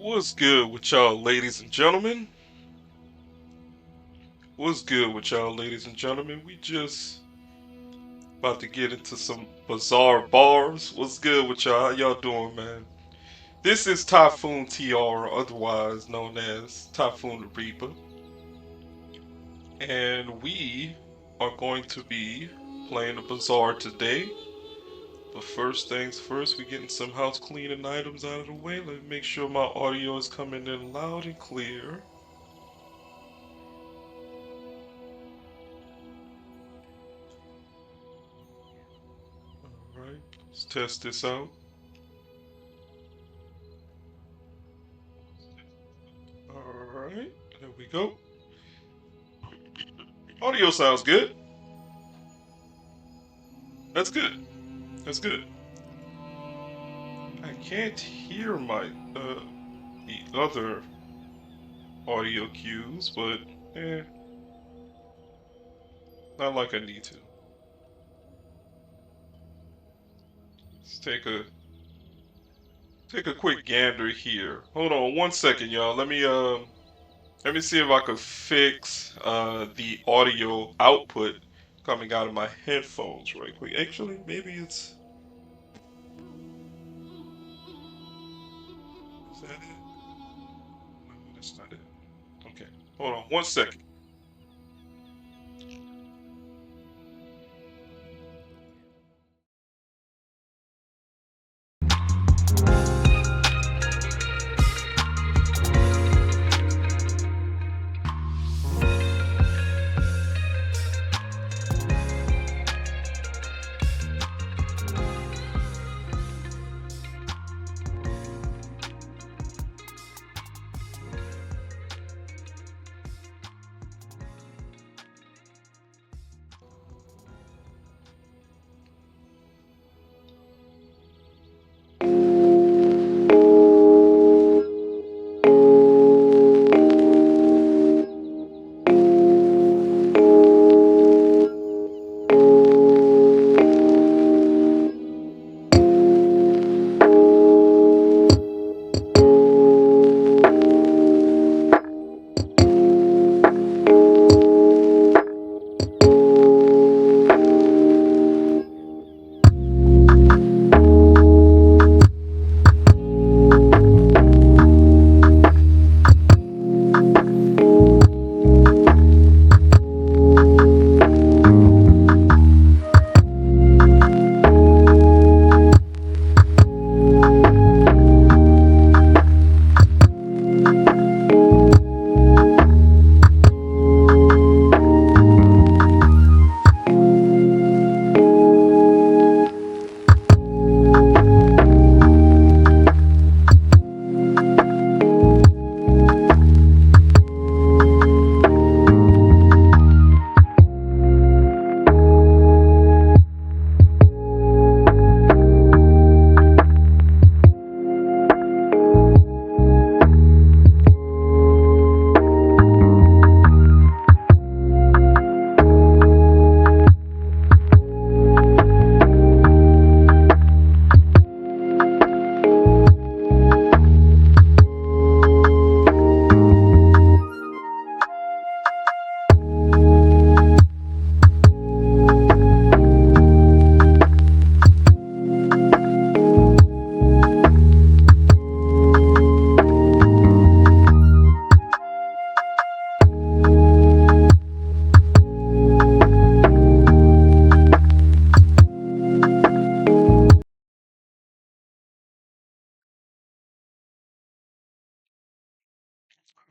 What's good with y'all, ladies and gentlemen? What's good with y'all, ladies and gentlemen? We just about to get into some bizarre bars. What's good with y'all? How y'all doing, man? This is Typhoon TR, otherwise known as Typhoon the Reaper, and we are going to be playing the Bazaar today. But first things first, we getting some house cleaning items out of the way. Let me make sure my audio is coming in loud and clear. Alright, let's test this out. Alright, there we go. Audio sounds good. That's good. That's good. I can't hear my the other audio cues, but not like I need to. Let's take a quick gander here. Hold on one second, y'all. Let me see if I could fix the audio output coming out of my headphones right quick. Actually, maybe it's is that it? No, that's not it. Okay. Hold on one second.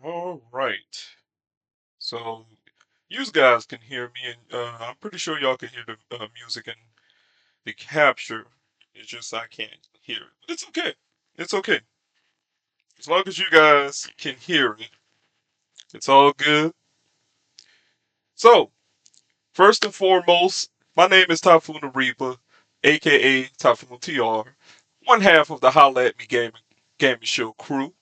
All right. So you guys can hear me, and I'm pretty sure y'all can hear the music and the capture. It's just I can't hear it. But it's okay. It's okay. As long as you guys can hear it, it's all good. So, first and foremost, my name is Typhoon the Reaper, aka Typhoon TR, one half of the Holla at Me gaming show crew,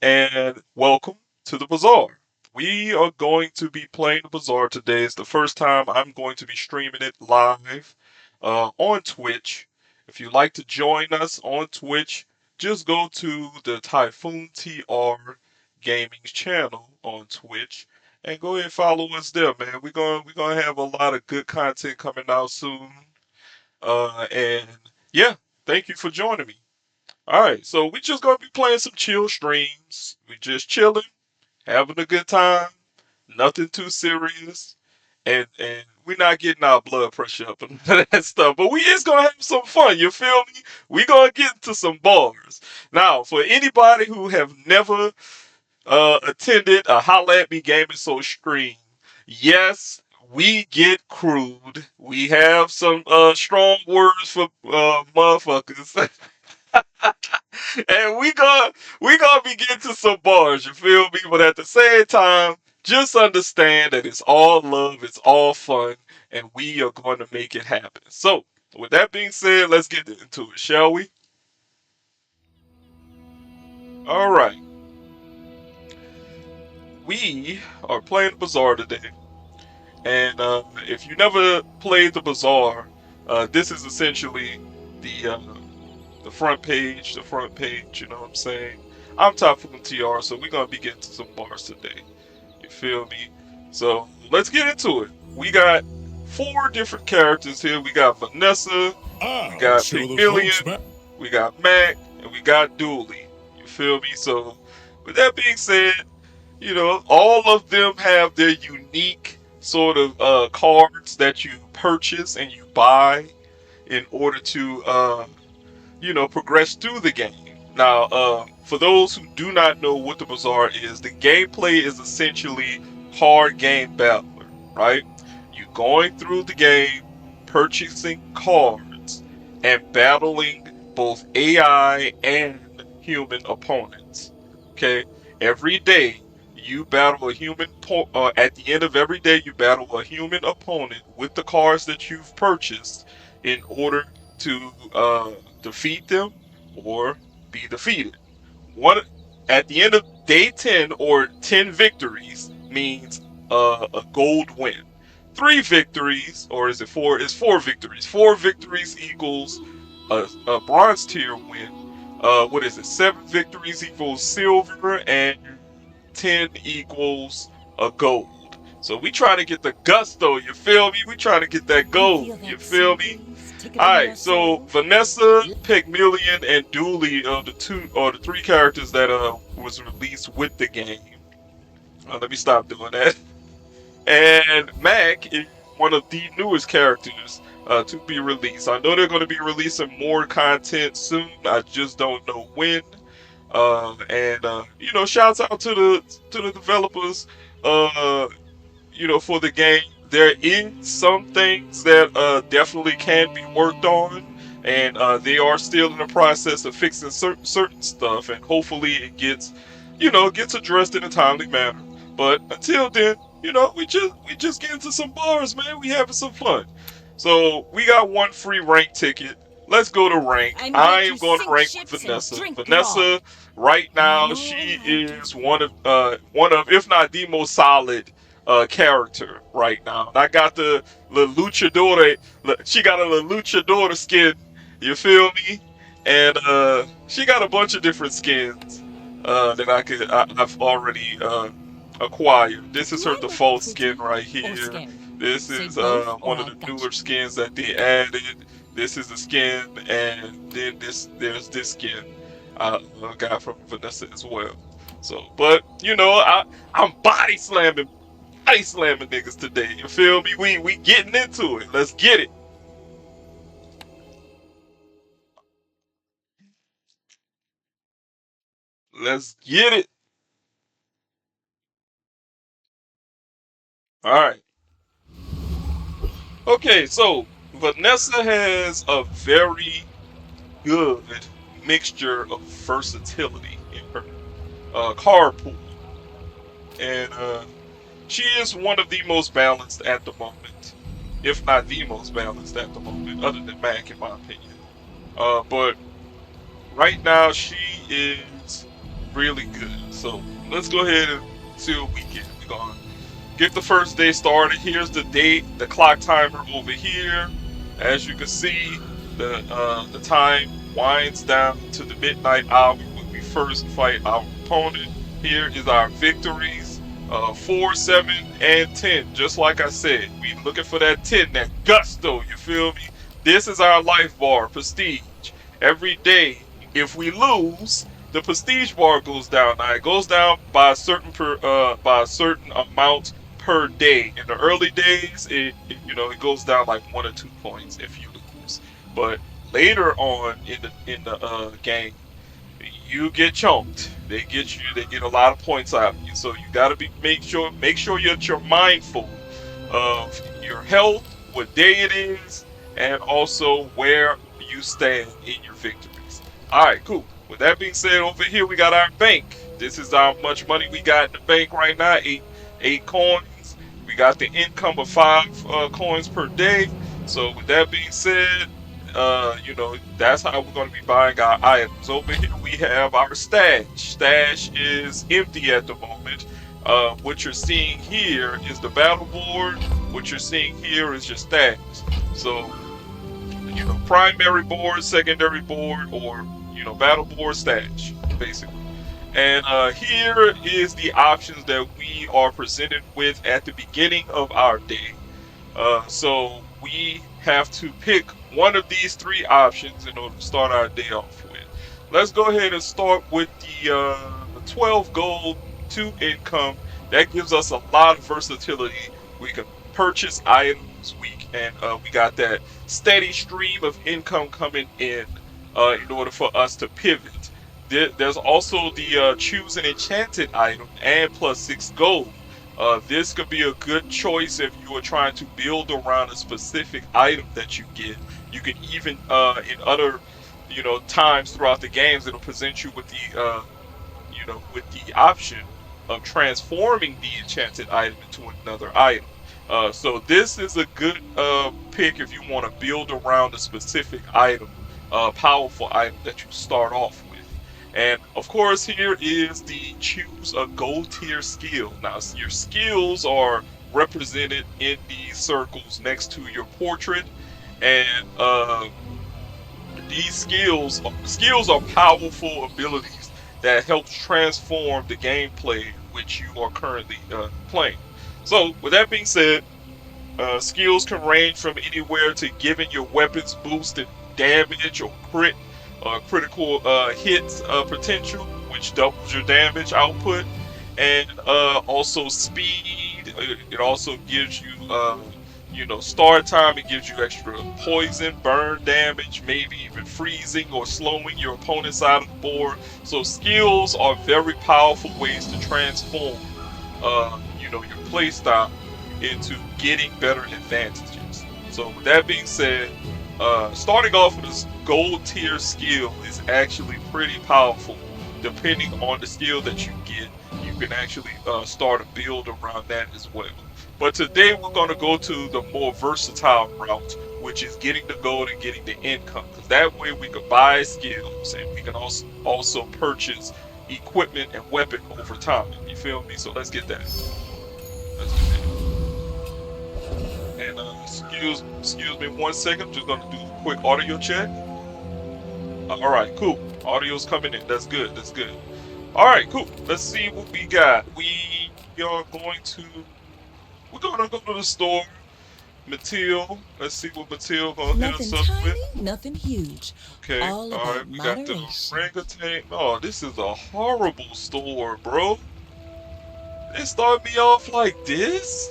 and welcome to the Bazaar. We are going to be playing the Bazaar today. It's the first time I'm going to be streaming it live on Twitch. If you'd like to join us on Twitch, just go to the Typhoon TR Gaming channel on Twitch and go ahead and follow us there, man. We're gonna have a lot of good content coming out soon. And yeah, thank you for joining me. All right, so we just gonna be playing some chill streams. We just chilling, having a good time, nothing too serious, and we're not getting our blood pressure up and that stuff. But we is gonna have some fun. You feel me? We gonna get into some bars. Now, for anybody who have never attended a Holla at Me Gaming Soul stream, yes, we get crude. We have some strong words for motherfuckers. And we gonna be getting to some bars, you feel me? But at the same time, just understand that it's all love, it's all fun, and we are going to make it happen. So, with that being said, let's get into it, shall we? All right, we are playing Bazaar today, and if you never played the Bazaar, this is essentially the the front page, the front page. You know what I'm saying? I'm Typhoon TR, so we're gonna be getting to some bars today. You feel me? So let's get into it. We got four different characters here. We got Vanessa, we I'll got show the folks, Pygmalion, man. we got Mac, and we got Dooley. You feel me? So with that being said, all of them have their unique sort of cards that you purchase and you buy in order to progress through the game. Now, for those who do not know what the Bazaar is, the gameplay is essentially card game battler, right? You going through the game, purchasing cards, and battling both AI and human opponents. Okay, every day you battle a at the end of every day, you battle a human opponent with the cards that you've purchased in order to defeat them or be defeated. One At the end of day 10 or 10 victories means a gold win. Three victories, or is it four? It's four victories. Four victories equals a bronze tier win. What is it? Seven victories equals silver, and 10 equals a gold. So we trying to get the gusto, you feel me? We trying to get that You gold, feel you that feel sea me? breeze tickling your Alright, so soul? Vanessa, Pygmalion, and Dooley are the three characters that was released with the game. Let me stop doing that. And Mac is one of the newest characters to be released. I know they're going to be releasing more content soon. I just don't know when. And shouts out to the developers. Uh, for the game. There is some things that definitely can be worked on, and they are still in the process of fixing certain stuff, and hopefully it gets addressed in a timely manner. But until then, we just get into some bars, man. We having some fun. So we got one free rank ticket. Let's go to rank. I'm here I to am going to sink rank with ships and Vanessa. drink grog. Vanessa, right And I now, know she I like is one of, if not the most solid character right now. And I got the La Luchadora. She got a La Luchadora skin. You feel me? And she got a bunch of different skins that I've already acquired. This is Do her I look default skin pretty right or here. scary? This Say is both or one of I the got newer you. skins that they added. This is the skin, and then there's this skin I got from Vanessa as well. So, but I'm body slamming niggas today. You feel me? We getting into it. Let's get it. Let's get it. All right. Okay, so Vanessa has a very good mixture of versatility in her card pool, and she is one of the most balanced at the moment, if not the most balanced at the moment, other than Mac, in my opinion. But right now she is really good. So let's go ahead and see what we get. We're gonna get the first day started. Here's the date, the clock timer over here. As you can see, the time winds down to the midnight hour when we first fight our opponent. Here is our victories. 4, 7, and 10. Just like I said, we looking for that 10, that gusto, you feel me? This is our life bar, prestige. Every day, if we lose, the prestige bar goes down. Now it goes down by a certain amount per day. In the early days, it goes down like 1 or 2 points if you lose. But later on in the game, you get chunked. They get a lot of points out of you. So you gotta make sure you're mindful of your health, what day it is, and also where you stand in your victories. Alright, cool. With that being said, over here we got our bank. This is how much money we got in the bank right now. Eight coins. We got the income of 5 coins per day. So with that being said, that's how we're going to be buying our items. Over here we have our stash. Stash is empty at the moment. What you're seeing here is the battle board. What you're seeing here is your stash. So, primary board, secondary board, or battle board, stash, basically. And here is the options that we are presented with at the beginning of our day. So we have to pick one of these three options in order to start our day off with. Let's go ahead and start with the 12 gold, 2 income. That gives us a lot of versatility. We can purchase items. We got that steady stream of income coming in order for us to pivot. There's also the choose an enchanted item and +6 gold. This could be a good choice if you are trying to build around a specific item that you get. You can even, in other, times throughout the games, it'll present you with the option of transforming the enchanted item into another item. So this is a good pick if you want to build around a specific item, powerful item that you start off with. And of course, here is the choose a gold tier skill. Now, your skills are represented in these circles next to your portrait, and these skills are powerful abilities that helps transform the gameplay which you are currently playing. So, with that being said, skills can range from anywhere to giving your weapons boosted damage or critical hits potential, which doubles your damage output, and also speed. It also gives you, start time. It gives you extra poison, burn damage, maybe even freezing or slowing your opponent's out of the board. So skills are very powerful ways to transform, your playstyle into getting better advantages. So with that being said, starting off with this gold tier skill is actually pretty powerful. Depending on the skill that you get, you can actually start a build around that as well. But today we're going to go to the more versatile route, which is getting the gold and getting the income. Because that way we can buy skills and we can also purchase equipment and weapon over time. You feel me? So let's get that. Let's do that. And excuse me 1 second. I'm just gonna do a quick audio check. All right, cool. Audio's coming in. That's good. That's good. All right, cool. Let's see what we got. Are going to we're gonna go to the store. Matil. Let's see what Matil gonna hit us Nothing up with. tiny, nothing huge. Okay. All All right. about We got the moderation. orangutan. Oh, this is a horrible store, bro. They start me off like this.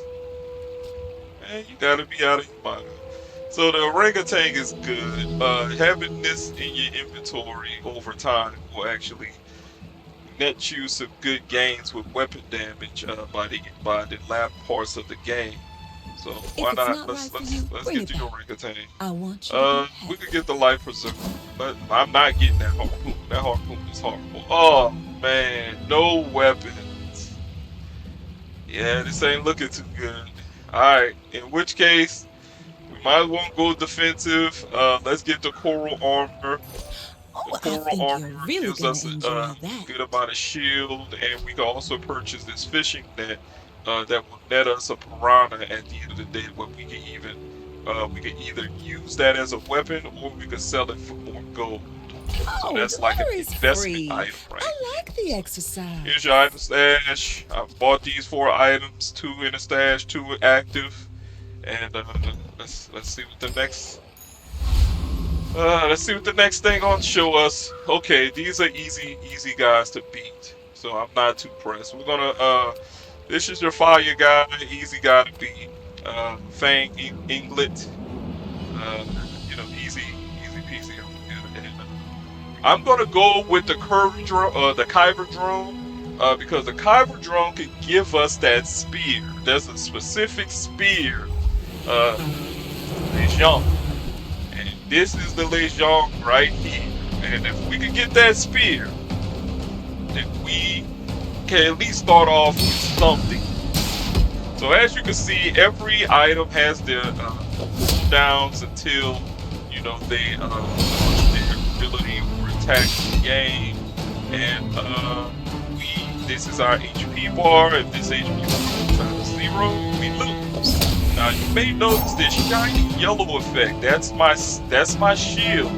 Man, you gotta be out of your mind. So the orangutan is good. Having this in your inventory over time will actually net you some good gains with weapon damage by the latter parts of the game. So If why it's not? not right Let's for let's you, let's bring get it the back. orangutan. I want you to be We could happy. get the life preserver, but I'm not getting that harpoon. That harpoon is horrible. Oh man, no weapons. Yeah, this ain't looking too good. All right, in which case. We might as well go defensive. Let's get the coral armor. The Oh, I coral think you're armor really gives gonna us enjoy a good that. amount of shield, and we can also purchase this fishing net that will net us a piranha at the end of the day. Where we can either use that as a weapon or we can sell it for more gold. So Oh, that's like an water is investment free. item right I here. like the Here's your item exercise. stash. I bought these 4 items, 2 in the stash, 2 active, and let's see what the next let's see what the next thing on show us. Okay, these are easy guys to beat, so I'm not too pressed. We're gonna this is your fire guy, easy guy to beat. Fang Inglet, uh, easy peasy. I'm good. And I'm gonna go with the curvy drone, the Kyber drone, because the Kyber drone can give us that spear. There's a specific spear, uh, Legion, and this is the Legion right here. And if we could get that spear, then we can at least start off with something. So as you can see, every item has their cooldowns until they lose their ability or attack in the game. And this is our HP bar. If this HP bar goes down to 0, we lose. Now you may notice this shiny yellow effect. That's my shield,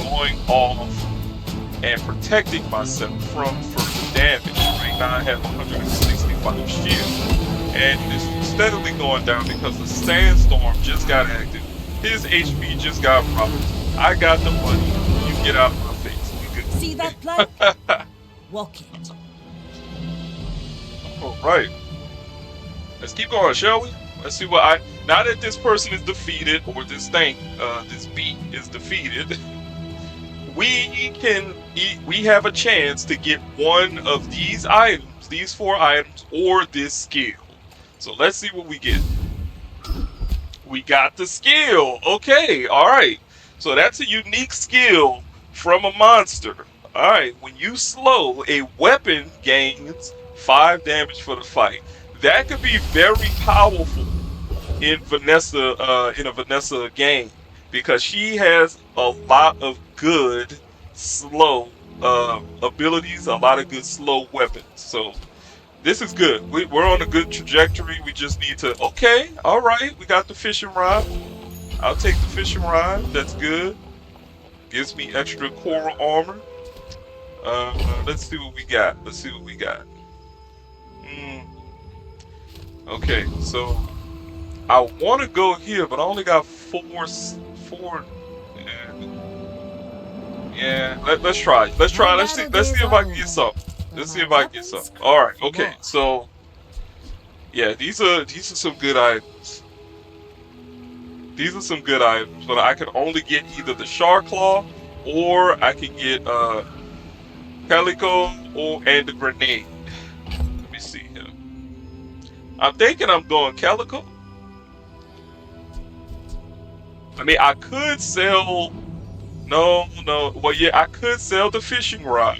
going off and protecting myself from further damage. Right now I have 165 shield, and it's steadily going down because the sandstorm just got active. His HP just got rocked. I got the money. You get out of my face. We See that blood? good. Walk it. All right. Let's keep going, shall we? Let's see what I. Now that this person is defeated, or this thing, this beat is defeated, we have a chance to get one of these items, these 4 items, or this skill. So let's see what we get. We got the skill. Okay, all right. So that's a unique skill from a monster. All right, when you slow, a weapon gains 5 damage for the fight. That could be very powerful in a Vanessa game, because she has a lot of good slow abilities, a lot of good slow weapons. So this is good. We're on a good trajectory. We just need to. Okay, all right. We got the fishing rod. I'll take the fishing rod. That's good. Gives me extra coral armor. Let's see what we got. Let's see what we got. Mm, okay, so I want to go here, but I only got four. Yeah, let's try. Let's My try. battle Let's days see if are I can get over, something. but Let's see my if I can get something. weapons All right. come Okay. on. So yeah, these are some good items. These are some good items, but I can only get either the shark claw, or I can get calico, or and the grenade. Let me see here. I'm thinking I'm going calico. I mean, I could sell. No, no. Well, yeah, I could sell the fishing rod.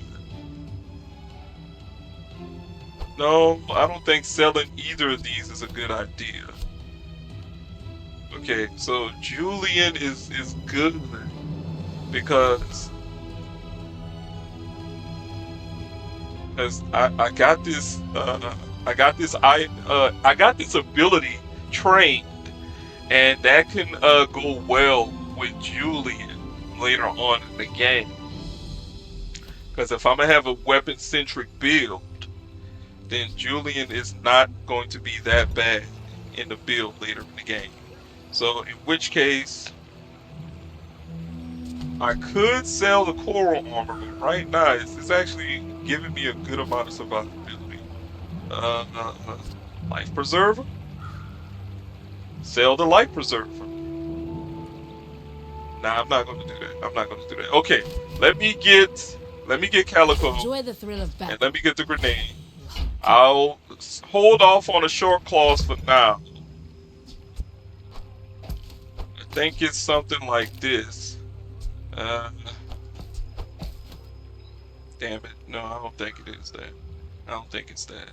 No, I don't think selling either of these is a good idea. Okay, so Julian is good because I got this ability trained, and that can go well with Julian later on in the game. Because if I'm gonna have a weapon centric build, then Julian is not going to be that bad in the build later in the game. So in which case, I could sell the coral armor, but right now it's actually giving me a good amount of survivability. Uh, uh, uh, Life preserver. Sell the life preserver. Nah, I'm not gonna do that. I'm not gonna do that. Okay, let me get calico, Enjoy the thrill of and battle. let me get the grenade. Walk it. I'll hold off on the short claws for now. I think it's something like this. Uh, Damn it. No, I don't think it is that. I don't think it's that.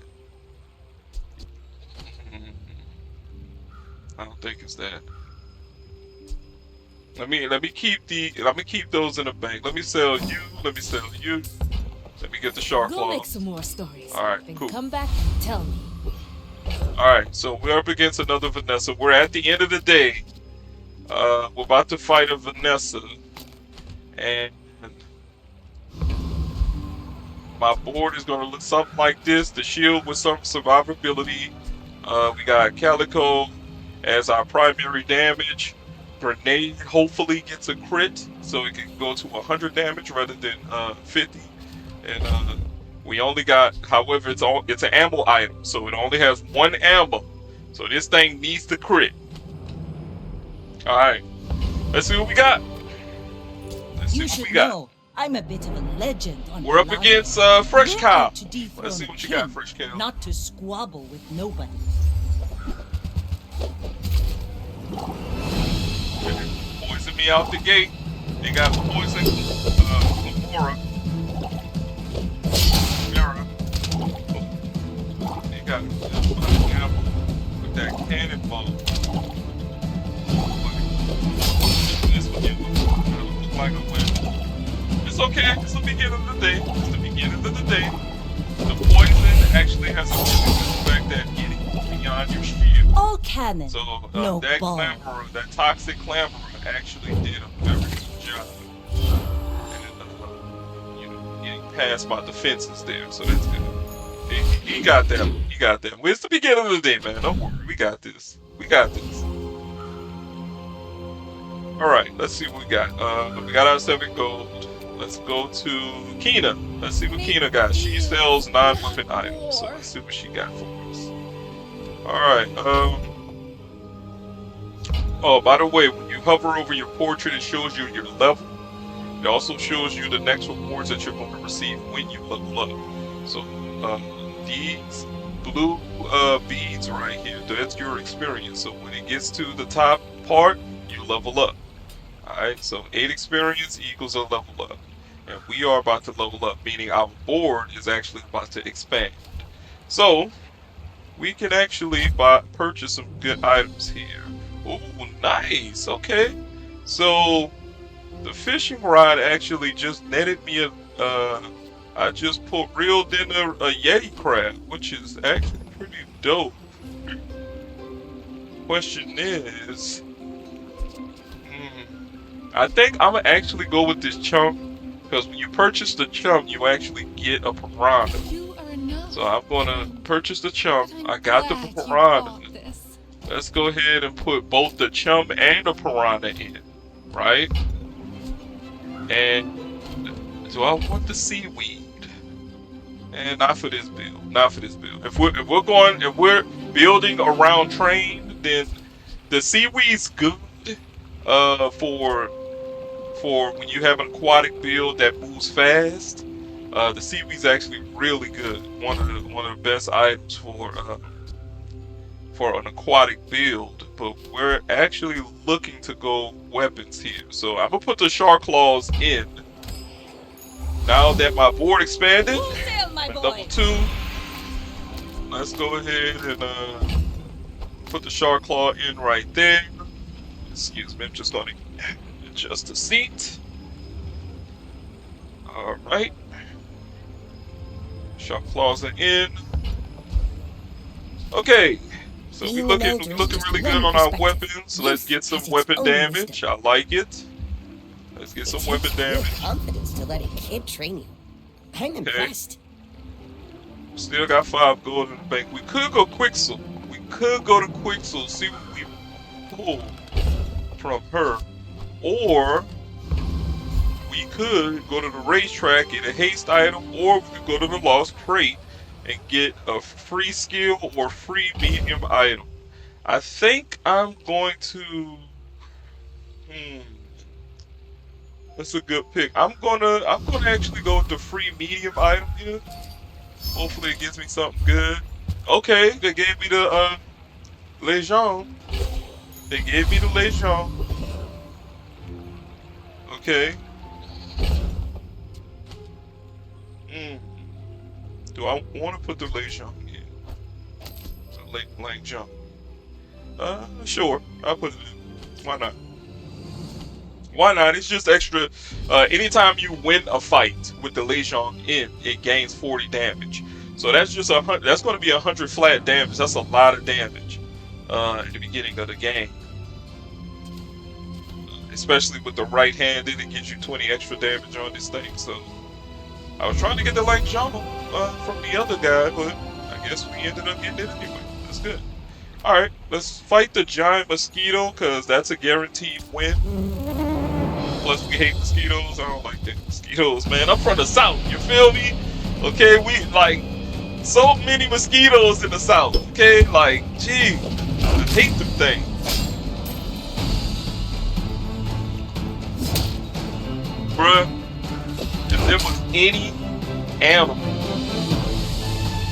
Mm, I don't think it's that. Let me keep those in the bank. Let me sell you. Let me sell you. Let me get the shark Go make claws. some more stories. All right, Then cool. come back and tell me. All right, so we're up against another Vanessa. We're at the end of the day. We're about to fight a Vanessa, And my board is going to look something like this. The shield with some survivability. We got Calico as our primary damage. Grenade hopefully gets a crit, so it can go to 100 damage rather than 50. And we only got, however, it's an ammo item, so it only has one ammo. So this thing needs to crit. All right, let's see what we got. Let's see You what we should got. know I'm a bit of a legend on We're up Holla. against Fresh We're Cow. out to dethrone Let's see a what you king, got, Fresh Cow. not to squabble with nobody. Poison me out the gate. They got poison, Gamora, Mira. They got ammo with that cannonball. This will look like a win. It's okay. It's the beginning of the day. It's the beginning of the day. The poison actually has a effect that getting beyond your shield. All cannon, So no that ball. Clamberer, that toxic Clamberer, actually did a very good job. And getting past my defenses there, so that's good. He got that. He got that. Well, it's the beginning of the day, man. Don't worry. We got this. We got this. All right. Let's see what we got. We got our 7 gold. Let's go to Kina. Let's see what Kina got. She sells non-weapon items, so let's see what she got for us. All right. Oh, by the way, when you hover over your portrait, it shows you your level. It also shows you the next rewards that you're going to receive when you level up. So, these blue beads right here, that's your experience. So when it gets to the top part, you level up. Alright, so 8 experience equals a level up. And we are about to level up, meaning our board is actually about to expand. So, we can actually purchase some good items here. Oh, nice. Okay. So, the fishing rod actually just netted me I just reeled in a Yeti crab, which is actually pretty dope. Question is, I think I'm gonna actually go with this chump, because when you purchase the chump, you actually get a piranha. So I'm gonna purchase the chump. I got the piranha. Let's go ahead and put both the chump and the piranha in, right? And do I want the seaweed? And not for this build. Not for this build. If we're building around train, then the seaweed's good. For when you have an aquatic build that moves fast, the seaweed's actually really good. One of the best items for an aquatic build. But we're actually looking to go weapons here. So I'm gonna put the shark claws in. Now that my board expanded, level 2, let's go ahead and put the shark claw in right there. Excuse me, I'm just gonna adjust the seat. Alright. Shark claws are in. Okay. So we're looking really good on our weapons. Let's get some weapon damage. I like it. Let's get some weapon damage. Confidence to let a kid train you. I'm impressed. Still got 5 gold in the bank. We could go Quixel. We could go to Quixel, see what we pull from her. Or we could go to the racetrack, get a haste item, or we could go to the Lost Crate and get a free skill or free medium item. I think I'm going to... That's a good pick. I'm gonna actually go with the free medium item here. Hopefully it gives me something good. Okay, they gave me the Legion. They gave me the Legion. Okay. Do I want to put the Legion in? The Legion. Sure. I'll put it in. Why not? Why not? It's just extra. Anytime you win a fight with the Legion in, it gains 40 damage. So that's just that's going to be 100 flat damage. That's a lot of damage at the beginning of the game. especially with the right-handed, it gives you 20 extra damage on this thing. So I was trying to get the like jump from the other guy, but I guess we ended up getting it anyway. That's good. All right, let's fight the giant mosquito because that's a guaranteed win. Plus, we hate mosquitoes. I don't like the mosquitoes, man. I'm from the south. You feel me? Okay, we like so many mosquitoes in the south. Okay, like, gee, I hate them things, bruh. If there was any animal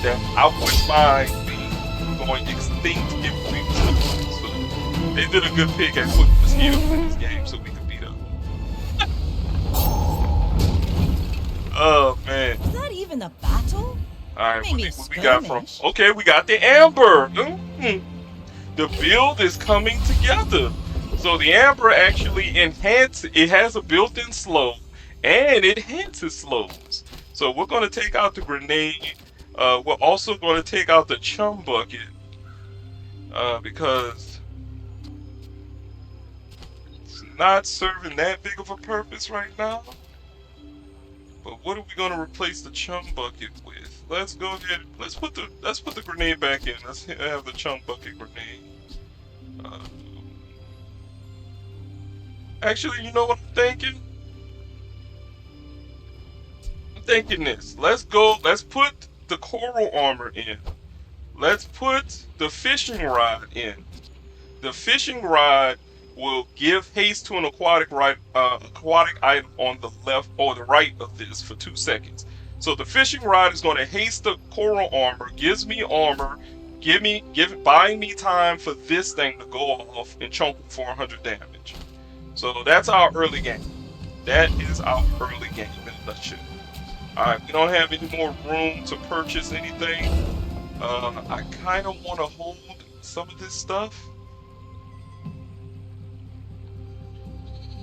that I wouldn't mind being going extinct if we was humans, so they did a good pick at putting mosquitoes in this game so we could beat them. Oh man. Is that even a battle? Alright, Maybe a what we got from skirmish. okay, we got the amber. The build is coming together. So the amber actually it has a built-in slow and it enhances slows. So we're gonna take out the grenade. We're also gonna take out the chum bucket. Because it's not serving that big of a purpose right now. But what are we gonna replace the chum bucket with? Let's go ahead. Let's put the grenade back in. Let's have the chum bucket grenade. Uh, Actually, you know what I'm thinking? I'm thinking this. Let's go. Let's put the coral armor in. Let's put the fishing rod in. The fishing rod will give haste to an aquatic item on the left or the right of this for 2 seconds. So the fishing rod is going to haste the coral armor, gives me armor, buying me time for this thing to go off and chunk 400 damage. So that's our early game. That is our early game in a nutshell. Alright, we don't have any more room to purchase anything. I kind of want to hold some of this stuff.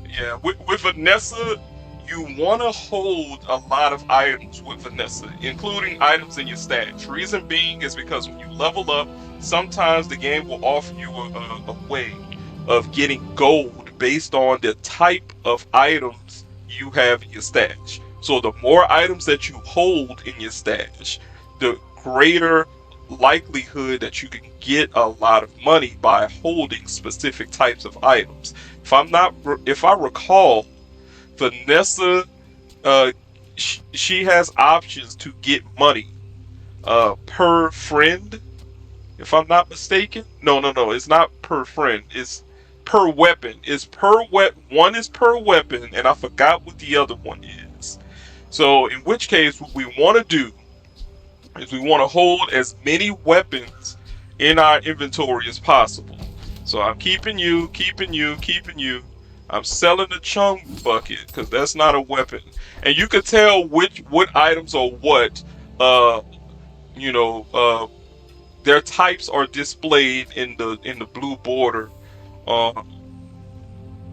Yeah, with Vanessa, you want to hold a lot of items with Vanessa, including items in your stash. Reason being is because when you level up, sometimes the game will offer you a way of getting gold based on the type of items you have in your stash. So the more items that you hold in your stash, the greater likelihood that you can get a lot of money by holding specific types of items. If I recall, Vanessa, she has options to get money, per friend. If I'm not mistaken, no, it's not per friend. It's per weapon. One is per weapon, and I forgot what the other one is. So, in which case, what we want to do is we want to hold as many weapons in our inventory as possible. So I'm keeping you. I'm selling the chung bucket because that's not a weapon, and you can tell what items are what. Uh, you know, their types are displayed in the blue border, uh,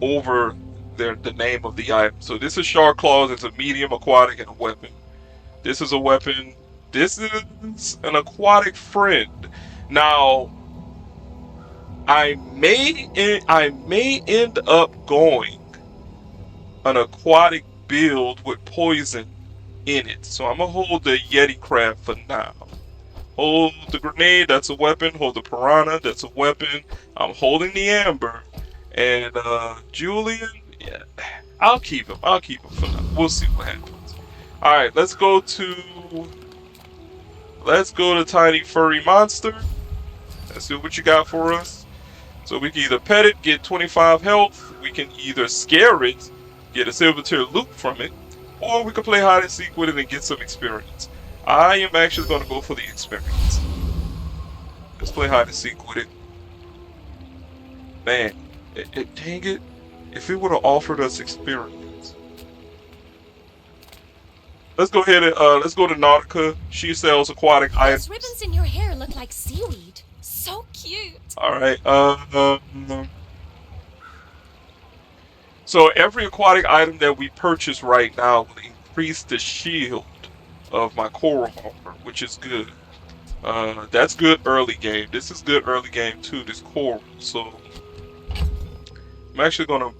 over the name of the item. So this is shark claws. It's a medium aquatic and a weapon. This is a weapon. This is an aquatic friend. Now, I may end up going an aquatic build with poison in it. So I'm gonna hold the Yeti crab for now. Hold the grenade, that's a weapon. Hold the piranha, that's a weapon. I'm holding the amber. And Julian, yeah, I'll keep him. I'll keep him for now. We'll see what happens. Alright, let's go to Tiny Furry Monster. Let's see what you got for us. So we can either pet it, get 25 health, we can either scare it, get a silver tier loot from it, or we can play hide and seek with it and get some experience. I am actually going to go for the experience. Let's play hide and seek with it. Man, dang it. If it would have offered us experience. Let's go ahead and let's go to Nautica. She sells aquatic items. Those ribbons in your hair look like seaweed. So cute. Alright, so every aquatic item that we purchase right now will increase the shield of my coral armor, which is good. That's good early game. This is good early game too, this coral. So I'm actually gonna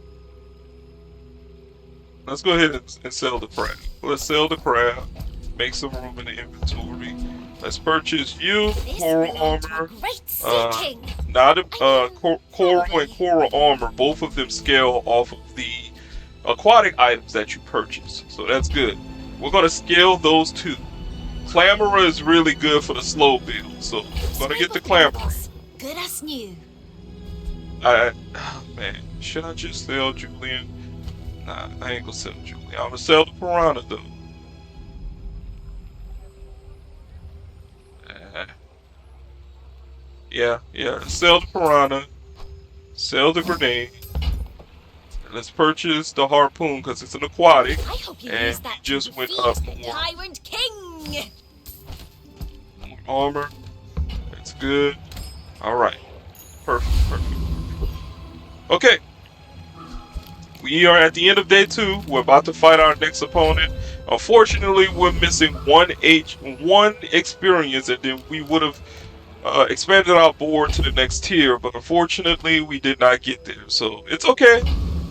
let's go ahead and sell the crab. Let's sell the crab. Make some room in the inventory. Let's purchase you, This coral belonged to a armor. great sea Uh, king. not a, I mean, coral probably. and coral armor. Both of them scale off of the aquatic items that you purchase. So that's good. We're gonna scale those two. Clamora is really good for the slow build, so I'm gonna get the Scrape up Clamora. us. Good as new. Oh man, should I just sell Julian? Nah, I ain't gonna sell Julian. I'm gonna sell the Piranha though. Uh, yeah, sell the Piranha, sell the grenade. And let's purchase the harpoon because it's an aquatic, I hope you and use we that to just went defeat up the more Tyrant King. armor. That's good. All right, perfect. Okay. We are at the end of day 2. We're about to fight our next opponent. Unfortunately, we're missing one experience, and then we would have expanded our board to the next tier. But unfortunately, we did not get there. So it's okay.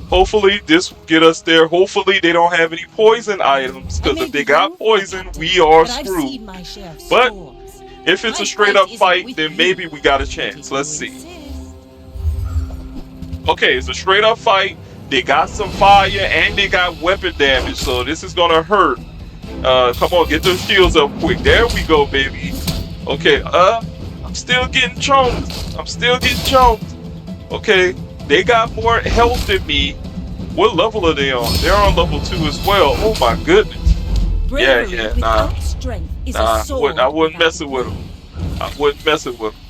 Hopefully, this will get us there. Hopefully, they don't have any poison items, I because may if be they got young, poison, Captain, we are but I've seen screwed. my share of But storms. if it's My a straight fight up isn't fight, with then you, maybe we got a but chance. if Let's you see. insist. Okay, it's a straight up fight. They got some fire and they got weapon damage, so this is gonna hurt. Come on, get those shields up quick. There we go, baby. Okay, I'm still getting choked. Okay, they got more health than me. What level are they on? They're on level 2 as well. Oh my goodness. Bravery Nah. without strength is a sword I wasn't without messing with them. blade. I wasn't messing with them.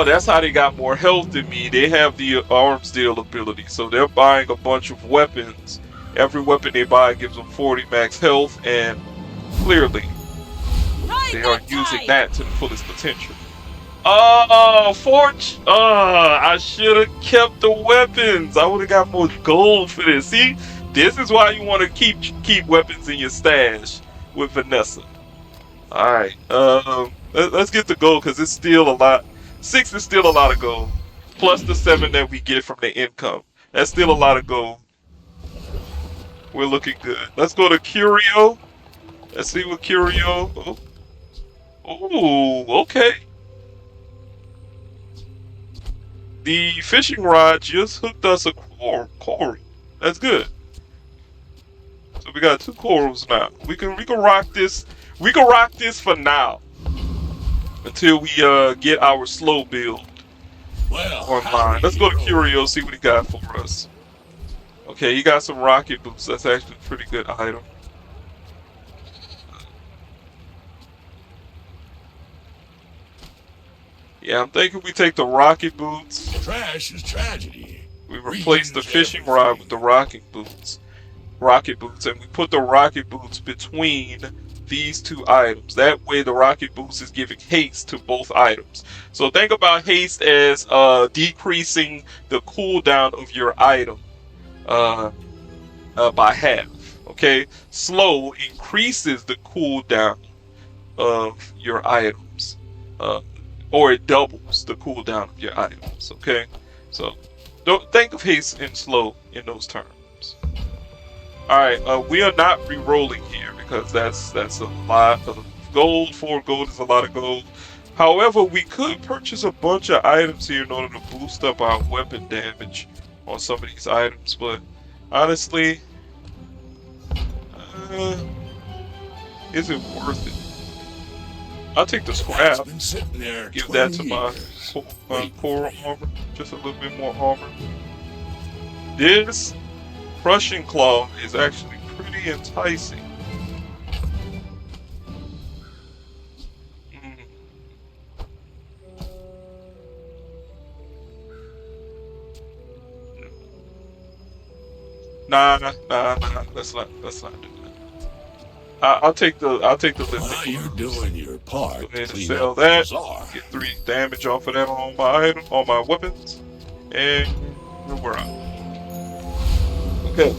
That's how they got more health than me. They have the arms deal ability, so they're buying a bunch of weapons. Every weapon they buy gives them 40 max health, and clearly Ride they are that using tide! that to the fullest potential. Oh, I should have kept the weapons. I would have got more gold for this. See, this is why you want to keep weapons in your stash with Vanessa. All right. Let's get the gold because it's still a lot. 6 is still a lot of gold. Plus the 7 that we get from the income. That's still a lot of gold. We're looking good. Let's go to Curio. Let's see what Curio. Oh, okay. The fishing rod just hooked us a coral. That's good. So we got 2 corals now. We can rock this. We can rock this for now until we get our slow build online. Let's go to Curio, see what he got for us. Okay, he got some rocket boots. That's actually a pretty good item. Yeah, I'm thinking we take the rocket boots. Trash is tragedy. We replace the fishing rod with the rocket boots, and we put the rocket boots between these 2 items. That way, the rocket boots is giving haste to both items. So think about haste as decreasing the cooldown of your item by half. Okay, slow increases the cooldown of your items, or it doubles the cooldown of your items. Okay, so don't think of haste and slow in those terms. All right, we are not re-rolling here because that's a lot of gold. 4 gold is a lot of gold. However, we could purchase a bunch of items here in order to boost up our weapon damage on some of these items, but honestly, is it worth it? I'll take the scrap. Been sitting there Give that to 20 my years. coral armor. Just a little bit more armor. This crushing claw is actually pretty enticing. Mm. Nah. Let's not do that. I'll take the lifting While you're gloves. doing your part, Go ahead and clean sell up the that. bazaar. Get 3 damage off of that on my item, on my weapons, and we're out. Okay.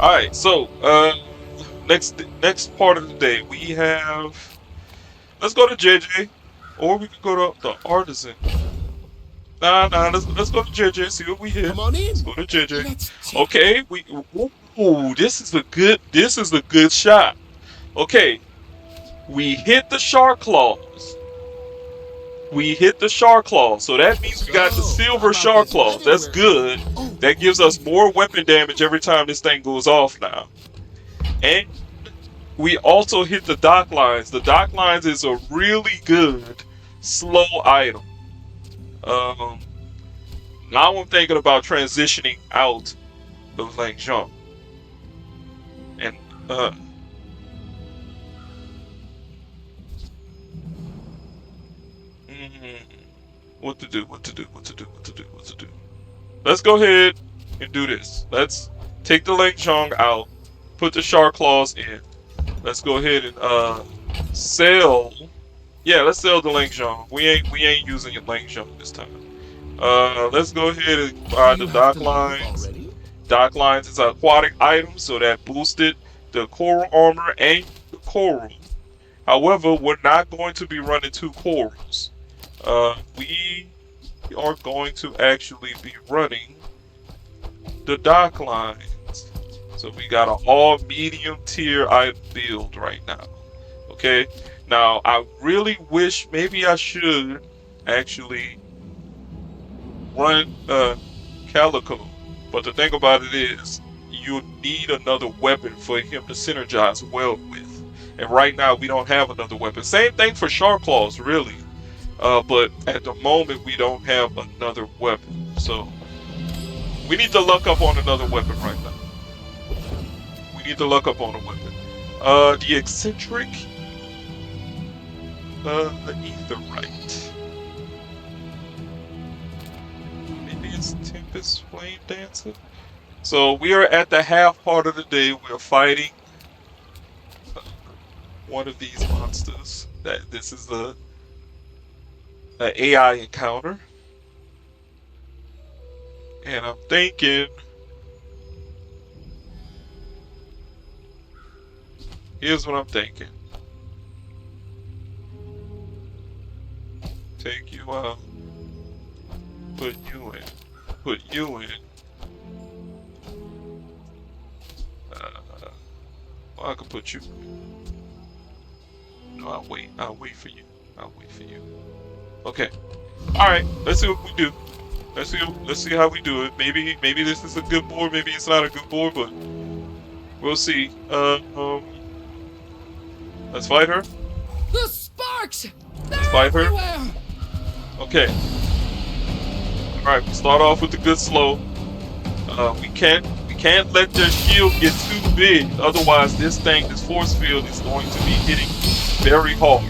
All right. So next part of the day we have. Let's go to JJ, or we could go to the artisan. Nah. Let's go to JJ. See what we hit. Come on Let's in. go to JJ. Let's check. Okay, ooh, this is a good shot. Okay, we hit the shark claws. We hit the shark claws, so that means we got the So, how silver about shark this claws. weather That's we're in? good. Oh, That gives us more weapon damage every time this thing goes off now. And we also hit the dock lines. The dock lines is a really good slow item. Um, Now I'm thinking about transitioning out of Langzhong. And uh mm, what to do. Let's go ahead and do this. Let's take the Langzhong out, put the shark claws in. Let's go ahead and sell. Yeah, let's sell the Langzhong. We ain't using your Langzhong this time. Let's go ahead and buy You the have dock to leave lines. already? Dock lines is an aquatic item, so that boosted the coral armor and the coral. However, we're not going to be running two corals. We are going to actually be running the dock lines. So we got an all medium tier item build right now. Okay. Now I really wish maybe I should actually run Calico, but the thing about it is you need another weapon for him to synergize well with. And right now we don't have another weapon. Same thing for Shark Claws, really. But at the moment we don't have another weapon. So we need to luck up on another weapon right now. We need to luck up on a weapon. The eccentric etherite. Maybe it's Tempest Flame Dancer. So we are at the half part of the day. We're fighting one of these monsters. That this is the AI encounter, and I'm thinking. Here's what I'm thinking. Take you out. Put you in. Put you in. Well, I could put you. No, I'll wait. I'll wait for you. I'll wait for you. Okay. All right. Let's see what we do. Let's see how we do it. Maybe this is a good board. Maybe it's not a good board, but we'll see. Let's fight her. The sparks! Let's They're fight her. everywhere! Okay. All right. We start off with the good slow. We can't let their shield get too big. Otherwise, this force field is going to be hitting very hard.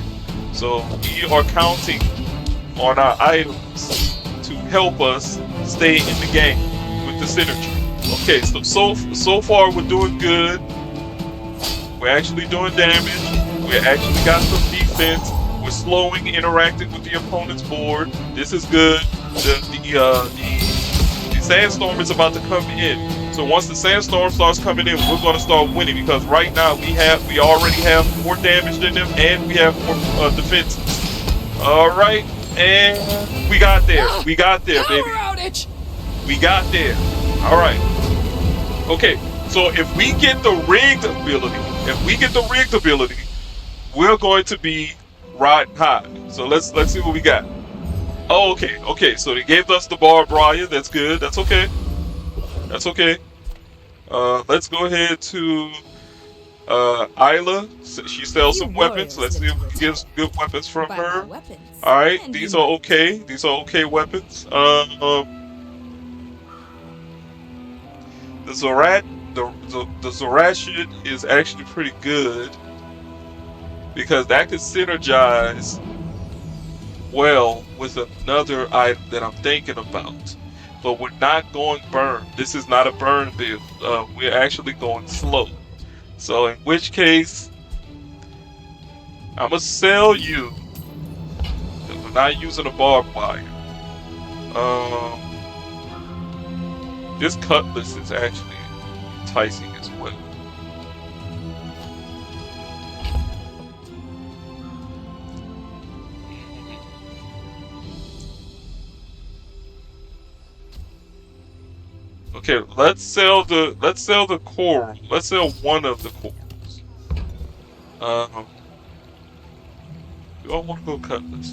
So we are counting on our items to help us stay in the game with the synergy. Okay, so far we're doing good. We're actually doing damage. We actually got some defense. We're slowing, interacting with the opponent's board. This is good. The sandstorm is about to come in. So once the sandstorm starts coming in, we're going to start winning because right now we already have more damage than them and we have more defense. All right, and we got there. We got there, baby. Power outage! We got there. All right. Okay. So if we get the rigged ability, we're going to be riding high. So let's see what we got. Oh, okay. Okay. So they gave us the barbed wire. That's good. That's okay. That's okay. Let's go ahead to Isla. She sells some weapons. Let's see if we can get some good weapons from her. All right. These are okay. These are okay weapons. The Zorat, the Zorat shit is actually pretty good because that could synergize well with another item that I'm thinking about. But we're not going burn. This is not a burn build. We're actually going slow. So in which case, I'm gonna sell you. We're not using a barbed wire. This cutlass is actually enticing as well. Okay, let's sell the coral. Let's sell one of the corals. Um, do I want to go cutlass?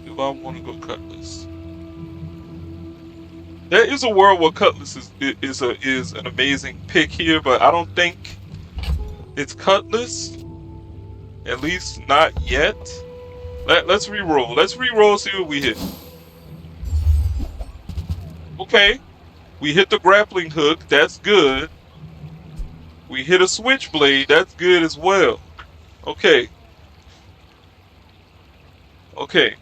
Do I want to go cutlass? There is a world where cutlass is an amazing pick here, but I don't think it's cutlass. At least not yet. Let's re-roll. Let's re-roll. See what we hit. Okay, we hit the grappling hook. That's good. We hit a switchblade. That's good as well. Okay. Okay.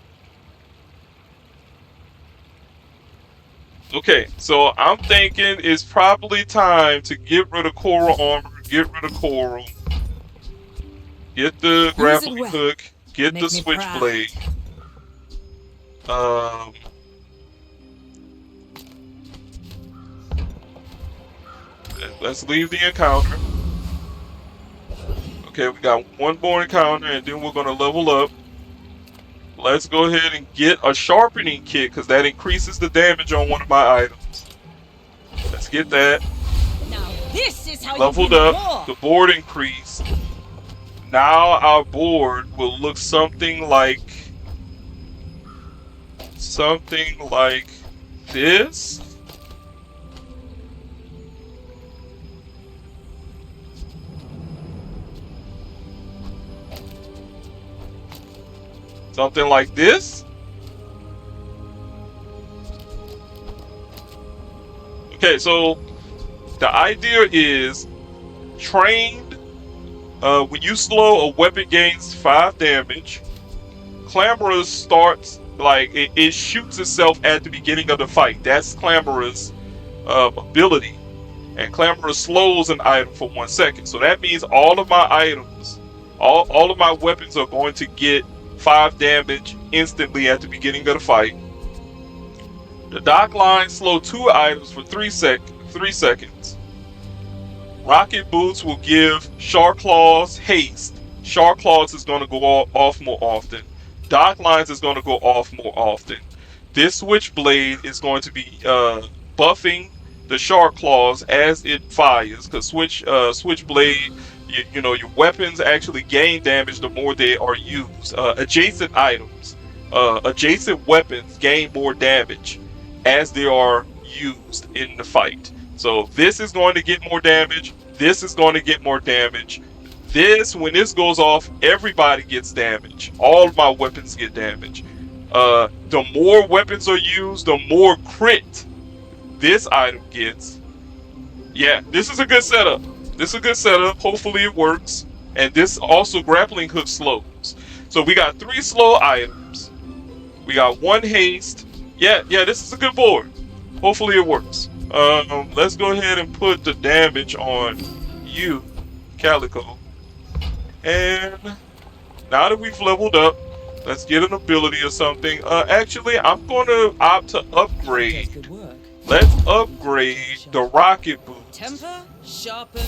Okay. So I'm thinking it's probably time to get rid of coral armor. Get rid of coral. Get the Use it grappling well. hook. Get the Make me proud. switchblade. Um. Let's leave the encounter. Okay, we got one more encounter, and then we're gonna level up. Let's go ahead and get a sharpening kit because that increases the damage on one of my items. Let's get that. Now this is how Leveled you win up. The war. board increased. Now our board will look something like this. Something like this. Okay, so the idea is trained. When you slow, a weapon gains 5 damage. Clamorous starts like it shoots itself at the beginning of the fight. That's Clamorous ability. And Clamorous slows an item for 1 second. So that means all of my items, all of my weapons are going to get 5 damage instantly at the beginning of the fight. The dock lines slow 2 items for 3 seconds. Rocket Boots will give Shark Claws haste. Shark Claws is going to go off more often. Dock Lines is going to go off more often. This Switchblade is going to be buffing the Shark Claws as it fires, because Switchblade, your weapons actually gain damage the more they are used. Adjacent items, adjacent weapons gain more damage as they are used in the fight. So this is going to get more damage. This is going to get more damage. When this goes off, everybody gets damage. All of my weapons get damage. The more weapons are used, the more crit this item gets. Yeah, this is a good setup. Hopefully it works. And this also grappling hook slows. So we got 3 slow items. We got 1 haste. Yeah, this is a good board. Hopefully it works. Let's go ahead and put the damage on you, Calico. And now that we've leveled up, let's get an ability or something. Actually, I'm going to opt to upgrade. Good work. Let's upgrade the rocket boots. Temper, sharpen,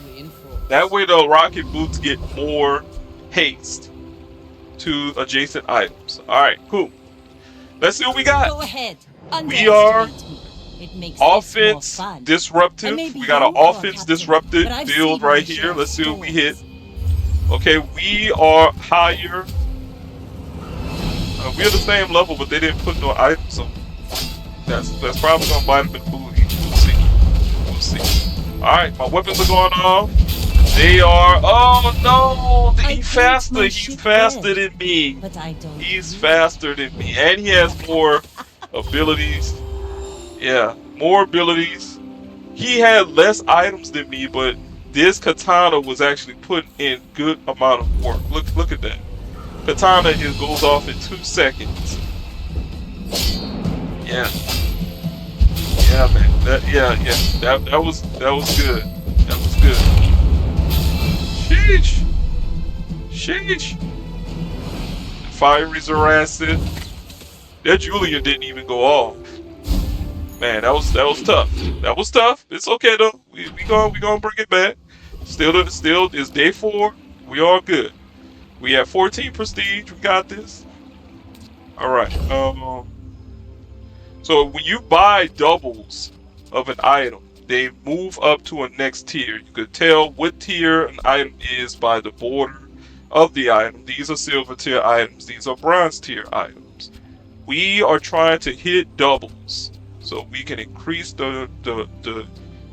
reinforce. That way the rocket boots get more haste to adjacent items. Alright, cool. Let's see what we got. Go ahead. We are Underestimate me. It makes offense this more fun. disruptive. I may be We got an young for a offense captain, disruptive but I've build seen right my here. share of Let's see what we hit. storms. Okay, we are higher. We're the same level, but they didn't put no items on. That's probably gonna bite them in booty. We'll see. All right, my weapons are going off. They are. Oh no! I He's think faster. my He's ship faster dead, than me. But I don't. He's faster than me, and he has more abilities. Yeah, more abilities. He had less items than me, but this katana was actually put in good amount of work. Look at that. Katana goes off in 2 seconds. Yeah. Yeah, man. That was good. That was good. Sheesh. Fiery Zaracid. That Julian didn't even go off. Man, that was tough. That was tough. It's okay though. We gonna bring it back. Still it's day 4. We all good. We have 14 prestige. We got this. All right. So when you buy doubles of an item, they move up to a next tier. You could tell what tier an item is by the border of the item. These are silver tier items. These are bronze tier items. We are trying to hit doubles so we can increase the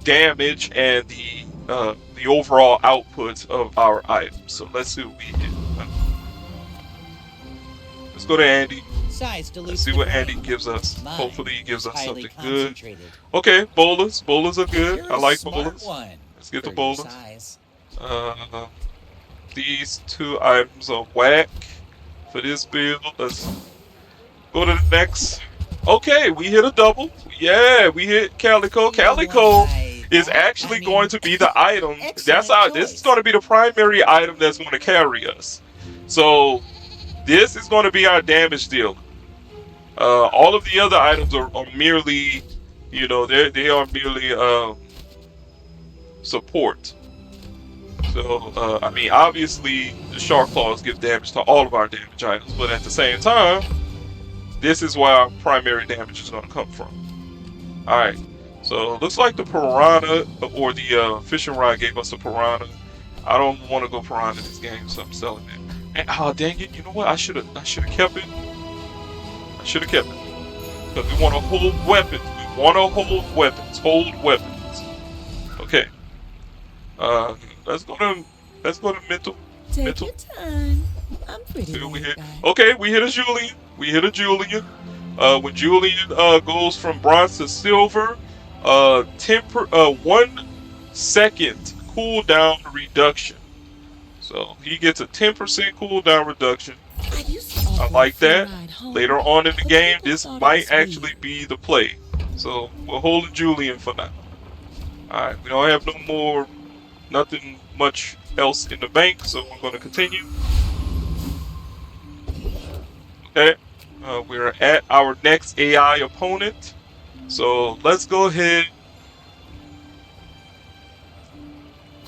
damage and the overall output of our items. So let's see what we hit. Let's go to Andy. Size Let's dilutes see the what brain. Andy gives us. Mine Hopefully he gives is us highly something good. concentrated. Okay, bolas. Bolas are good. You're I a like smart bolas. one Let's get the for your bolas. size. These two items are whack for this build. Let's go to the next. Okay, we hit a double. Yeah, we hit Calico. Calico Why, is that, actually I going mean, to be the item. That's Excellent our. This is choice. going to be the primary item that's going to carry us. So this is going to be our damage dealer. All of the other items are merely, they are merely support. So I mean, obviously the shark claws give damage to all of our damage items, but at the same time, this is where our primary damage is going to come from. All right. So looks like the piranha or the fishing rod gave us a piranha. I don't want to go piranha in this game, so I'm selling it. And oh dang it! You know what? I should have kept it. I should have kept it. Because we want to hold weapons. We want to hold weapons. Hold weapons. Okay. Let's go to mental. Take Mental. your time. I'm pretty See what we laid hit. back. Okay, we hit a Julian. We hit a Julian. When Julian goes from bronze to silver, 1 second cooldown reduction. So he gets a 10% cooldown reduction. I used to offer I a like free that. ride home, Later on in the but game, people this thought it might was actually weird. be the play. So we'll hold a Julian for now. Alright, we don't have nothing much else in the bank, so we're going to continue. Okay, we're at our next AI opponent. So let's go ahead.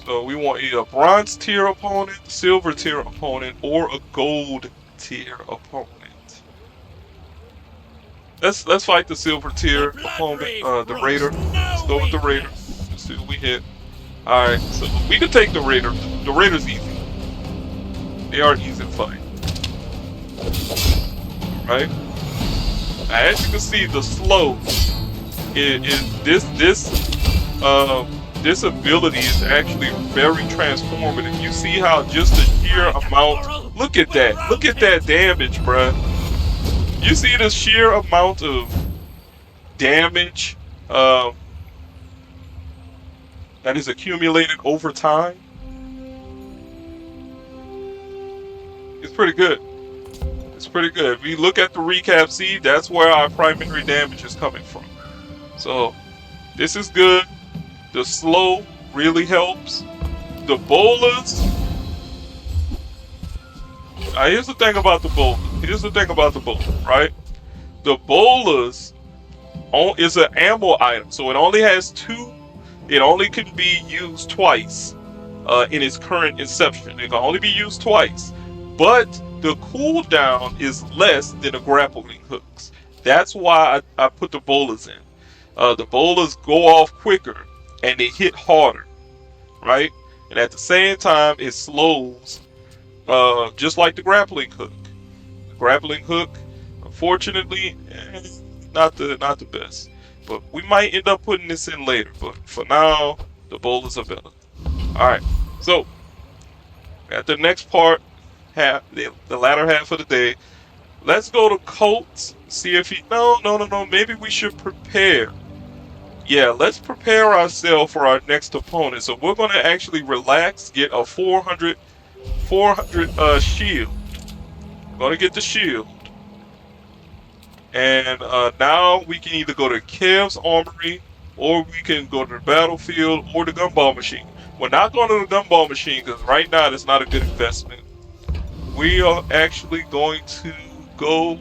So we want either a bronze tier opponent, silver tier opponent, or a gold tier opponent. Let's fight the silver tier opponent, the Raider. Let's go with the Raider. Let's see what we hit. Alright, so we can take the Raider. The Raider's easy. They are easy to fight. Right? As you can see, the slow is this ability is actually very transformative. You see how just the sheer amount. Look at that. Look at that damage, bruh. You see the sheer amount of damage that is accumulated over time. It's pretty good. It's pretty good. If we look at the recap, see, that's where our primary damage is coming from. So this is good. The slow really helps. The bolas. Here's the thing about the bola. Right? The bolas is an ammo item, so it only has 2. It only can be used twice in its current inception. It can only be used twice, but the cooldown is less than the grappling hooks. That's why I put the bolas in. The bolas go off quicker and they hit harder, right? And at the same time, it slows, just like the grappling hook. The grappling hook, unfortunately, not the best. But we might end up putting this in later. But for now, the bolas are better. All right. So at the next part, the latter half of the day, let's go to Colts. See if he. No. Maybe we should prepare. Yeah, let's prepare ourselves for our next opponent. So we're gonna actually relax, get a 400 shield. We're gonna get the shield. And now we can either go to Kev's Armory, or we can go to the battlefield, or the gumball machine. We're not going to the gumball machine because right now it's not a good investment. We are actually going to go,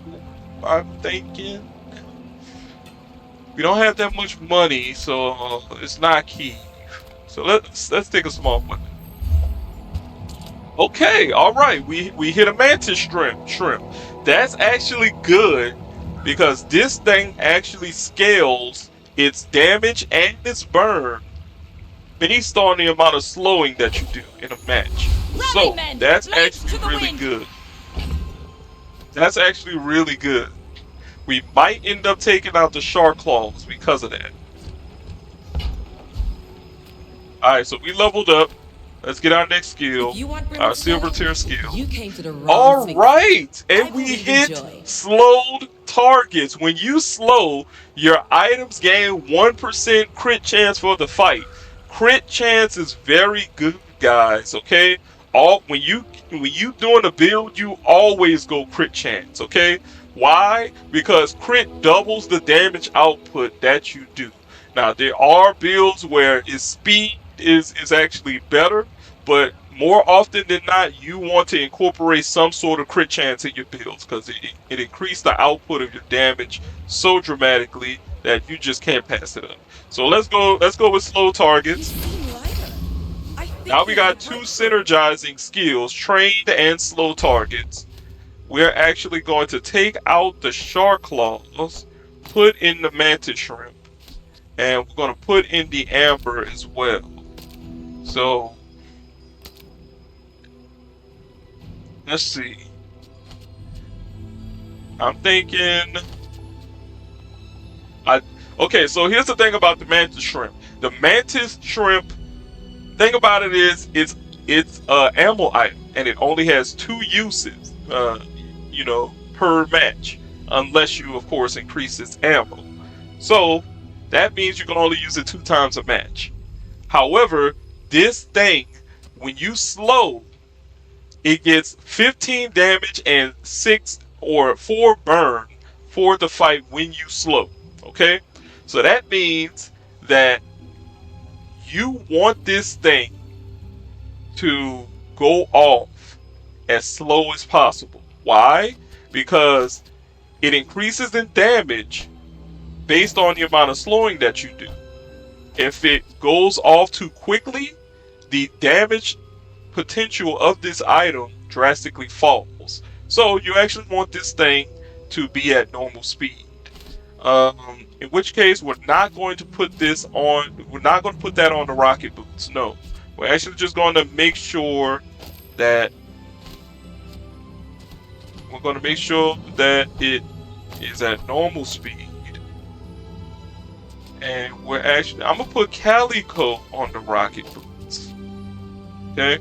I'm thinking, we don't have that much money, so it's not key. So let's take a small weapon. Okay, all right, we hit a mantis shrimp. That's actually good because this thing actually scales its damage and its burn based on the amount of slowing that you do in a match. Rally, So men! that's Blades actually to the really wind! good. That's actually really good. We might end up taking out the shark claws because of that. Alright, so we leveled up. Let's get our next If skill. you want Brim Our of silver Snow, tier skill. you came to the wrong All swing. right, I and we believe in hit joy. slowed targets. When you slow, your items gain 1% crit chance for the fight. Crit chance is very good, guys. Okay, all when you doing a build, you always go crit chance. Okay, why? Because crit doubles the damage output that you do. Now there are builds where its speed is actually better, but more often than not, you want to incorporate some sort of crit chance in your builds because it increases the output of your damage so dramatically that you just can't pass it up. So let's go with slow You targets. seem lighter. I Now think we you're the got two right fit. synergizing skills, trained and slow targets. We're actually going to take out the shark claws, put in the mantis shrimp, and we're going to put in the amber as well. So let's see. I'm thinking I okay, so here's the thing about the mantis shrimp. The mantis shrimp thing about it is it's ammo item and it only has two uses per match unless you of course increase its ammo. So that means you can only use it two times a match. However, this thing when you slow it gets 15 damage and 6 or 4 burn for the fight when you slow. Okay? So that means that you want this thing to go off as slow as possible. Why? Because it increases in damage based on the amount of slowing that you do. If it goes off too quickly, the damage potential of this item drastically falls. So you actually want this thing to be at normal speed. In which case we're not going to put this on. We're not going to put that on the rocket boots. No, we're actually just going to make sure that it is at normal speed. And I'm gonna put Calico on the rocket boots. Okay,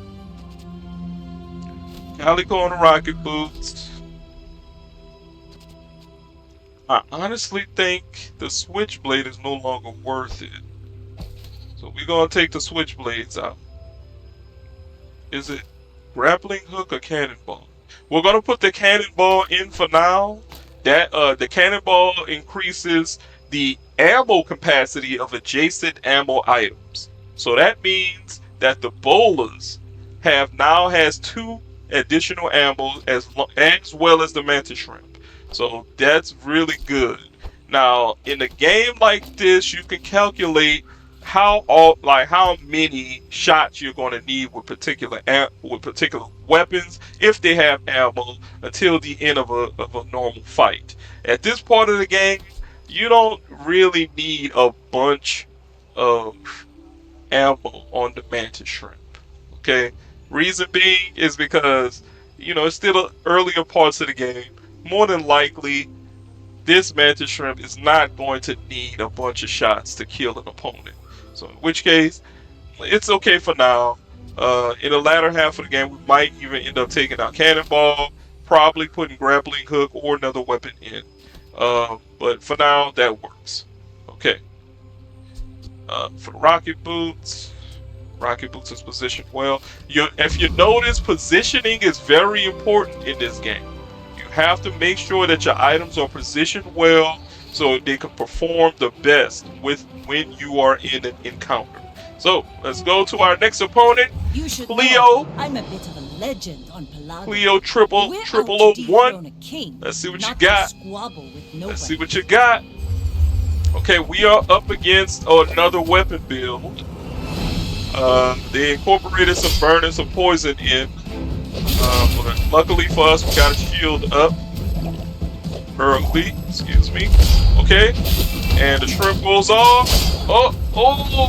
Calico on the rocket boots. I honestly think the switchblade is no longer worth it. So we're gonna take the switchblades out. Is it grappling hook or cannonball? We're gonna put the cannonball in for now. That the cannonball increases the ammo capacity of adjacent ammo items. So that means that the bolas has two additional ammo as well as the mantis shrimp. So that's really good. Now, in a game like this, you can calculate how many shots you're going to need with particular weapons if they have ammo until the end of a normal fight. At this part of the game, you don't really need a bunch of ammo on the mantis shrimp. Okay, reason being is because it's still earlier parts of the game. More than likely, this mantis shrimp is not going to need a bunch of shots to kill an opponent. So in which case, it's okay for now. In the latter half of the game, we might even end up taking out cannonball, probably putting grappling hook or another weapon in. But for now, that works. Okay. For rocket boots. Rocket boots is positioned well. If you notice, positioning is very important in this game. You have to make sure that your items are positioned well so they can perform the best when you are in an encounter. So let's go to our next opponent, You should Cleo. know, I'm a bit of a legend on Pelago. Cleo triple We're triple out to O one. dethrone a king, Let's see what you not got. to squabble with nobody. Let's see what you got. Okay, we are up against another weapon build. They incorporated some burn and some poison in. But luckily for us, we got a shield up. early, excuse me. Okay, and the shrimp goes off. Oh,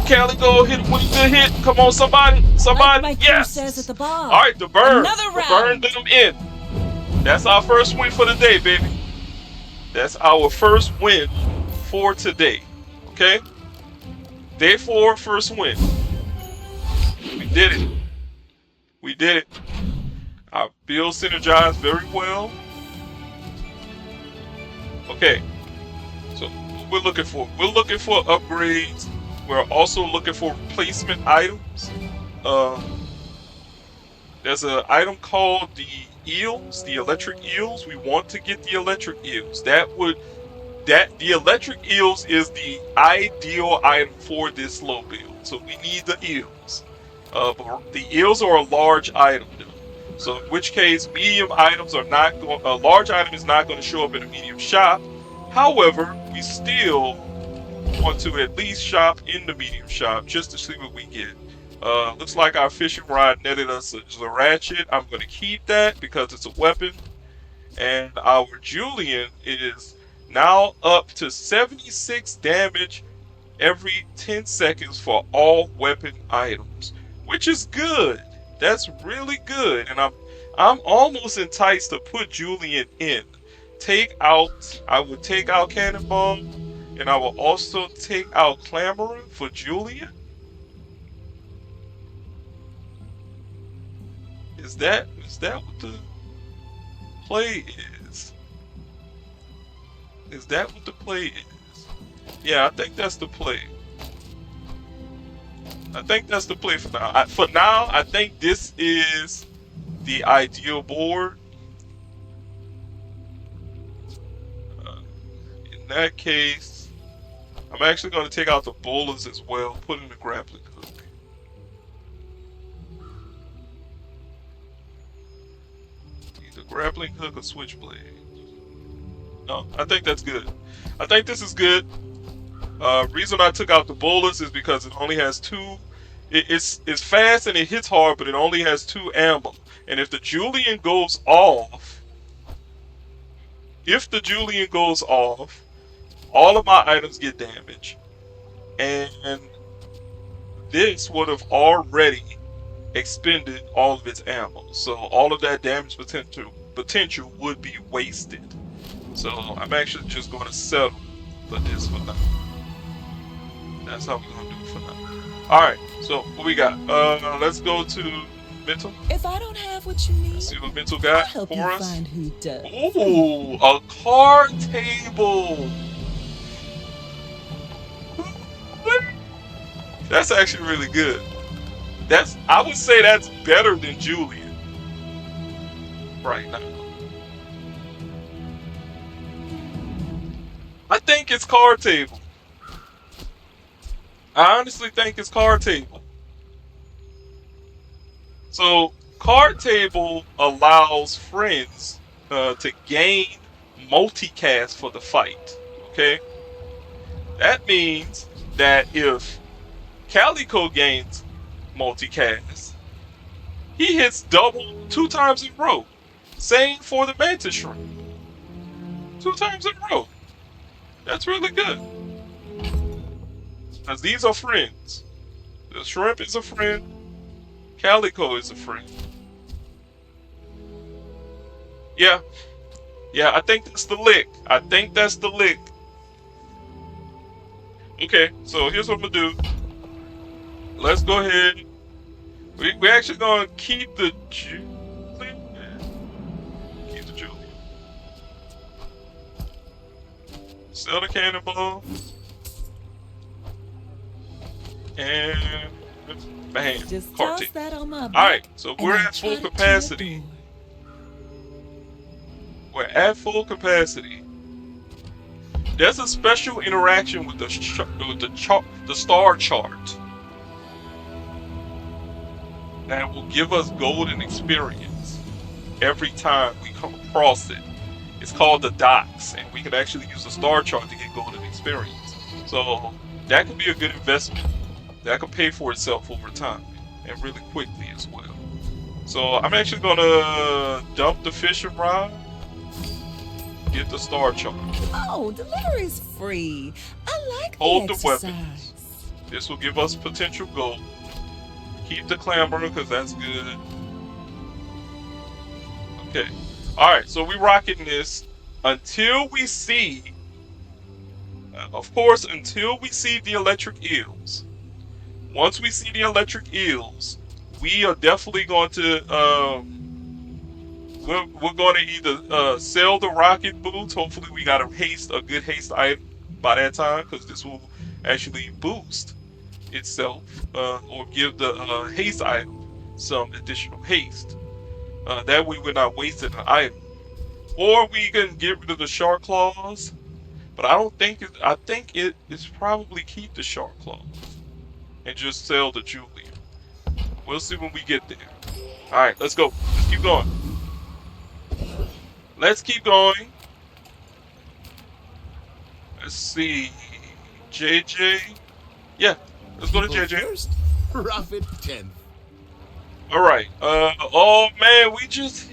Calico hit him with a good hit. Come on, somebody, Like my crew yes. says at the All bar. right, Another the burn round. did him in. That's our first win for the day, baby. That's our first win for today. Okay, day 4, first win. We did it. We did it. Our build synergized very well. Okay, so what we're looking for? We're looking for upgrades. We're also looking for replacement items. There's an item called the eels, the electric eels. We want to get the electric eels. The electric eels is the ideal item for this low build. So we need the eels. But the eels are a large item though. So in which case medium items are not going a large item is not going to show up in a medium shop. However, we still want to at least shop in the medium shop just to see what we get. Looks like our fishing rod netted us a ratchet. I'm going to keep that because it's a weapon. And our Julian is now up to 76 damage every 10 seconds for all weapon items, which is good. That's really good. And I'm almost enticed to put Julian in. I would take out Cannonball, and I will also take out Clamorer for Julian. Is that what the play is? Is that what the play is? Yeah, I think that's the play. I think that's the play for now. I think this is the ideal board. In that case, I'm actually going to take out the bowlers as well, put in the grappling hook. Either grappling hook or switchblade. No, I think that's good. I think this is good. Reason I took out the bowlers is because it only has two. It's fast and it hits hard, but it only has 2 ammo. And if the Julian goes off, all of my items get damage, and this would have already expended all of its ammo. So all of that damage potential would be wasted. So I'm actually just going to settle for this for now. That's how we're going to do it for now. Alright, so what we got? Let's go to Mental. If I don't have what you need, Let's see what Mental I'll got help you for us. find who does. Ooh, a card table. That's actually really good. I would say that's better than Julian right now. I think it's card table. I honestly think it's card table. So card table allows friends to gain multicast for the fight. Okay, that means that if Calico gains multicast, he hits double 2 times in a row. Same for the Mantis Shrimp. 2 times in a row. That's really good. Because these are friends. The shrimp is a friend. Calico is a friend. Yeah. Yeah, I think that's the lick. Okay, so here's what I'm going to do. Let's go ahead. We're actually going to keep the Julian. Keep the Julian. Sell the Cannonball. And bang, Just card toss table. that on my back. Alright, so and we're I'll at full trot it to your capacity. door. We're at full capacity. There's a special interaction with the star chart that will give us golden experience every time we come across it. It's called the dots, and we can actually use the star chart to get golden experience. So that could be a good investment. That could pay for itself over time and really quickly as well. So I'm actually gonna dump the fishing rod. get the star charge. Oh, delivery's free. I like Hold the the exercise. weapons. This will give us potential gold. Keep the clamor because that's good. Okay. Alright, so we rocking this until we see, of course, until we see the electric eels. Once we see the electric eels, we are definitely going to, we're going to either sell the rocket boots. Hopefully we got a good haste item by that time, because this will actually boost itself, or give the haste item some additional haste. That way we're not wasting an item. Or we can get rid of the shark claws, but I don't think I think it is probably keep the shark claws and just sell the Julia. We'll see when we get there. All right, let's go. Let's keep going. Let's keep going. Let's see, JJ. Yeah, let's go to People JJ. first, profit 10th. All right. Oh man, we just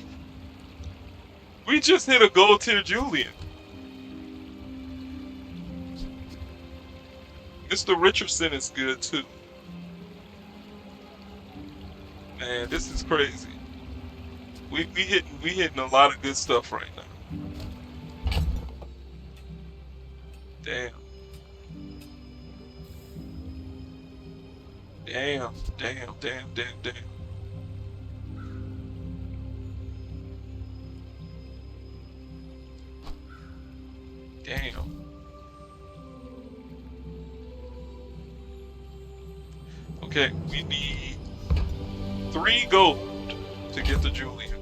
hit a gold tier Julian. Mr. Richardson is good too. Man, this is crazy. We hitting a lot of good stuff right now. Damn. Damn, damn, damn, damn, damn. Damn. Okay, we need 3 gold to get the Julian.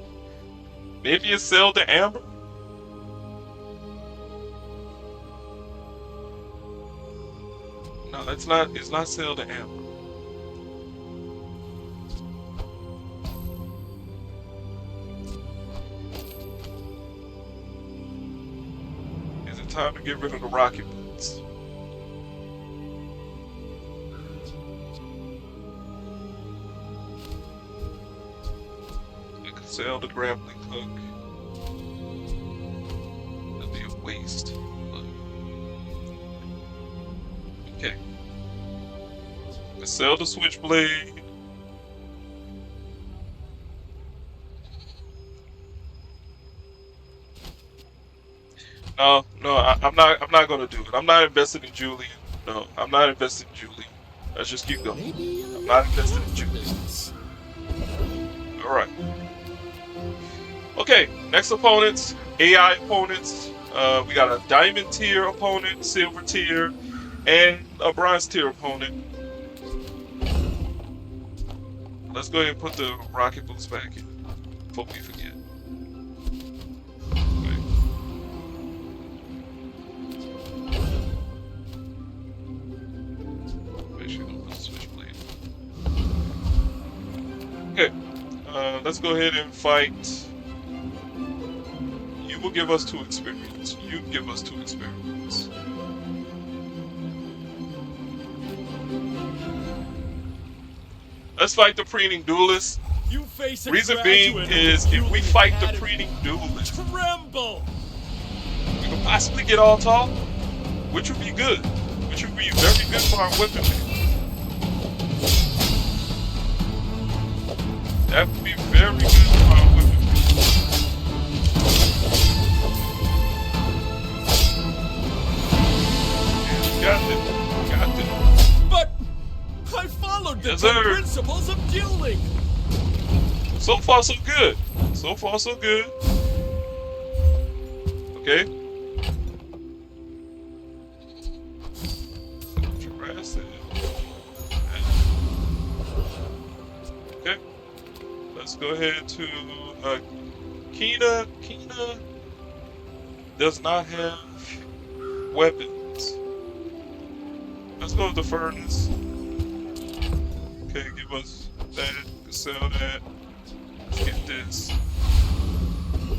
Maybe you sell the Amber? No, it's not sell the Amber. Is it time to get rid of the rocket boots? I could sell the grappling hook. That'd be a waste. But... okay. Let's sell the switchblade. No, I'm not gonna do it. I'm not invested in Julian. No, I'm not invested in Julian. Let's just keep going. Maybe I'm not invested in the Julian. business. Alright. Okay, next opponents, AI opponents. We got a diamond tier opponent, silver tier, and a bronze tier opponent. Let's go ahead and put the rocket boots back in before we forget. Okay. Make sure you don't put the switchblade. Okay, let's go ahead and fight. You will give us 2 experience. You give us 2 experience. Let's fight the preening duelist. You face a Reason being graduate is of if we Julian fight the Academy, preening duelist, tremble. we could possibly get all talk, which would be good. Which would be very good for our weaponry. That would be very good for our weaponry. Got it. Got it. But I followed the Yes, 10 sir. principles of dueling. So far, so good. So far, so good. Okay. Jurassic. Okay. Let's go ahead to Kina. Kina does not have weapons. Let's go with the furnace. Okay, give us that. Sell that. Let's get this.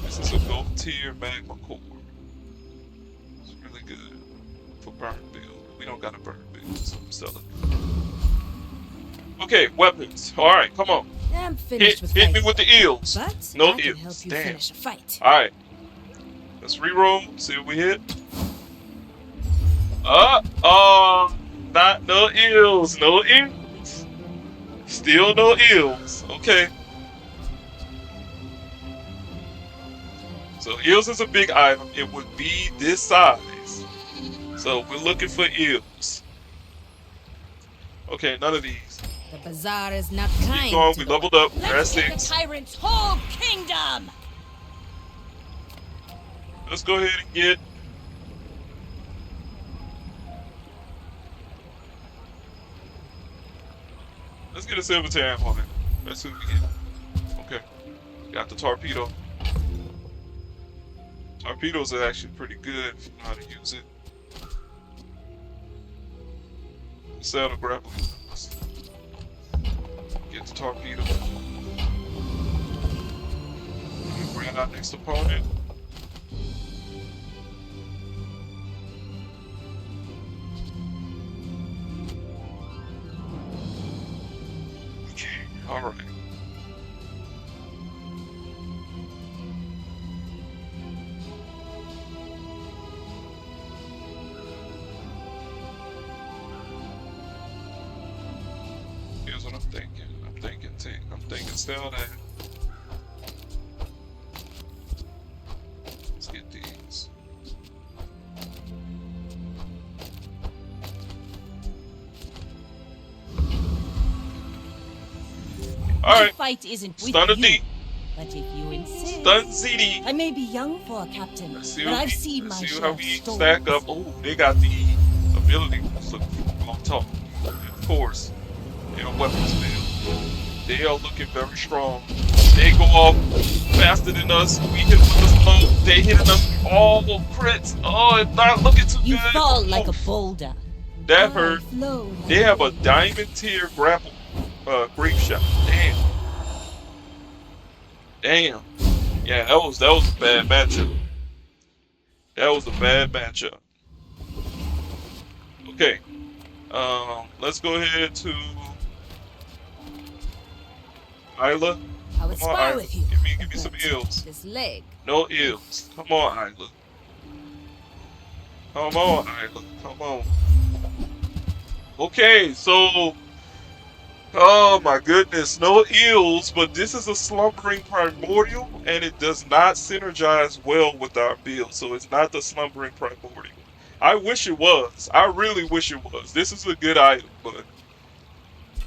This is a gold tier magma core. It's really good for burn build. We don't got a burn build, so I'm selling. Okay, weapons. Alright, come on. I'm finished with Hit me fighting. with the eels. But No I can eels. help you Damn. finish a fight. Alright. Let's re-roll. See what we hit. Not no eels. No eels. Still no eels. Okay. So eels is a big item. It would be this size. So we're looking for eels. Okay, none of these. The bazaar is not Keep kind going. to We the leveled up. We're at Let's get the 6. tyrant's whole kingdom! Let's go ahead and get. Let's get a Silvertan on it. Let's see what we get. Okay. Got the torpedo. Torpedoes are actually pretty good if you know how to use it. Sell the grappling hooks. Get the torpedo. Bring our next opponent. Okay, alright. Here's what I'm thinking. I'm thinking sell that. Let's get these. Alright. Fight isn't with Stun a you, D. but if you insist. Stun ZD. I may be young for a captain, Let's see but what I've we, seen my let's see share how of we storms. stack up. Oh, they got the ability to look on top. And of course, their weapons fail. They are looking very strong. They go off faster than us. We hit with the slow. They hitting us all crits. Oh, it's not looking too You good. fall like a Oof, boulder. that I hurt. flow like They have a waves. diamond tier grapple, grape shot. Damn. Damn. Yeah, that was a bad matchup. That was a bad matchup. Okay. Let's go ahead to Isla. I would Come on, spar Isla. with you. Give me some eels. This leg. No eels. Come on, Isla. Come on, Isla. Come on. Okay, so oh my goodness, no eels, but this is a slumbering primordial and it does not synergize well with our build, so it's not the slumbering primordial. I wish it was. I really wish it was. This is a good item, but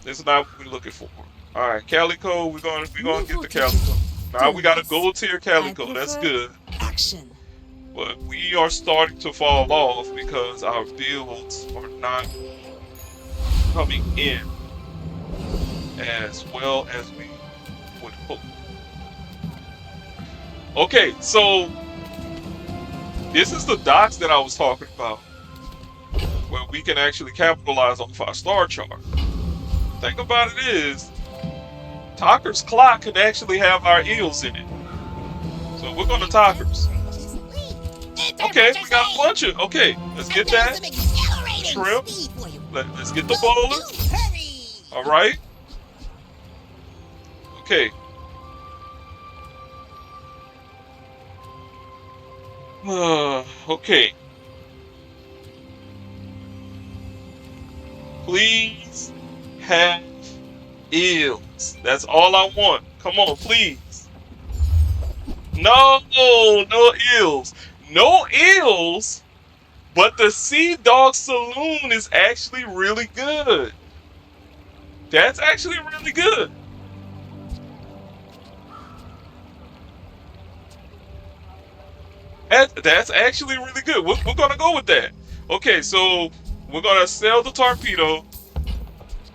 it's not what we're looking for. Alright, Calico, we're gonna get the Calico. Now we got a gold tier Calico, that's good. Action. But we are starting to fall off because our builds are not coming in as well as we would hope. Okay, so this is the docks that I was talking about, where we can actually capitalize off our star chart. Thing about it is, Talker's clock can actually have our eels in it. So we're going to Talker's. Okay, we got a bunch of. Okay, let's get that. Shrimp. Let's get the bowler. All right. Okay. Okay. Please have eels. That's all I want. Come on, please. No, no eels. No eels, but the Sea Dog Saloon is actually really good. That's actually really good. That's actually really good. We're gonna go with that. Okay, so we're gonna sell the torpedo.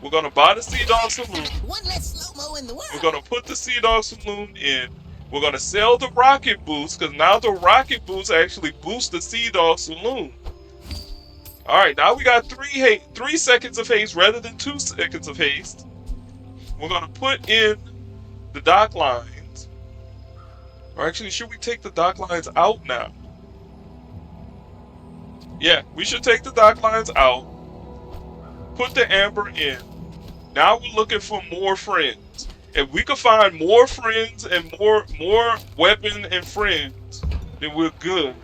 We're gonna buy the Sea Dog Saloon. One less slow-mo in the world. We're gonna put the Sea Dog Saloon in. We're gonna sell the rocket boost because now the rocket boost actually boosts the Sea Dog Saloon. All right, now we got 3 seconds of haste rather than 2 seconds of haste. We're gonna put in the dock lines. Or actually, should we take the dock lines out now? Yeah, we should take the dock lines out. Put the amber in. Now we're looking for more friends. If we could find more friends and more weapon and friends, then we're good.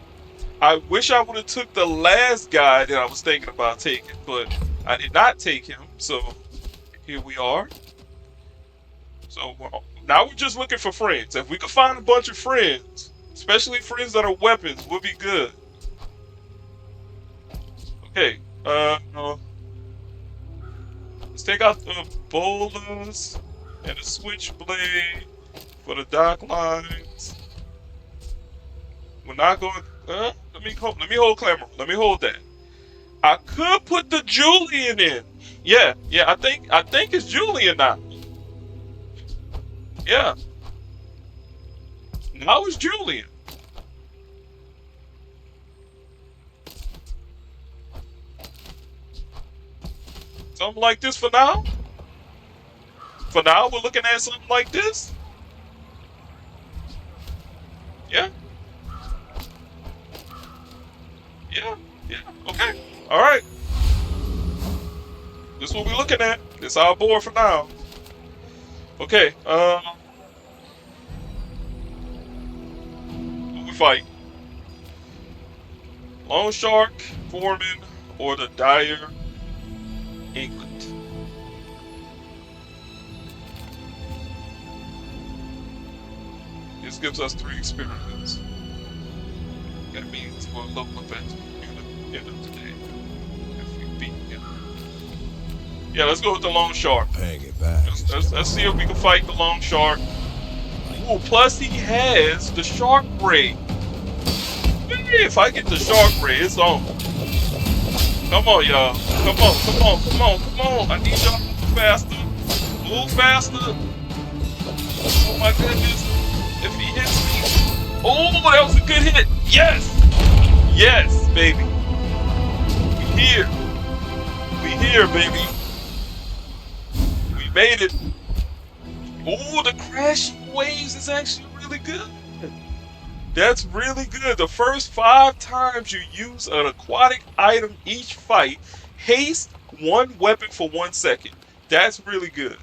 I wish I would have took the last guy that I was thinking about taking, but I did not take him. So here we are. So now we're just looking for friends. If we could find a bunch of friends, especially friends that are weapons, we'll be good. Okay. Let's take out the bolas and the switchblade for the dock lines. We're not going. Let me hold clamor. Let me hold that. I could put the Julian in. Yeah. I think it's Julian now. Yeah. Now it's Julian. Something like this for now. For now, we're looking at something like this. Yeah. Yeah. Yeah. Okay. All right. This is what we're looking at. This is our board for now. Okay. Who we fight? Lone Shark, Foreman, or the Dire England? This gives us 3 experiences. That means we'll level up at the end of the day if we beat him. Yeah, let's go with the Lone Shark. Hang it back. Let's see if we can fight the Lone Shark. Ooh, plus he has the Shark Ray. If I get the Shark Ray, it's on. Come on, y'all. Come on. I need y'all to move faster. Move faster. Oh my goodness. If he hits me. Oh, that was a good hit. Yes. Yes, baby. We here, baby. We made it. Oh, the crashing waves is actually really good. That's really good. The first 5 times you use an aquatic item each fight, haste 1 weapon for 1 second. That's really good.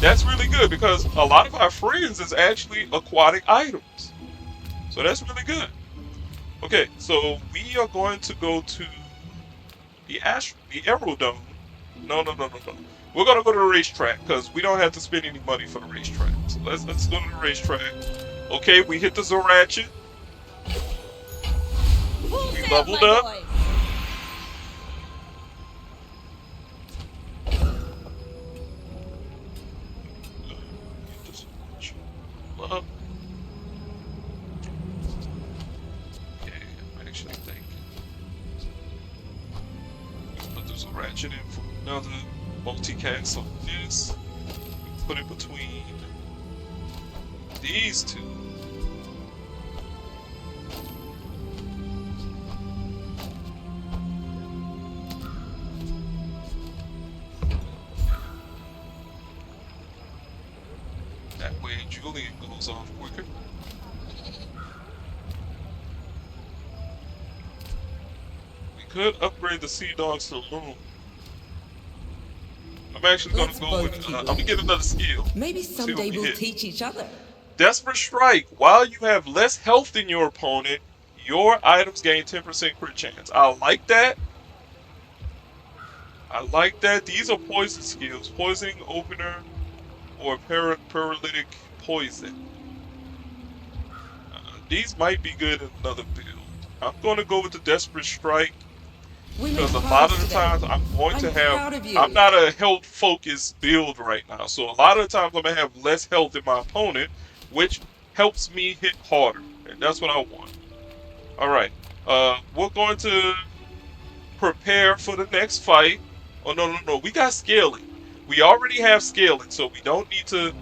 That's really good because a lot of our friends is actually aquatic items. So that's really good. Okay, so we are going to go to the Emerald Dome. No. We're gonna go to the racetrack because we don't have to spend any money for the racetrack. So let's go to the racetrack. Okay, we hit the Zoratchet. We leveled up. Up. Okay, I'm actually thinking. Put the Zoratchet in for another multicast on this. Put it between these 2. That way Julian goes off quicker. We could upgrade the Sea Dogs to Loom. I'm actually gonna Let's go with both keep I'm gonna get another skill. Maybe See what someday we we'll hit. teach each other. Desperate Strike. While you have less health than your opponent, your items gain 10% crit chance. I like that. These are poison skills. Poisoning opener or paralytic poison. These might be good in another build. I'm going to go with the Desperate Strike We made because a lot progress of the today. times I'm going to proud have. of you. I'm not a health focused build right now, so a lot of the times I'm going to have less health than my opponent, which helps me hit harder, and that's what I want. All right, we're going to prepare for the next fight. Oh no, we got scaling. We already have scaling, so we don't need to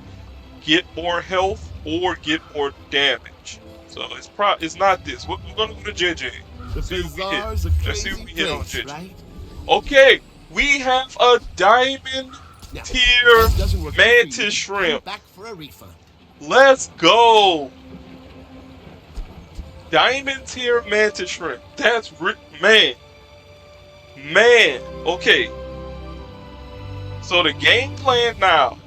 get more health or get more damage. So it's not this. We're gonna go to JJ. The See what we hit. Bazaar's a Let's see crazy what we hit on place, JJ. right? Okay, we have a diamond Now, tier if this doesn't work out for you, mantis come shrimp. back for a refund. Let's go. Diamond tier mantis shrimp. That's man. Okay. So the game plan now.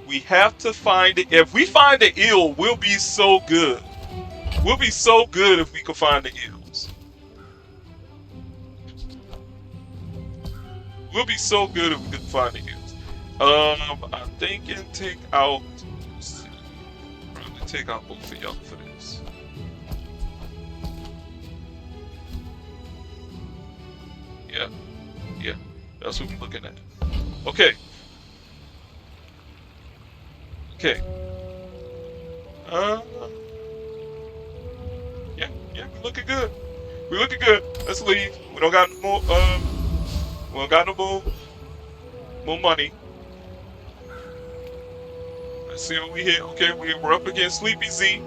We have to find it. If we find the eel, we'll be so good. We'll be so good if we can find the eels. We'll be so good if we can find the eels. I'm thinking take out. Let's see, probably take out both of y'all for this. Yeah, yeah, that's what we're looking at. Okay. Okay. Yeah, yeah, we're looking good. We're looking good. Let's leave. We don't got no more. We don't got no more money. Let's see what we hit. Okay, we're up against Sleepy Z.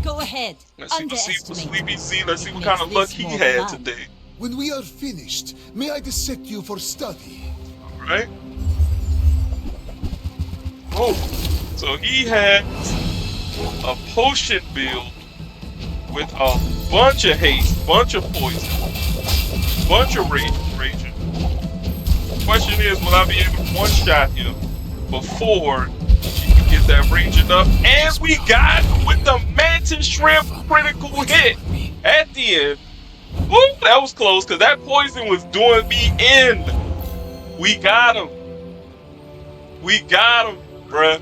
Go ahead. Let's see what Underestimate. Sleepy Z. Let's see It what kind makes of luck this he more had fun. today. When we are finished, may I dissect you for study? All right. Oh, so he had a potion build with a bunch of haste, bunch of poison, bunch of raging. Question is, will I be able to one-shot him before he can get that ranging up? And we got him with the mantis shrimp critical hit at the end. Ooh, that was close because that poison was doing me in. We got him. We got him, bruh.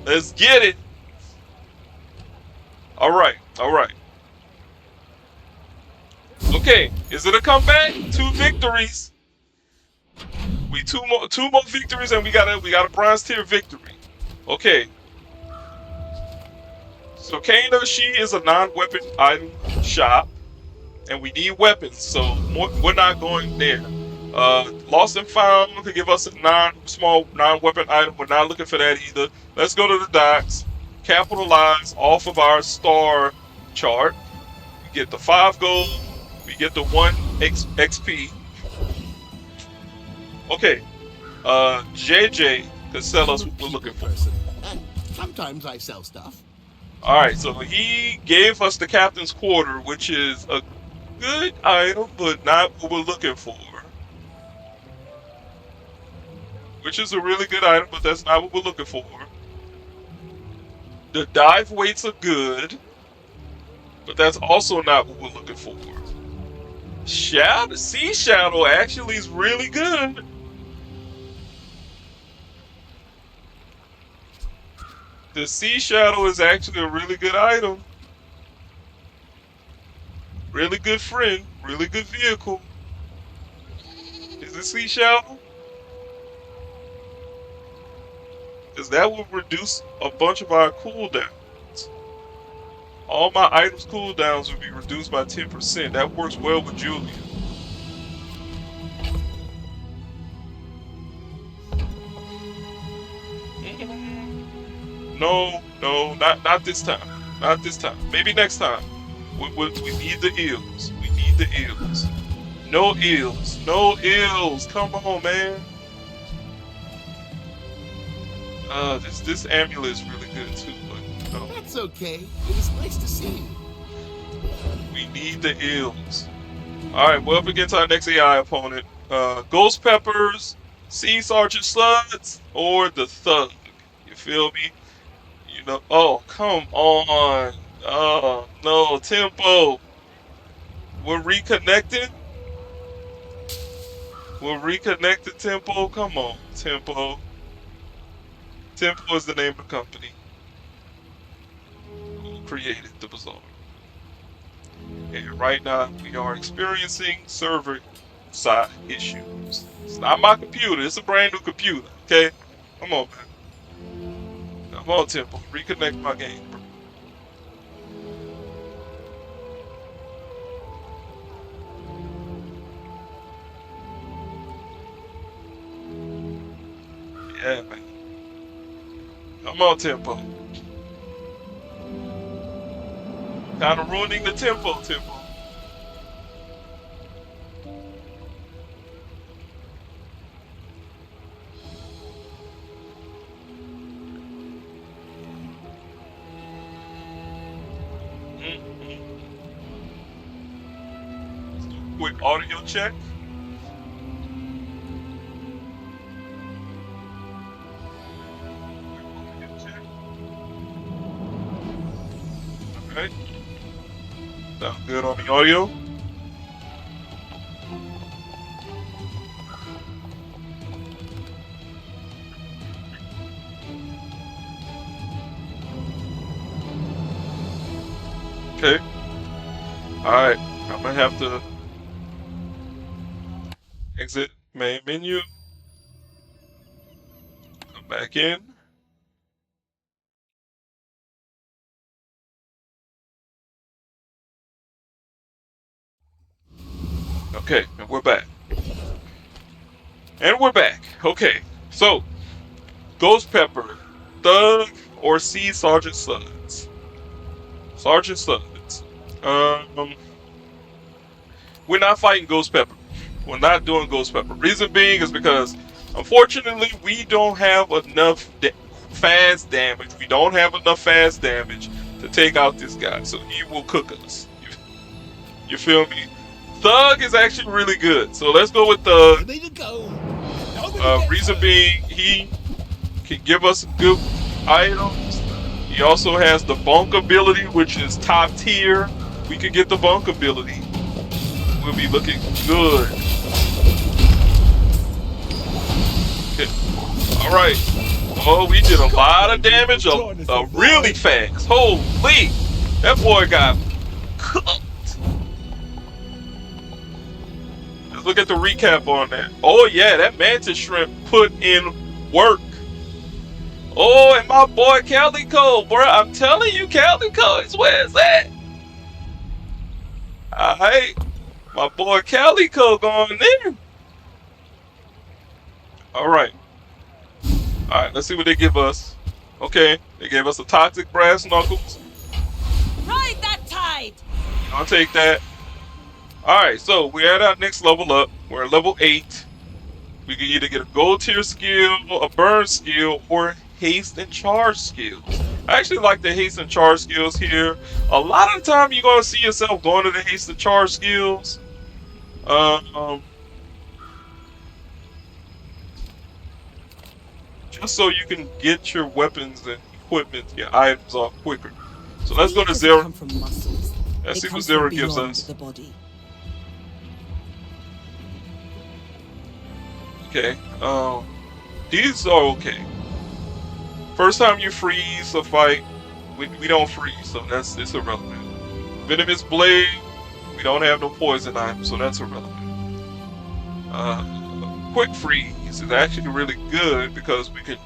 Let's get it. All right, all right. Okay, is it a comeback? 2 victories. We two more victories, and we got a bronze tier victory. Okay. So Kana, she is a non-weapon item shop, and we need weapons, so we're not going there. Lost and Found could give us a small non-weapon item. We're not looking for that either. Let's go to the docks, capitalize off of our star chart. We get the 5 gold, we get the 1 XP. Okay, JJ could sell us I'm a what we're looking people for. person, and sometimes I sell stuff. Alright, so he gave us the captain's quarter, which is a good item, but not what we're looking for. Which is a really good item, but that's not what we're looking for. The dive weights are good, but that's also not what we're looking for. Sea Shadow actually is really good. The Sea Shadow is actually a really good item. Really good friend. Really good vehicle. Is it Sea Shadow? Because that will reduce a bunch of our cooldowns. All my items cooldowns will be reduced by 10%. That works well with Julia. No, no, not this time. Not this time. Maybe next time. We need the eels. We need the eels. No eels. No eels. Come on, man. This amulet is really good too, but no. That's okay. It is nice to see you. We need the eels. Alright, we're up against our next AI opponent. Ghost Peppers, Sea Sergeant Sluds, or the Thug. You feel me? You know, oh, come on. Oh, no, Tempo. We're reconnecting? We're reconnected, Tempo? Come on, Tempo. Tempo is the name of the company who created the Bazaar. And right now, we are experiencing server side issues. It's not my computer, it's a brand new computer, okay? Come on, man. Come on, Tempo. Reconnect my game, bro. Yeah, man. Come on, Tempo. Kind of ruining the tempo. Quick audio check. Good on the audio. Okay. Alright. I'm gonna have to exit main menu. Come back in. Okay, and we're back. And we're back. Okay. So, Ghost Pepper, Thug, or C Sergeant Suds? Sergeant Suds. We're not fighting Ghost Pepper. We're not doing Ghost Pepper. Reason being is because, unfortunately, we don't have enough fast damage. We don't have enough fast damage to take out this guy. So he will cook us. You feel me? Thug is actually really good. So let's go with Thug. Ready to go. Reason being, he can give us good items. He also has the bunk ability, which is top tier. We could get the bunk ability. We'll be looking good. Okay. Alright. Oh, we did a lot of damage really fast. Holy! That boy got cooked. Let's look at the recap on that. Oh yeah, that mantis shrimp put in work. Oh, and my boy Calico, bro. I'm telling you, Calico is where it's at. Alright. My boy Calico going in. Alright. Alright, let's see what they give us. Okay, they gave us a toxic brass knuckles. Ride that tide! I'll take that. Alright, so we're at our next level up. We're at level 8. We can either get a gold tier skill, a burn skill, or haste and charge skills. I actually like the haste and charge skills here. A lot of the time you're going to see yourself going to the haste and charge skills. Just so you can get your weapons and equipment, your items off quicker. So let's go to Zero. Come from muscles. Let's It see what comes Zero from gives beyond us. the body. Okay. These are okay. First time you freeze a fight, we don't freeze, so it's irrelevant. Venomous blade, we don't have no poison item, so that's irrelevant. Quick freeze is actually really good because we can,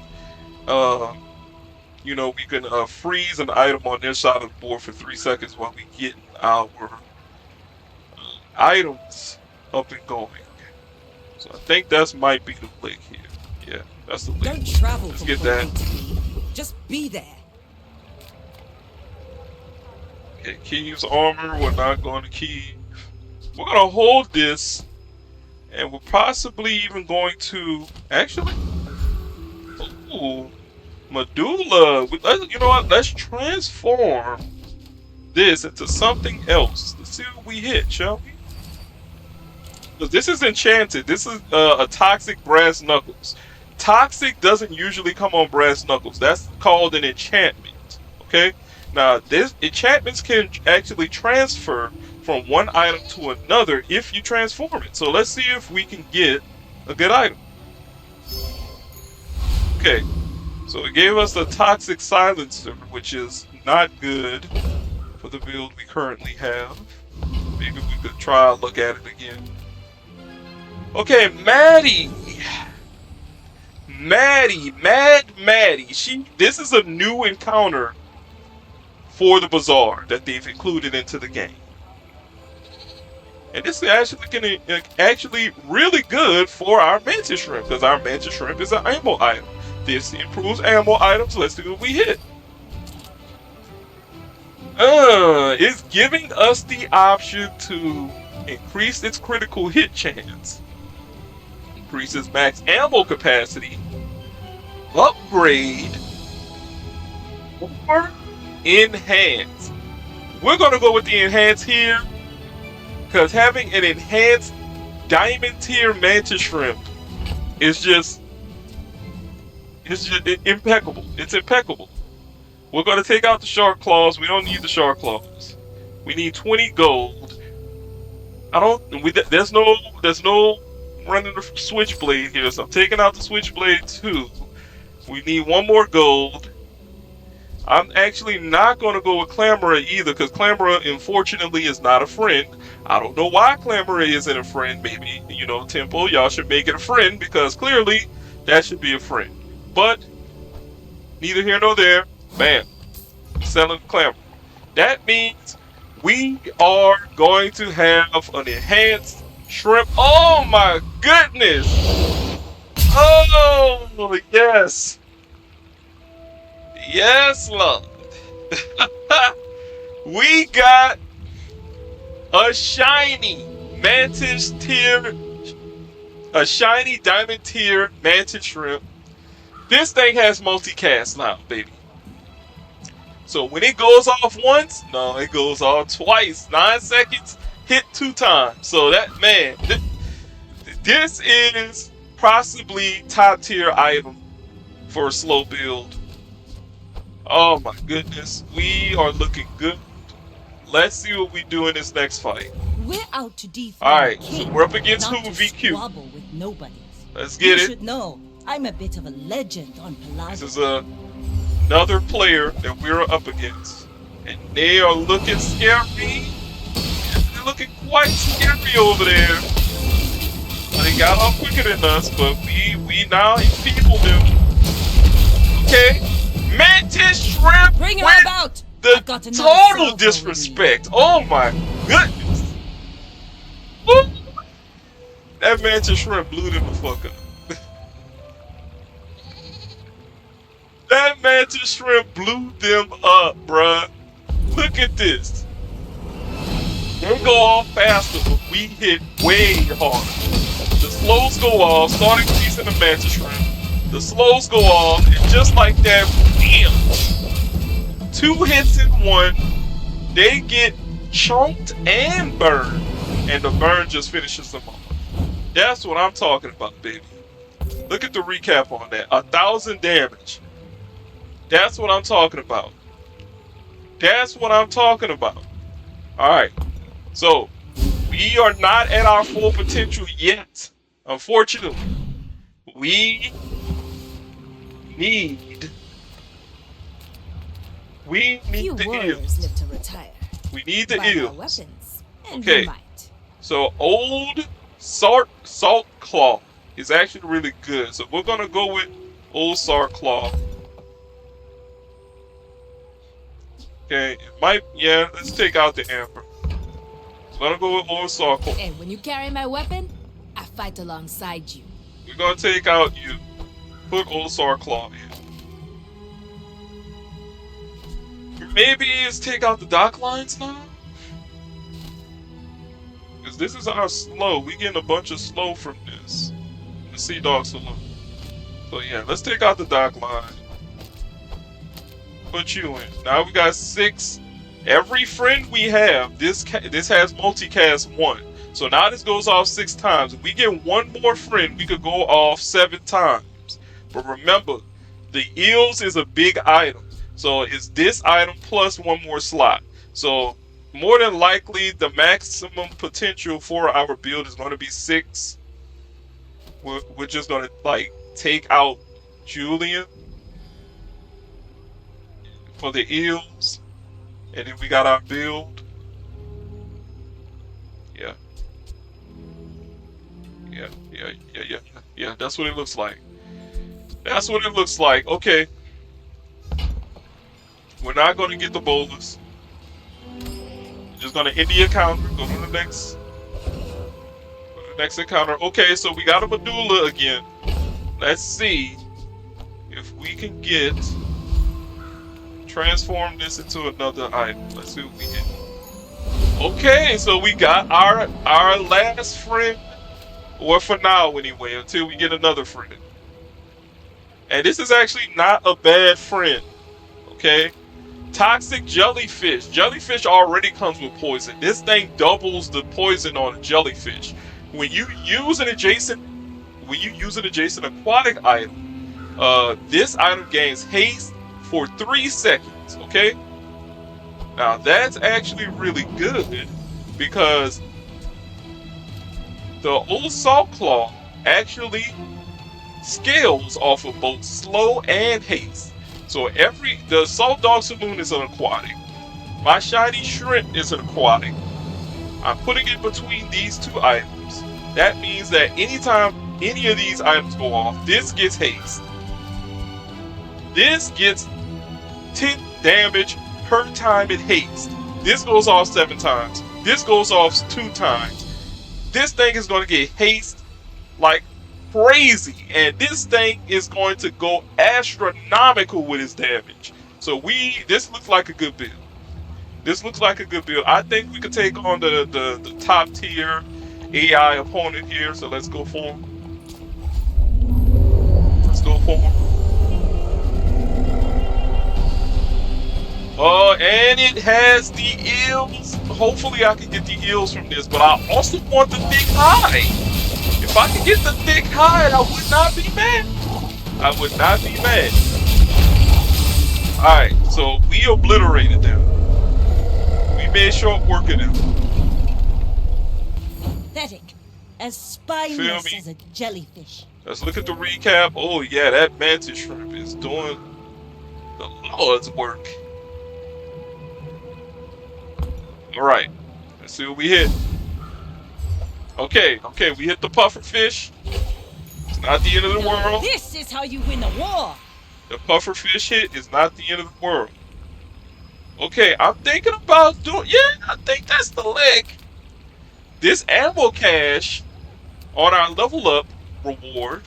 we can freeze an item on their side of the board for 3 seconds while we get our items up and going. So I think that might be the lick here. Yeah, that's the lick. Don't travel Let's from get point that. A to B. Just be there. Okay, Keeve's armor, we're not going to Keeve. We're going to hold this, and we're possibly even going to, actually, ooh, Medulla. You know what, let's transform this into something else. Let's see what we hit, shall we? Because this is enchanted. This is a toxic brass knuckles. Toxic doesn't usually come on brass knuckles. That's called an enchantment. Okay? Now, this enchantments can actually transfer from one item to another if you transform it. So let's see if we can get a good item. Okay. So it gave us the toxic silencer, which is not good for the build we currently have. Maybe we could try and look at it again. Okay, Maddie. Mad Maddie. This is a new encounter for the Bazaar that they've included into the game. And this is actually really good for our mantis shrimp, because our mantis shrimp is an ammo item. This improves ammo items. Let's see what we hit. It's giving us the option to increase its critical hit chance, increases max ammo capacity, upgrade, or enhance. We're going to go with the enhance here, because having an enhanced diamond tier mantis shrimp is just impeccable. It's impeccable. We're going to take out the shark claws. We don't need the shark claws. We need 20 gold. There's no running the switchblade here, so I'm taking out the switchblade too. We need one more gold. I'm actually not going to go with Clamora either, because Clamora, unfortunately, is not a friend. I don't know why Clamora isn't a friend. Maybe, Temple, y'all should make it a friend, because clearly that should be a friend. But neither here nor there. Bam. Selling Clamora. That means we are going to have an enhanced shrimp. Oh my goodness! Oh, yes. Yes, Lord. We got a shiny diamond tier mantis shrimp. This thing has multicast now, baby. So when it goes off once, no, it goes off twice. 9 seconds, hit 2 times. So that, man, this is possibly top tier item for a slow build. Oh my goodness, we are looking good. Let's see what we do in this next fight. We're out to defend. Alright, so we're up against not who, to VQ? squabble with nobodies. Let's get You it. should know, I'm a bit of a legend on Palago. This is another player that we're up against. And they are looking scary. They're looking quite scary over there. They got off quicker than us, but we now enfeebled them. Okay. Mantis shrimp Bring him with about! the I've got another total salvo disrespect. Oh my goodness. Woo. That mantis shrimp blew them the fuck up. That mantis shrimp blew them up, bruh. Look at this. They go off faster, but we hit way harder. The slows go off, start increasing the mantis shrimp. The slows go off, and just like that, bam! 2 hits in 1. They get chunked and burned, and the burn just finishes them off. That's what I'm talking about, baby. Look at the recap on that. 1,000 damage. That's what I'm talking about. That's what I'm talking about. Alright. So, we are not at our full potential yet. Unfortunately. We need Few the warriors eels. live to retire. We need the Buy our eels. weapons, and Okay. we might. So old salt claw is actually really good. So we're gonna go with old salt claw. Okay, let's take out the amber. We're gonna go with old salt claw. And when you carry my weapon, I fight alongside you. We're gonna take out you. Put old salt claw in. Maybe let's take out the dock lines now? Because this is our slow. We getting a bunch of slow from this. The Sea Dog Saloon. So yeah, let's take out the dock line. Put you in. Now we got 6. Every friend we have, this has multicast 1. So now this goes off 6 times. If we get one more friend, we could go off 7 times. But remember, the eels is a big item. So it's this item plus 1 more slot. So more than likely, the maximum potential for our build is going to be 6. We're just going to take out Julian for the eels, and then we got our build. Yeah. That's what it looks like. That's what it looks like. Okay. We're not going to get the boulders. Just going to end the encounter. Go to the next encounter. Okay, so we got a medulla again. Let's see if we can transform this into another item. Let's see what we get. Okay, so we got our last friend. Or for now anyway, until we get another friend. And this is actually not a bad friend. Okay? Toxic jellyfish. Jellyfish already comes with poison. This thing doubles the poison on a jellyfish. When you use an adjacent aquatic item, this item gains haste for 3 seconds. Okay? Now that's actually really good because the old Salt Claw actually scales off of both slow and haste. So the Salt Dog Saloon is an aquatic. My Shiny Shrimp is an aquatic. I'm putting it between these two items. That means that anytime any of these items go off, this gets haste. This gets 10 damage per time it haste. This goes off 7 times. This goes off 2 times. This thing is going to get haste like crazy. And this thing is going to go astronomical with its damage. So this looks like a good build. This looks like a good build. I think we could take on the top tier AI opponent here. So let's go for him. Let's go for him. And it has the eels. Hopefully I can get the eels from this, but I also want the thick hide. If I could get the thick hide, I would not be mad. I would not be mad. Alright, so we obliterated them. We made short work of them. Pathetic. As spineless as a jellyfish. Let's look at the recap. Oh yeah, that mantis shrimp is doing the Lord's work. Alright, let's see what we hit. Okay, we hit the puffer fish. It's not the end of the world. This is how you win a war. The puffer fish hit is not the end of the world. Okay, I'm thinking about doing, yeah, I think that's the lick. This ammo cache on our level up reward.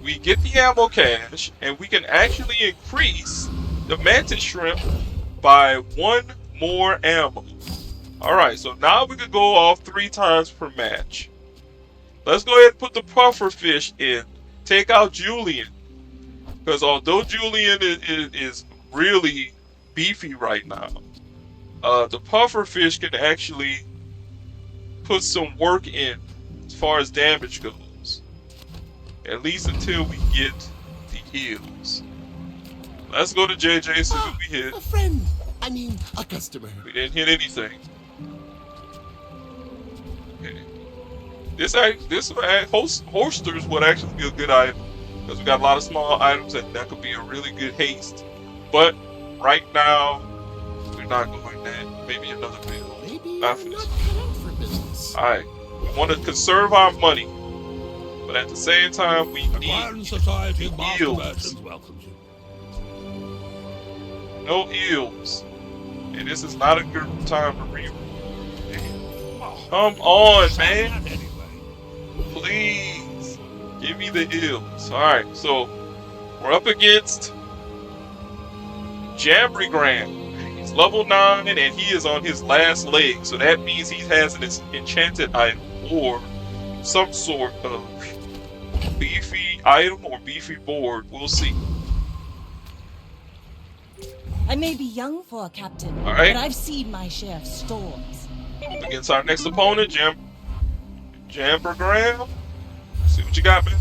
We get the ammo cache and we can actually increase the mantis shrimp by 1 more ammo. Alright, so now we can go off 3 times per match. Let's go ahead and put the puffer fish in. Take out Julian. Because although Julian is really beefy right now, the puffer fish can actually put some work in as far as damage goes. At least until we get the eels. Let's go to JJ, see what we hit. A friend. I mean, a customer. We didn't hit anything. Okay. This holsters would actually be a good item because we got a lot of small items that could be a really good haste. But right now, we're not going that. Maybe another build. Maybe Not I'm for not this. cut out for business. Alright, we want to conserve our money, but at the same time, we Acquiring need Society of Master eels. Merchants welcomes you. No eels. And this is not a good time to reroll. Come on, man. Anyway. Please. Give me the eels. Alright, so we're up against Jamboree Graham. He's level 9 and he is on his last leg. So that means he has an enchanted item or some sort of beefy item or beefy board. We'll see. I may be young for a captain, All right. but I've seen my share of storms. Against our next opponent, Jamboree Graham. See what you got, man.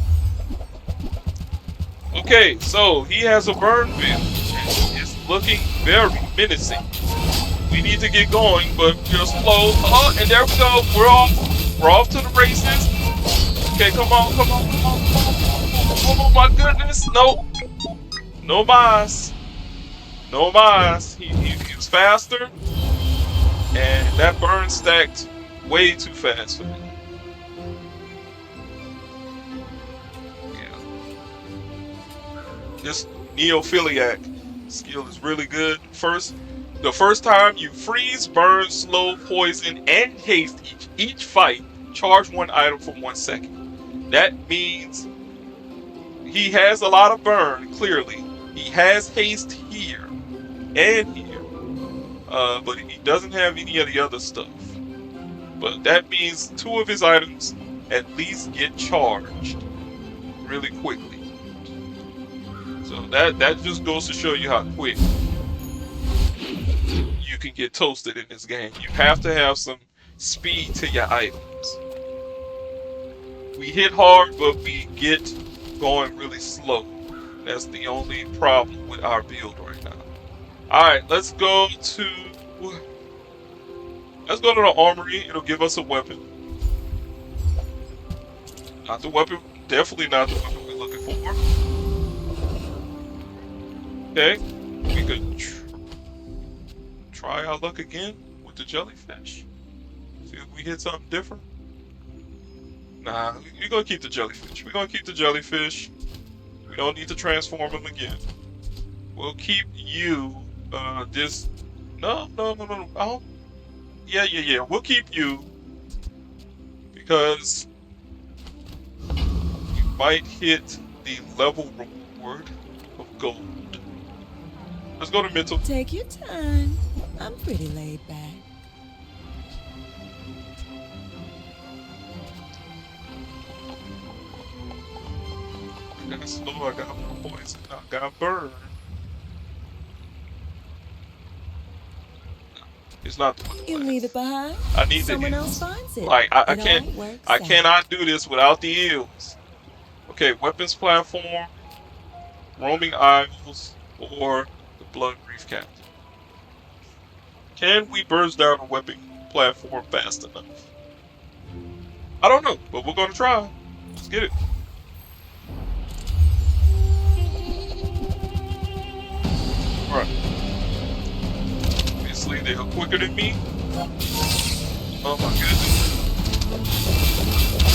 Okay, so he has a burn build. It's looking very menacing. We need to get going, but we're slow. Oh, and there we go. We're off to the races. Okay, come on. Oh my goodness. Nope. No mas. No mas. He was faster. And that burn stacked way too fast for me. Yeah. This Neophiliac skill is really good. The first time you freeze, burn, slow, poison, and haste each fight, charge 1 item for 1 second. That means he has a lot of burn, clearly. He has haste here and here. But he doesn't have any of the other stuff. But that means 2 of his items at least get charged really quickly. So that just goes to show you how quick you can get toasted in this game. You have to have some speed to your items. We hit hard, but we get going really slow. That's the only problem with our build right now. All right, let's go to the armory. It'll give us a weapon. Not the weapon, definitely not the weapon we're looking for. Okay, we could try our luck again with the jellyfish. See if we hit something different. Nah, we're gonna keep the jellyfish. We're gonna keep the jellyfish. We don't need to transform him again. We'll keep you. This. No. Oh, yeah. We'll keep you because we might hit the level reward of gold. Let's go to mental. Take your time. I'm pretty laid back. I got slow. I got poison. I got burn. It's not the one You leave it behind. I need the Someone heals. else finds it. Like I It can't. all works I out. cannot do this without the heals. Okay, weapons platform, roaming isles, or the blood reef captain. Can we burst down a weapon platform fast enough? I don't know, but we're gonna try. Let's get it. Alright. Obviously they're quicker than me. Oh my goodness.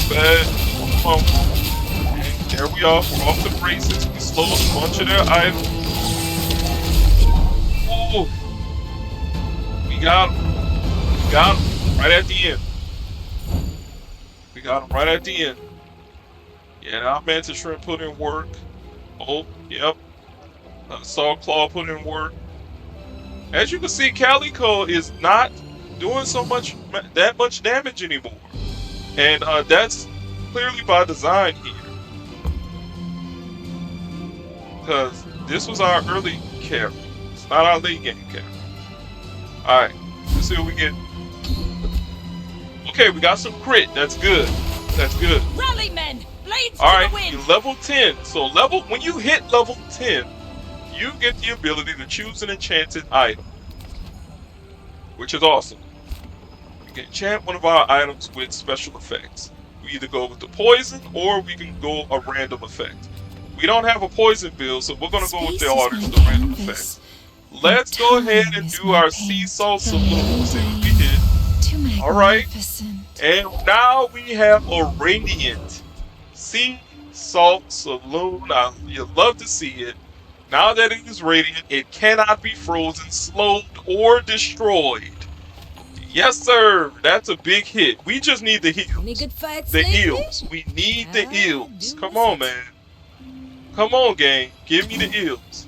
Bad. And there we are. We're off to the races. We slowed a bunch of their items. Oh. We got him. We got him. Right at the end. We got him right at the end. Yeah, now Mantis Shrimp put in work. Oh, yep. Saw Claw put in work. As you can see, Calico is not doing that much damage anymore. And that's clearly by design here. Because this was our early character. It's not our late game character. Alright, let's see what we get. Okay, we got some crit. That's good. That's good. Rally men! Blades Alright, to the you wind! level 10. So when you hit level 10, you get the ability to choose an enchanted item. Which is awesome. We can enchant one of our items with special effects. We either go with the poison or we can go a random effect. We don't have a poison build, so we're gonna go with the artist, the random effect. Let's go ahead and do our sea salt saloon. See what we did. Alright. And now we have a radiant sea salt saloon. You'll love to see it. Now that it is radiant, it cannot be frozen, slowed, or destroyed. Yes, sir. That's a big hit. We just need the heals. Any good fights The lately? heals. We need the I heals. do Come miss on, it. man. Come on, gang. Give me the heals.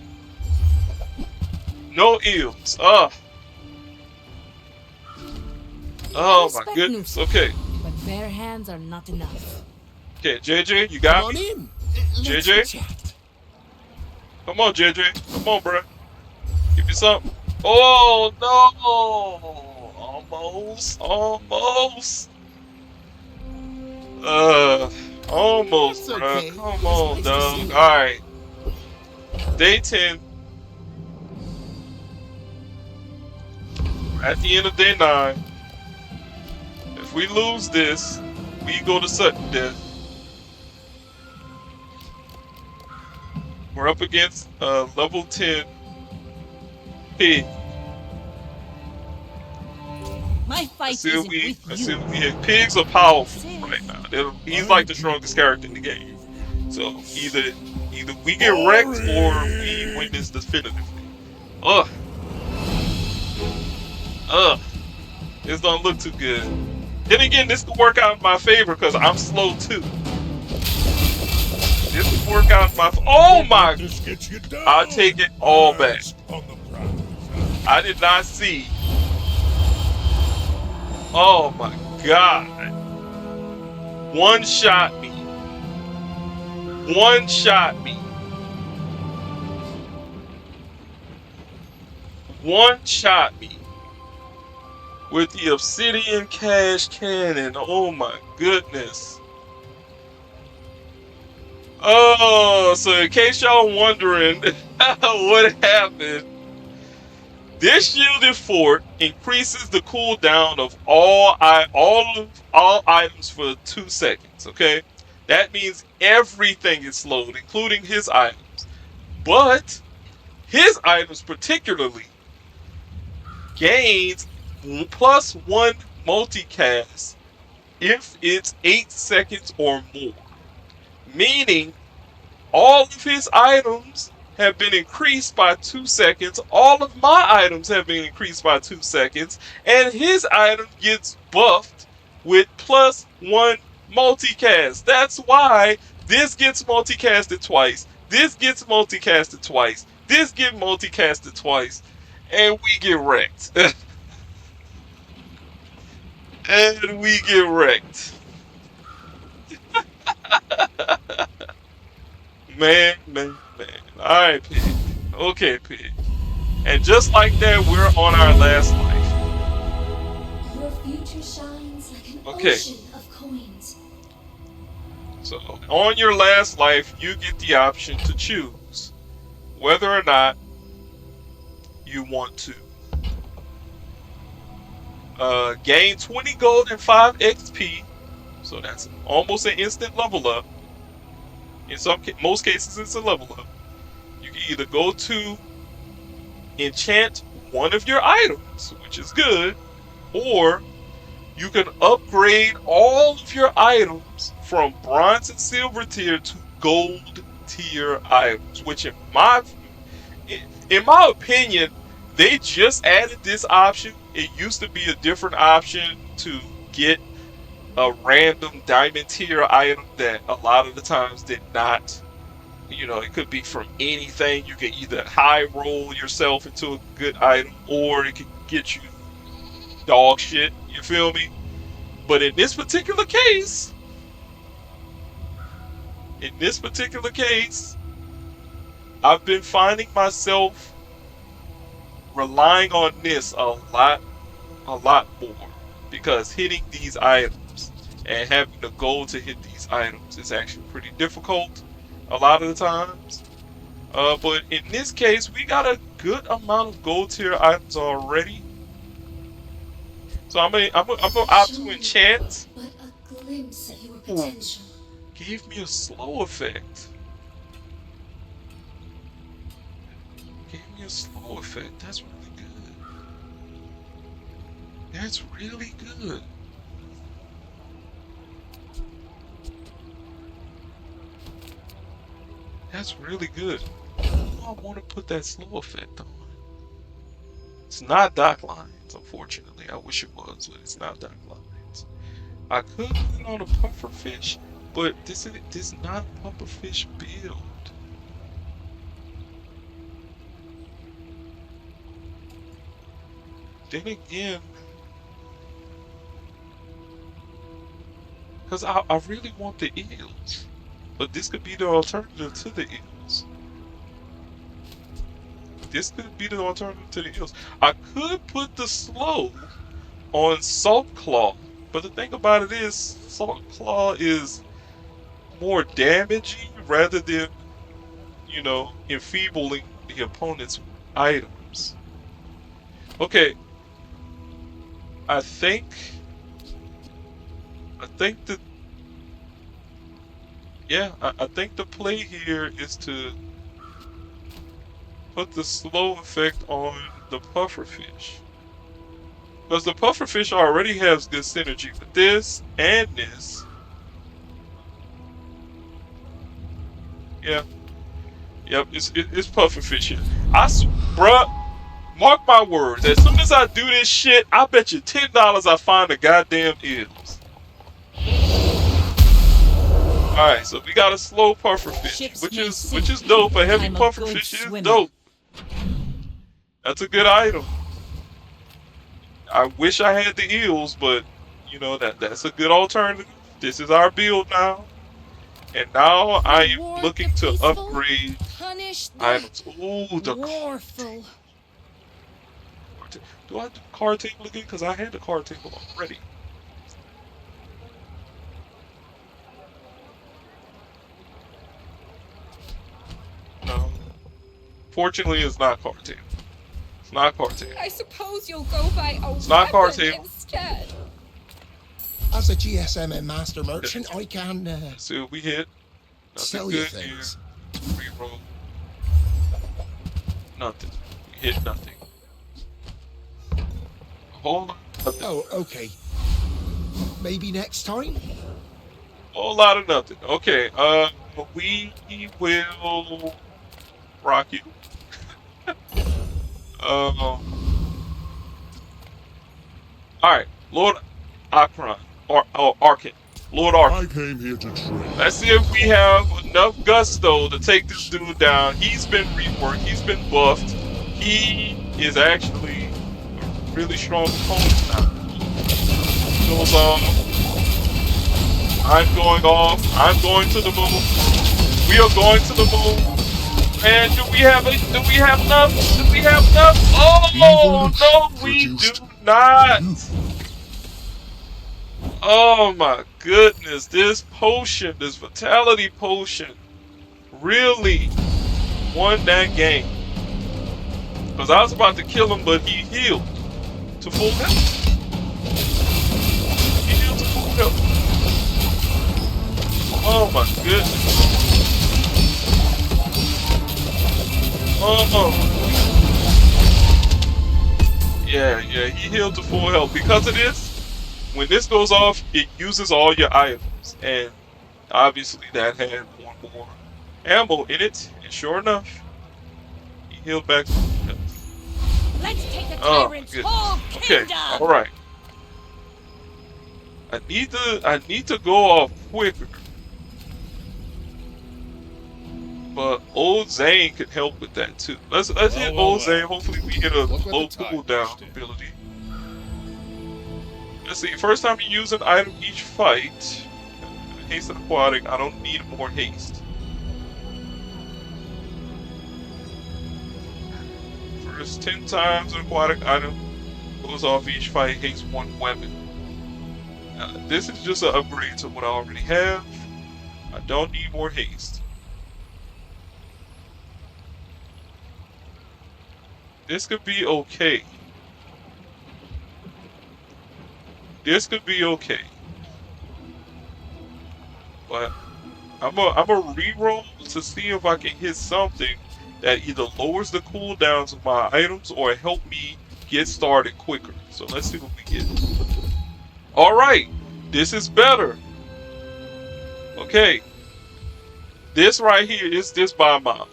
No heals. Oh my respect goodness. new Okay. But bare hands are not enough. Okay, JJ, you Come got on me? in. Let's JJ? chat. Come on, JJ. Come on, bruh. Give me something. Oh, no. Almost. Almost. Almost, It's bruh. okay. Come It's on, nice to dog. see you. Alright. Day 10. At the end of day 9. If we lose this, we go to sudden death. We're up against level 10 pig. My fight Let's see isn't what we with you. hit. Pigs are powerful right now. He's like the strongest character in the game. So either we get wrecked or we win this definitively. Ugh. This don't look too good. Then again, this could work out in my favor because I'm slow too. This could work out in my. Oh my! This gets you down. I'll take it all back. Last on the prize. I did not see. Oh my god. One shot me. One shot me. One shot me. With the obsidian cash cannon. Oh my goodness. Oh, so in case y'all wondering what happened, This shielded fort increases the cooldown of all items for 2 seconds. Okay, that means everything is slowed, including his items. But his items particularly gains +1 multicast if it's 8 seconds or more. Meaning all of his items have been increased by 2 seconds. All of my items have been increased by 2 seconds. And his item gets buffed with +1 multicast. That's why this gets multicasted twice. This gets multicasted twice. This gets multicasted twice. And we get wrecked. And we get wrecked. Man. Alright, Pig. Okay, Pig. And just like that, we're on our last life. Your future shines like an Okay, ocean of coins. so on your last life, you get the option to choose whether or not you want to gain 20 gold and 5 XP. So that's almost an instant level up. In most cases, it's a level up. You can either go to enchant one of your items, which is good, or you can upgrade all of your items from bronze and silver tier to gold tier items, which in my opinion, they just added this option. It used to be a different option to get a random diamond tier item that a lot of the times did not. It could be from anything. You can either high roll yourself into a good item, or it could get you dog shit. You feel me? But in this particular case, I've been finding myself relying on this a lot more, because hitting these items and having the goal to hit these items is actually pretty difficult a lot of the times. But in this case, we got a good amount of gold tier items already. So I'm gonna opt to Shown enchant. but a glimpse of your Ooh, potential. gave me a slow effect. Gave me a slow effect. That's really good. That's really good. That's really good. I want to put that slow effect on. It's not Dock Lines, unfortunately. I wish it was, but it's not Dock Lines. I could put it on a pufferfish, but this is not a pufferfish build. Then again, because I really want the eels, but this could be the alternative to the eels. This could be the alternative to the eels. I could put the slow on Salt Claw, but the thing about it is, Salt Claw is more damaging rather than, enfeebling the opponent's items. Okay, I think, that, yeah, I think the play here is to put the slow effect on the pufferfish. Because the pufferfish already has good synergy with this and this. Yeah, yep, it's pufferfish here. Bruh, mark my words. As soon as I do this shit, I bet you $10 I find the goddamn eels. Alright, so we got a slow pufferfish, Ships which may is sink. dope. A heavy I'm a good pufferfish is swimmer. dope. That's a good item. I wish I had the eels, but that's a good alternative. This is our build now. And now I am Reward the looking to peaceful, upgrade punish the items. Ooh, the warful. do I do card table again? Because I had the card table already. No. Fortunately, it's not card table. It's not cartel. I suppose you'll go buy a It's not weapon cartel. instead. As a GSM and master Okay. merchant, I can Let's see what we hit. Nothing sell you good here. things. Reroll. Nothing. We hit nothing. A whole lot of nothing. Oh, okay. Maybe next time? Whole lot of nothing. Okay, we will rock you. Alright, Lord Akron. Or Arkin. Lord Arkin. I came here to trade. Let's see if we have enough gusto to take this dude down. He's been reworked. He's been buffed. He is actually a really strong opponent now. Goes off. I'm going off. I'm going to the moon. We are going to the moon. And do we have enough? Do we have enough? Oh no, we do not. Oh my goodness, this potion, this vitality potion, really won that game. Because I was about to kill him, but he healed to full health. He healed to full health. Oh my goodness. Oh. Yeah, he healed to full health. Because of this, when this goes off, it uses all your items. And obviously that had one more ammo in it. And sure enough, he healed back to full health. Let's take the Oh, tyrant's my whole goodness. Okay, kingdom. alright. I need to go off quicker. But old Zane could help with that too. Let's hit old Zane. Hopefully we get a low cooldown ability. Let's see. First time you use an item each fight. Haste and aquatic. I don't need more haste. First 10 times an aquatic item goes off each fight. Haste one weapon. This is just an upgrade to what I already have. I don't need more haste. This could be okay. This could be okay. But I'm a reroll to see if I can hit something that either lowers the cooldowns of my items or help me get started quicker. So let's see what we get. Alright, this is better. Okay. This right here is this by mile.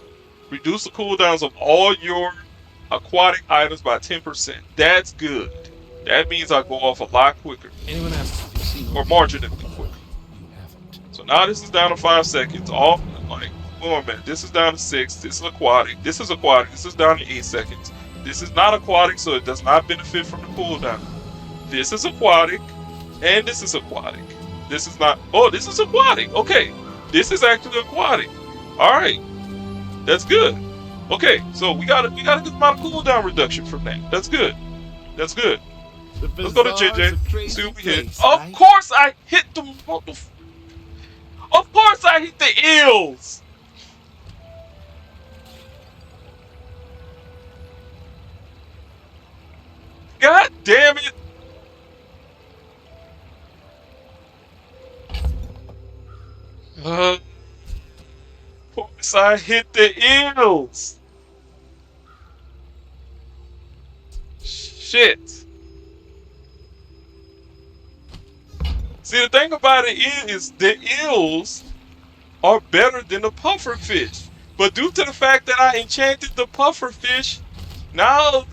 Reduce the cooldowns of all your aquatic items by 10%. That's good. That means I go off a lot quicker. Anyone asks if you've seen Or marginally quicker. You haven't. So now this is down to 5 seconds. All like, oh man, this is down to 6. This is aquatic. This is aquatic. This is down to 8 seconds. This is not aquatic, so it does not benefit from the cooldown. This is aquatic, and this is aquatic. This is not. Oh, this is aquatic. Okay, this is actually aquatic. All right, that's good. Okay, so we got a good amount of cooldown reduction from that. That's good. That's good. Let's go to JJ. See what we hit. Of course I hit the motherfucker. Of course I hit the eels. God damn it. Of course I hit the eels. Shit. See, the thing about it is the eels are better than the puffer fish. But due to the fact that I enchanted the puffer fish, now...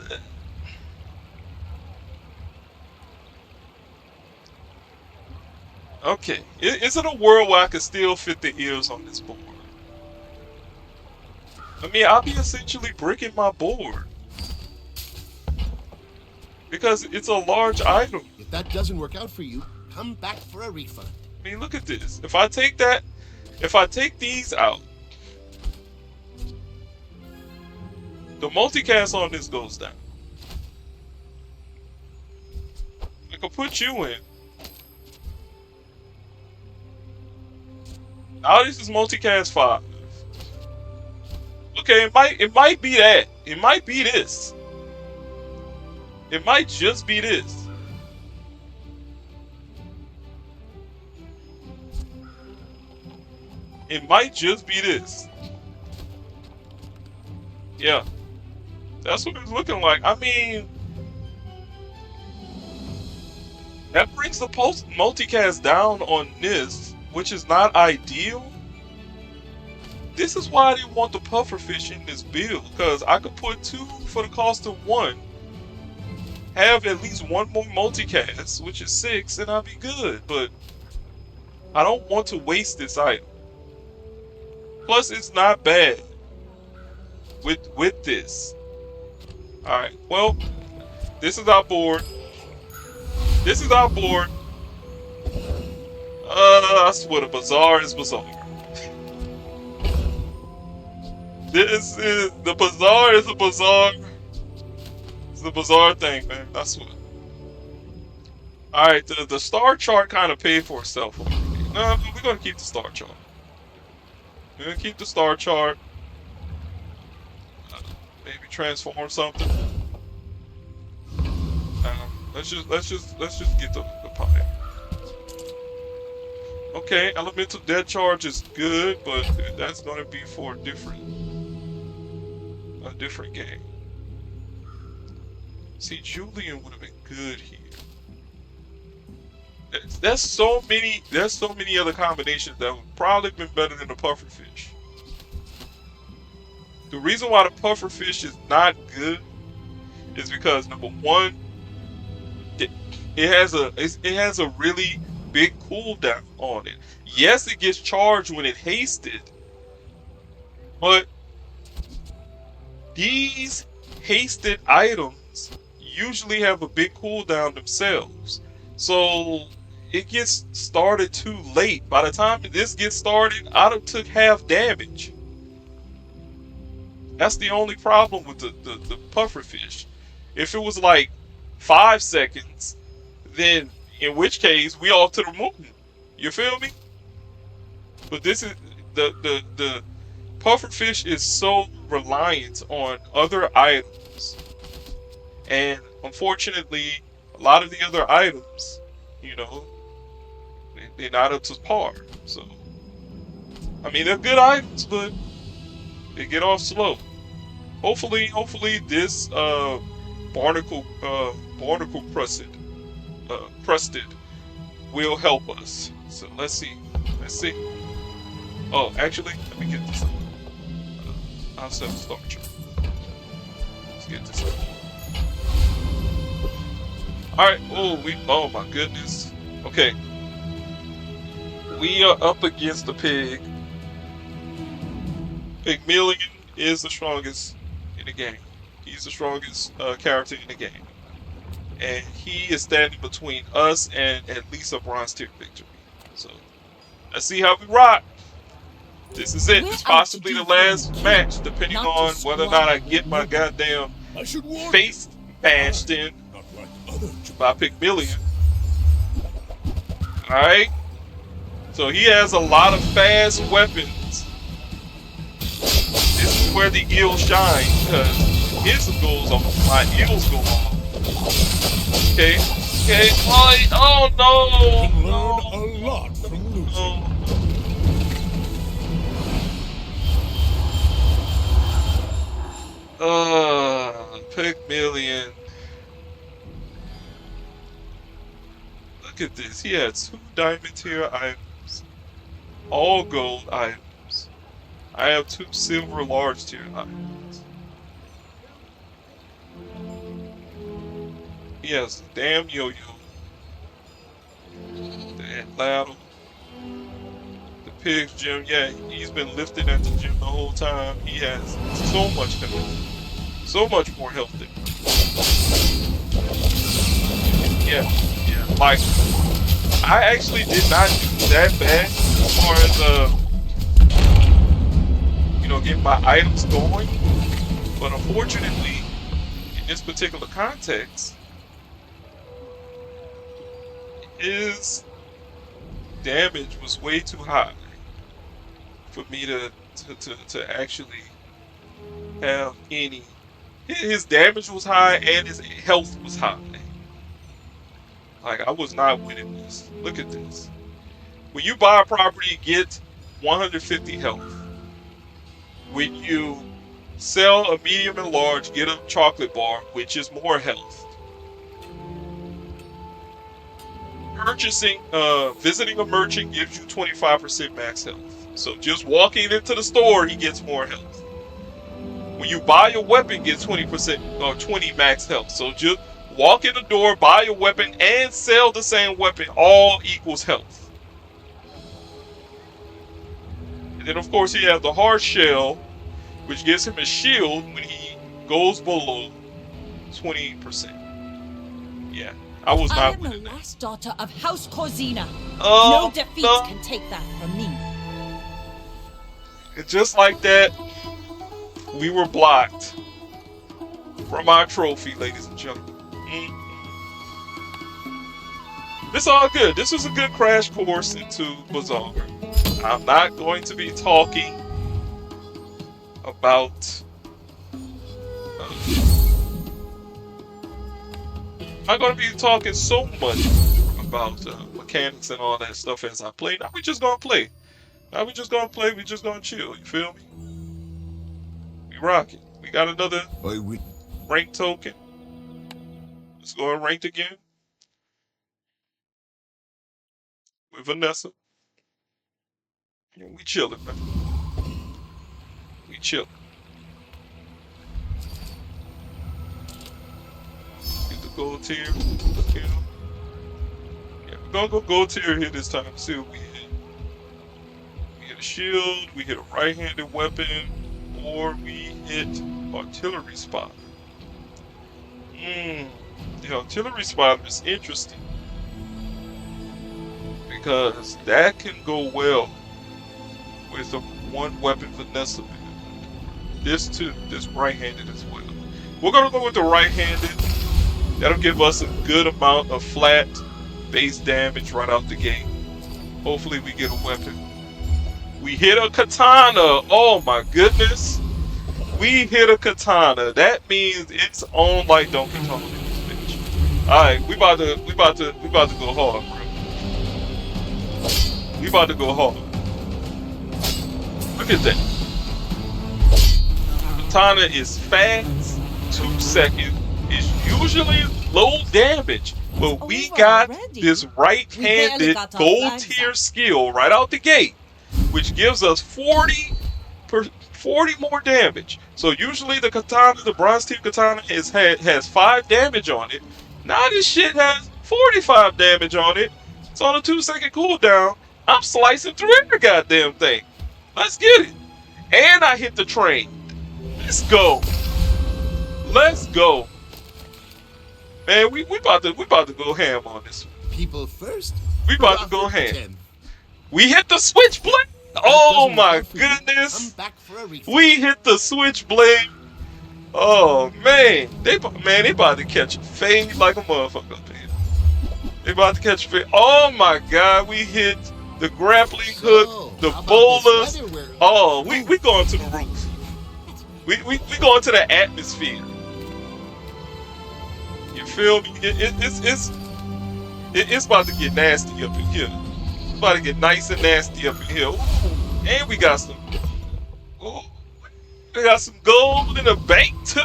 Okay, is it a world where I can still fit the eels on this board? I mean, I'll be essentially breaking my board. Because it's a large item. If that doesn't work out for you, come back for a refund. I mean, look at this. If I take these out, the multicast on this goes down. I can put you in. Now this is multicast 5. Okay, it might be that. It might be this. It might just be this. It might just be this. Yeah, that's what it's looking like. I mean, that brings the post multicast down on this, which is not ideal. This is why I didn't want the pufferfish in this build, because I could put 2 for the cost of 1, have at least 1 more multicast, which is 6, and I'll be good. But I don't want to waste this item. Plus, it's not bad with this. All right. Well, this is our board. This is our board. I swear the Bazaar is Bazaar. This is the Bazaar is a Bazaar. It's the Bazaar thing, man. I swear. All right, the star chart kind of paid for itself. No, we're gonna keep the star chart. We're gonna keep the star chart. Maybe transform something. Let's just get the pie. Okay, elemental dead charge is good, but that's gonna be for a different game. See, Julian would have been good here. There's so many other combinations that would probably been better than the pufferfish. The reason why the pufferfish is not good is because number one, it has a really big cooldown on it. Yes, it gets charged when it hasted, but these hasted items usually have a big cooldown themselves. So it gets started too late. By the time this gets started, I done took half damage. That's the only problem with the pufferfish. If it was like 5 seconds, then in which case we off to the moon. You feel me? But this is the pufferfish is so reliant on other items, and unfortunately, a lot of the other items, you know, they're not up to par. So, I mean, they're good items, but they get off slow. Hopefully this barnacle crusted will help us. So let's see. Oh, actually, let me get this. I'll set the star chart. Let's get this up. Alright, oh my goodness. Okay. We are up against the pig. Pygmalion is the strongest in the game. He's the strongest character in the game. And he is standing between us and at least a bronze tier victory. So, let's see how we rock. This is it. We're It's out to possibly do the last good, match, depending not to on whether or not I get my squander. goddamn I should warn face bashed in not like other by Pygmalion. Alright? So he has a lot of fast weapons. This is where the eel shine, because his goes off, my eels go off. Okay? Oh no! can learn a lot from losing. No. Pygmalion. Look at this. He had 2 diamond tier items. All gold items. I have 2 silver large tier items. He has a damn yo-yo. That ladle. The pig's gym. Yeah, he's been lifting at the gym the whole time. He has so much health. So much more health than me. Yeah. Like, I actually did not do that bad as far as, you know, getting my items going. But unfortunately, in this particular context, his damage was way too high for me to actually have any His damage was high and his health was high. Like, I was not winning this. Look at this. When you buy a property, get 150 health. When you sell a medium and large, get a chocolate bar, which is more health. Visiting a merchant gives you 25% max health. So just walking into the store, he gets more health. When you buy a weapon, get 20% or 20 max health. So just walk in the door, buy a weapon, and sell the same weapon, all equals health. And then of course he has the hard shell, which gives him a shield when he goes below 20%. Yeah, I was I not am the winning that. last daughter of House Corzina. Oh, No defeat no. can take that from me. And just like that, we were blocked from our trophy, ladies and gentlemen. It's all good. This was a good crash course into Bazaar. I'm not going to be talking about I'm not going to be talking so much about mechanics and all that stuff as I play. Now we just gonna play. Now we just gonna play. We just gonna chill. You feel me? We rocking. We got another rank token. Let's go and ranked again with Vanessa. Yeah, we chilling, man. We chilling. Get the gold tier. Kill. Yeah, we're gonna go gold tier here this time. See what we hit. We hit a shield, we hit a right-handed weapon, or we hit artillery spotter. The artillery spotter is interesting because that can go well with a one-weapon Vanessa build. This too, this right-handed as well. We're gonna go with the right-handed. That'll give us a good amount of flat base damage right out the gate. Hopefully we get a weapon. We hit a katana. Oh my goodness. We hit a katana. That means it's on like Donkey Kong in this bitch. Alright, we about to go hard, bro. We about to go hard. Look at that. Katana is fast, 2 seconds. It's usually low damage. But we got this right-handed gold tier skill right out the gate, which gives us 40 more damage. So usually the katana, the bronze tier katana, has 5 damage on it. Now this shit has 45 damage on it. It's on a 2-second cooldown. I'm slicing through every goddamn thing. Let's get it. And I hit the train. Let's go. Let's go. Man, we about to go ham on this one. People first. We about to go ham. We hit the switchblade. Oh my goodness. We hit the switchblade. Oh man, they about to catch a fade like a motherfucker up here. They about to catch a fade. Oh my god, we hit the grappling hook, the bowlers. Oh, we going to the roof. We going to the atmosphere. You feel me? It's about to get nasty up in here. It's about to get nice and nasty up in here. Ooh, and we got some gold in the bank too.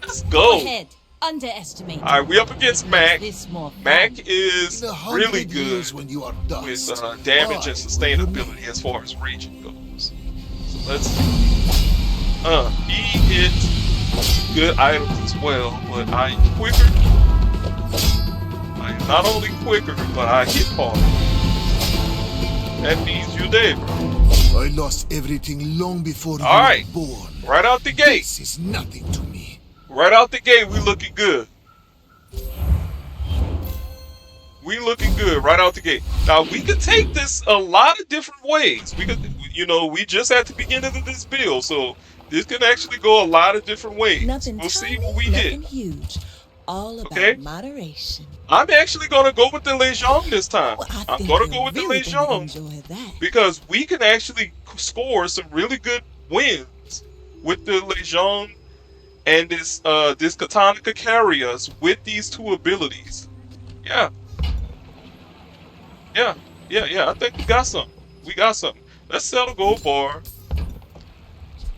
Let's go. Go ahead. Underestimate. All right, we up against Mac. This more fun. Mac is In really 100 good years when you are dust, with damage and I will sustainability remain. as far as raging goes. So let's. He hit good items as well, but I am quicker. I am not only quicker, but I hit harder. That means you're dead, bro. I lost everything long before you Alright. were born. Right out the gate. This is nothing to me. Right out the gate, we looking good. We looking good right out the gate. Now we could take this a lot of different ways. We could, we just at the beginning of this build, so this can actually go a lot of different ways. Nothing We'll tiny, see what we nothing hit. huge. All about Okay. moderation. I'm actually gonna go with the Legion this time. Well, I I'm think gonna you're go with the really gonna Legion enjoy that. because we can actually score some really good wins with the Legion and this katana could carry us with these two abilities. Yeah, yeah, yeah. I think we got something. We got something. Let's sell the gold bar.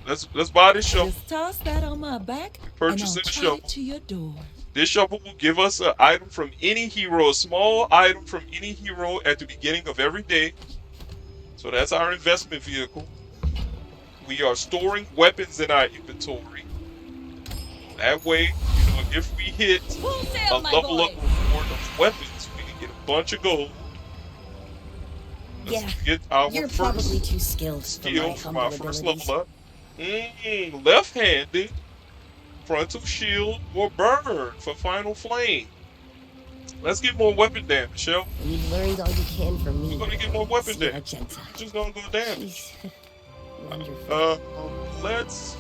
Let's buy this shovel. Just toss that on my back, We and I'll purchasing the trot it shovel. to your door. This shovel will give us an item from any hero, a small item from any hero at the beginning of every day. So that's our investment vehicle. We are storing weapons in our inventory. That way, if we hit Full a sail, my level up boy. reward of weapons, we can get a bunch of gold. Let's Yeah, get our you're first probably too skilled for my skill from our humble first abilities. level up. Left-handed, frontal shield, or burn for final flame. Let's get more weapon damage, shall we? You've learned all you can from me. We're gonna get more weapon Sierra damage. Genta. We're just gonna go damage. She's wonderful. Let's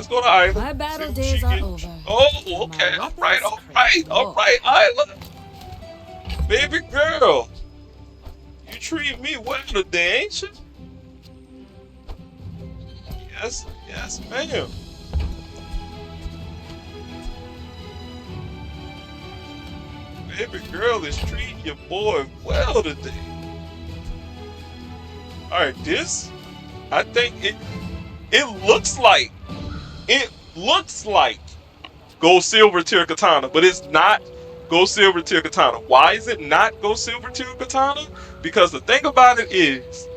go to Isla. My See battle what days she are get. over. Oh, My okay. All weapons right, critical. Isla. Baby girl, you treat me well today, ain't you? Yes, ma'am. Baby girl is treating your boy well today. Alright, I think it looks like Gold Silver Tier Katana, but it's not Gold Silver Tier Katana. Why is it not Gold Silver Tier Katana? Because the thing about it is,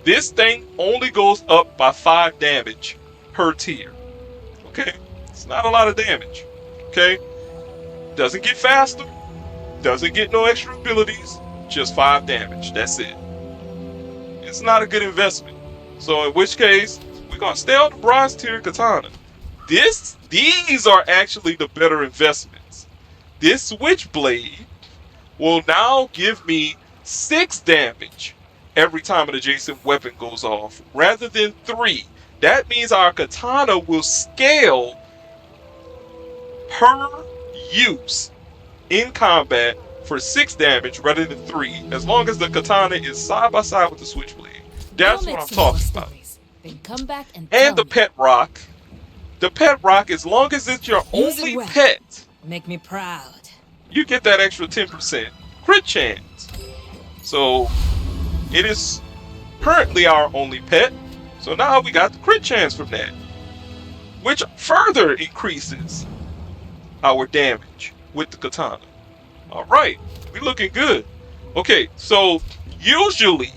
this thing only goes up by 5 damage per tier. Okay? It's not a lot of damage. Okay? Doesn't get faster. Doesn't get no extra abilities. Just 5 damage. That's it. It's not a good investment. So in which case, we're gonna stay on the bronze tier katana. These are actually the better investments. This switchblade will now give me 6 damage every time an adjacent weapon goes off, rather than 3. That means our katana will scale per use in combat for 6 damage rather than 3, as long as the katana is side by side with the switchblade. That's We'll what make I'm some more talking about. stories. Then come back and And tell the me. pet rock. The pet rock, as long as it's your Use it only well. pet, Make me proud. you get that extra 10% crit chance. So it is currently our only pet. So now we got the crit chance from that, which further increases our damage with the katana. Alright, we looking good. Okay, so usually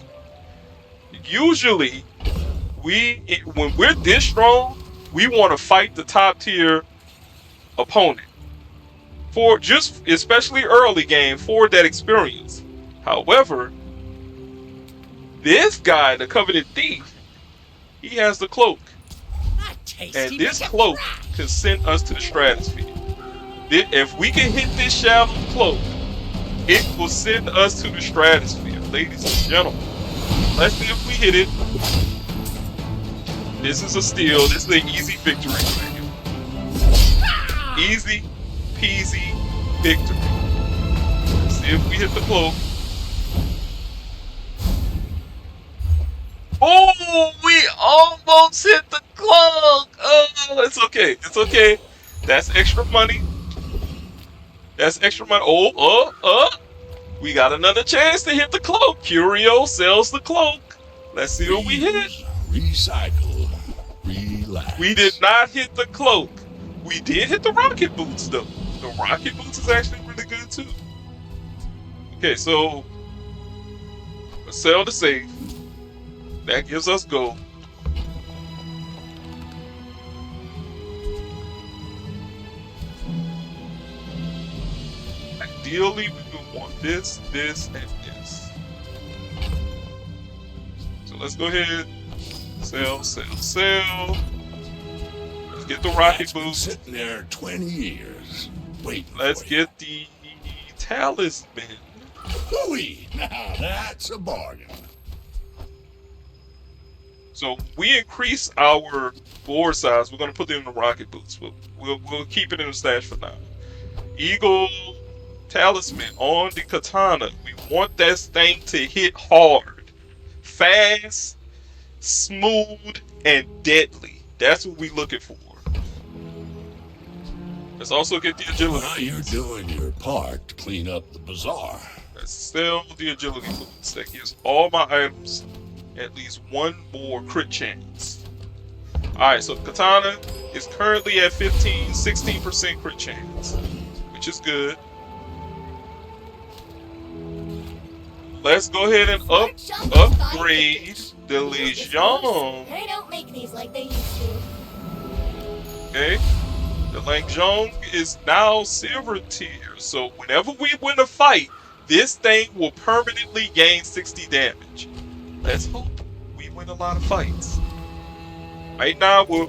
when we're this strong, we want to fight the top tier opponent for just, especially early game, for that experience. However, this guy, the Covenant Thief, he has the cloak, and this cloak can send us to the stratosphere. If we can hit this shadow cloak, it will send us to the stratosphere, ladies and gentlemen. Let's see if we hit it. This is a steal. This is an easy victory right here. Easy peasy victory. Let's see if we hit the cloak. Oh, we almost hit the cloak. Oh, it's okay. It's okay. That's extra money. That's extra money. We got another chance to hit the cloak. Curio sells the cloak. Let's see what we hit. Recycle. Relax. We did not hit the cloak. We did hit the rocket boots though. The rocket boots is actually really good too. Okay, so let's sell the safe. That gives us gold. Ideally, we would want this, this, and this. So let's go ahead. Sell. Let's get the rocket That's been boost. sitting there 20 years. Waiting Let's for you. get the talisman. Hooey! Now that's a bargain. So we increase our board size. We're gonna put them in the rocket boots. We'll keep it in the stash for now. Eagle talisman on the katana. We want that thing to hit hard, fast, smooth, and deadly. That's what we're looking for. Let's also get the agility. Now you're doing your part to clean up the bazaar. Let's sell the agility boots. That gives all my items at least one more crit chance. Alright, so Katana is currently at 16% crit chance, which is good. Let's go ahead and upgrade the Legion. They don't make these like they used to. Okay. The Legion is now silver tier, so whenever we win a fight, this thing will permanently gain 60 damage. Let's hope we win a lot of fights. Right now, we're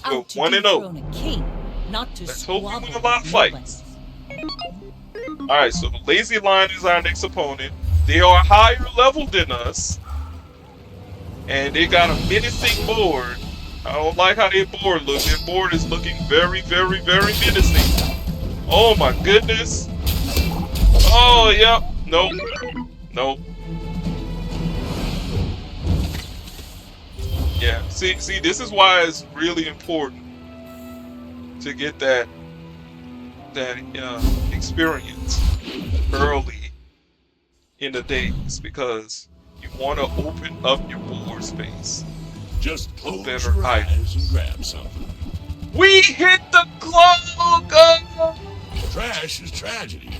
out to 1-0. dethrone a king, not to Let's hope we win a squabble lot of with fights. nobody. Alright, so the Lazy Lion is our next opponent. They are higher level than us. And they got a menacing board. I don't like how their board looks. Their board is looking very, very, very menacing. Oh my goodness. Oh, yep. Nope. Nope. Yeah, see, this is why it's really important to get that experience early in the days, because you want to open up your board space. Just close Better your eyes items. and grab something. We hit the clock! Trash is tragedy.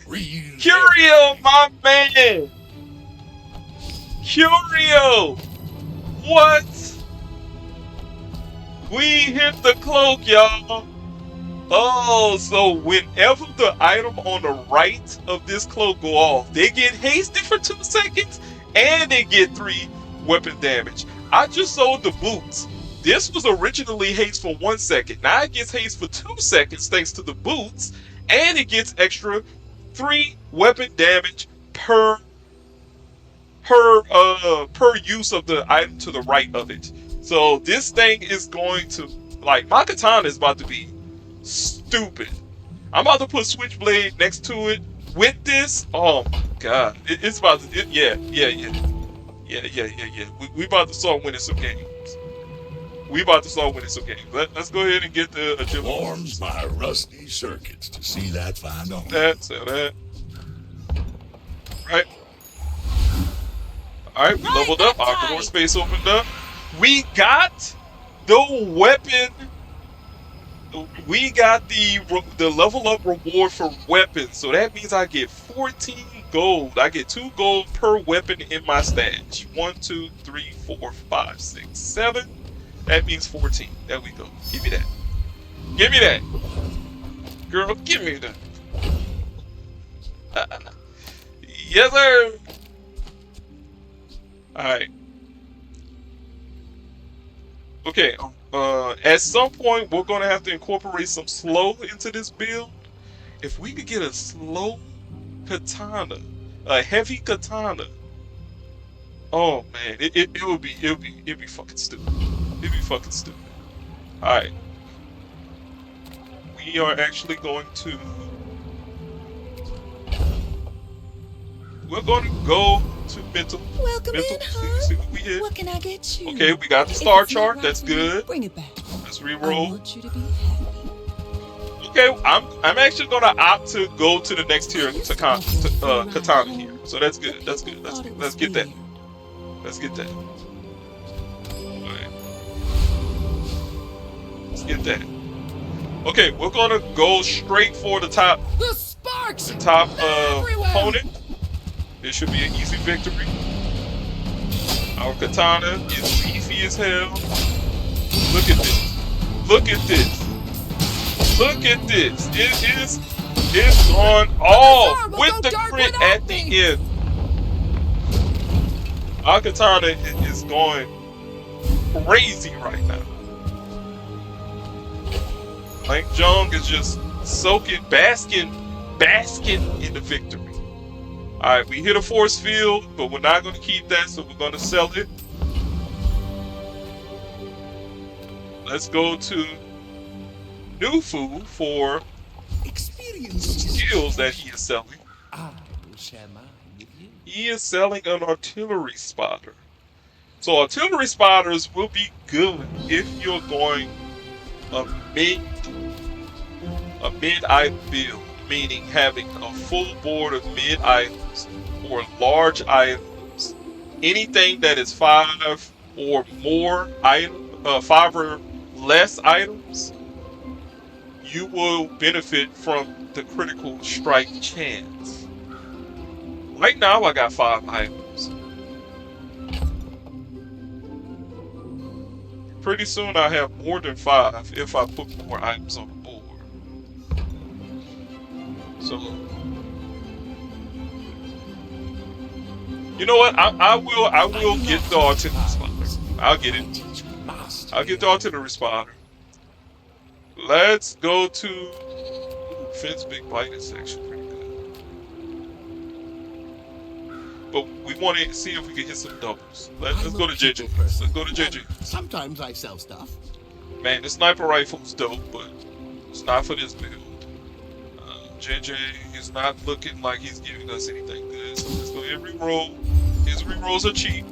Reuse Curio, my man! Curio! What? We hit the cloak, y'all! Oh, so whenever the item on the right of this cloak go off, they get hasted for 2 seconds, and they get 3 weapon damage. I just sold the boots. This was originally haste for 1 second. Now it gets haste for 2 seconds thanks to the boots, and it gets extra 3 weapon damage per use of the item to the right of it. So this thing is going to, like, my katana is about to be stupid. I'm about to put Switchblade next to it with this. Oh my god, it's about to. Yeah. We about to start winning some games. Let's go ahead and get the agility. Warms my rusty circuits to see that find on. Sell that. Alright, we leveled up. Our door space opened up. We got the weapon. We got the level up reward for weapons. So that means I get 14 gold. I get 2 gold per weapon in my stash. 1, 2, 3, 4, 5, 6, 7. That means 14. There we go. Give me that. Give me that. Girl, give me that. Yes, sir. Alright. Okay, at some point we're gonna have to incorporate some slow into this build. If we could get a slow katana, a heavy katana, oh man, it'd be fucking stupid. It'd be fucking stupid. Alright. We are actually going to, we're going to go to mental. Welcome mental, in, see what we hit. What can I get you? Okay, we got the If star it's not chart. right That's for you, good. Bring it back. Let's I re-roll. want you to be happy. Okay, I'm actually gonna opt to go to the next tier to katana here. So that's good. That's good. Let's get that. Let's get that. Alright. Let's get that. Okay, we're gonna go straight for the top The sparks! opponent. This should be an easy victory. Our katana is beefy as hell. Look at this. Look at this. Look at this. It's gone off with the crit at the end. Our katana is going crazy right now. Like Jung is just soaking, basking in the victory. Alright, we hit a force field, but we're not going to keep that, so we're going to sell it. Let's go to Nufu for skills that he is selling. I will share mine with you. He is selling an artillery spotter. So artillery spotters will be good if you're going a mid a mid-item build, meaning having a full board of mid-items or large items. Anything that is 5 or more item, 5 or less items, you will benefit from the critical strike chance. Right now, I got 5 items. Pretty soon, I have more than 5 if I put more items on the board. So, you know what? I will get the artillery responder. I'll get it. I'll get the artillery responder. Let's go to Finn's Big Bite is actually pretty good. But we want to see if we can hit some doubles. Let's go to JJ. Let's go to JJ. Sometimes I sell stuff. Man, the sniper rifle's dope, but it's not for this build. JJ is not looking like he's giving us anything good, so let's go ahead and reroll. His rerolls are cheap.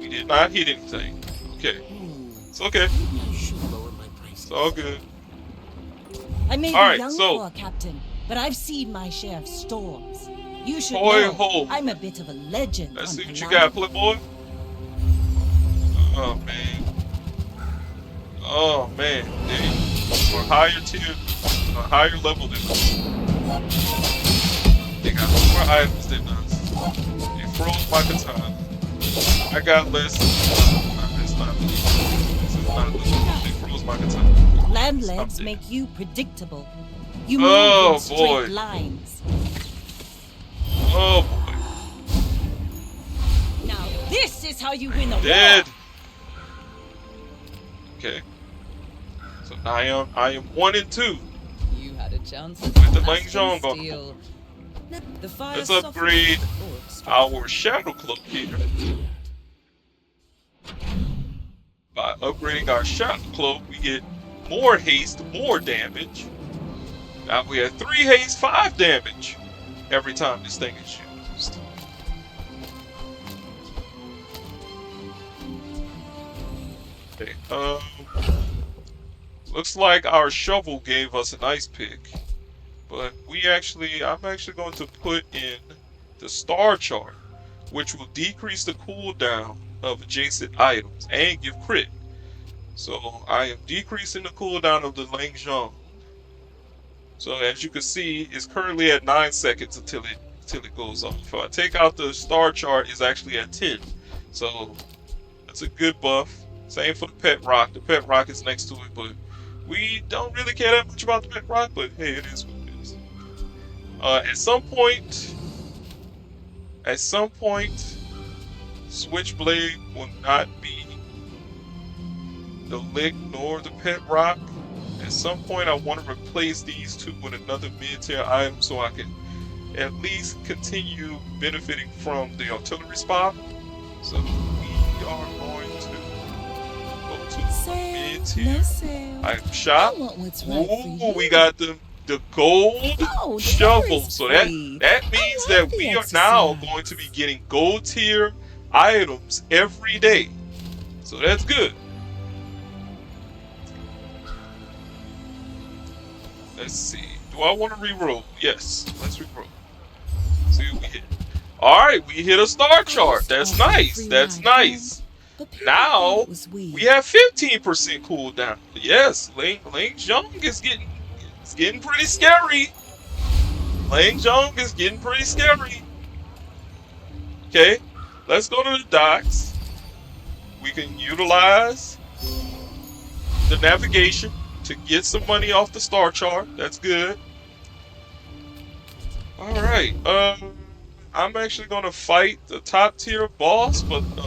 We did not hit anything. Okay. It's okay. It's all good. I may All be right, young so for a captain, but I've seen my share of storms. You should Boy, know ho. I'm a bit of a legend. Let's on see what you Holla. got, Playboy. Oh man. Oh man. They were higher tier, a higher level than us. They got more items than us. They froze my katana. I got less. It's not. This is not. They froze my katana. Land Stop legs it. make you predictable. You Oh, move in straight boy. lines. Oh boy. Now this is how you win a Dead. war. Okay. So now I am 1 and 2. You had a chance With the at Lang Zhong on the steal. The fire Let's softens upgrade before it strikes. our shadow cloak here. By upgrading our shadow cloak, we get more haste, more damage. Now we have 3 haste, 5 damage every time this thing is used. Okay, looks like our shovel gave us an ice pick, but I'm actually going to put in the star chart, which will decrease the cooldown of adjacent items and give crit. So I am decreasing the cooldown of the Lang Zhong. So as you can see, it's currently at 9 seconds until it goes off. If I take out the star chart, it's actually at 10. So that's a good buff. Same for the pet rock. The pet rock is next to it, but we don't really care that much about the pet rock, but hey, it is what it is. At some point, Switchblade will not be the lick nor the pet rock. At some point, I want to replace these two with another mid-tier item so I can at least continue benefiting from the artillery spot. So we are going to go to mid-tier item shop. Ooh, we got the gold Oh, the shovel. berry's So free. that means I love that the we are now exercise. going to be getting gold tier items every day. So that's good. Let's see. Do I want to reroll? Yes. Let's reroll. See what we hit. Alright, we hit a star chart. That's nice. That's nice. Now, we have 15% cooldown. Yes, Lang Zhong is getting pretty scary. Lang Zhong is getting pretty scary. Okay, let's go to the docks. We can utilize the navigation to get some money off the star chart. That's good. Alright, I'm actually gonna fight the top tier boss,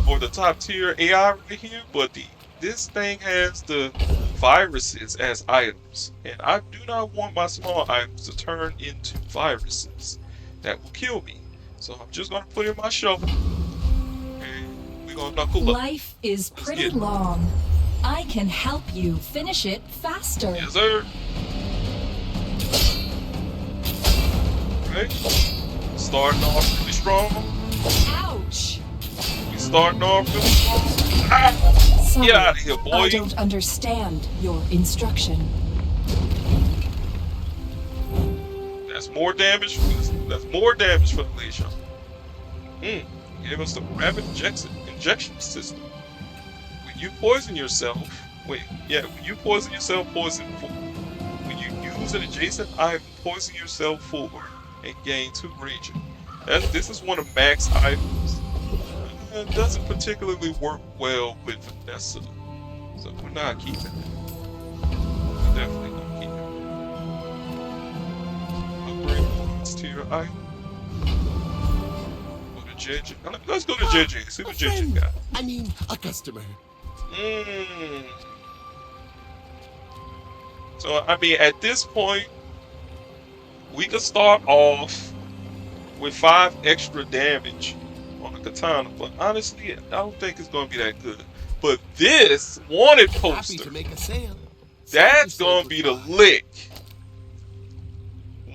or the top tier AI right here, but this thing has the viruses as items, and I do not want my small items to turn into viruses that will kill me. So I'm just gonna put in my shovel, and we're gonna knuckle up. Life is Let's pretty get it. long. I can help you finish it faster. Yes, sir. Okay. Starting off really strong. Ouch! We starting off really strong. Ah! Sorry, Get out of here, boy. I don't understand your instruction. That's more damage. That's more damage for the Legion. Gave us the rapid injection system. When you poison yourself, when you poison yourself, poison 4. When you use an adjacent item, poison yourself 4 and gain 2 raging. This is one of Mac's items. It doesn't particularly work well with Vanessa, so we're not keeping it. We're definitely not keeping it. Upgrade points to your item. Go to JJ. Let's go to JJ. See what JJ got. I mean, a customer. So I mean, at this point, we could start off with 5 extra damage on the katana, but honestly, I don't think it's gonna be that good. But this wanted Happy poster, to make a sale. that's gonna be the lick.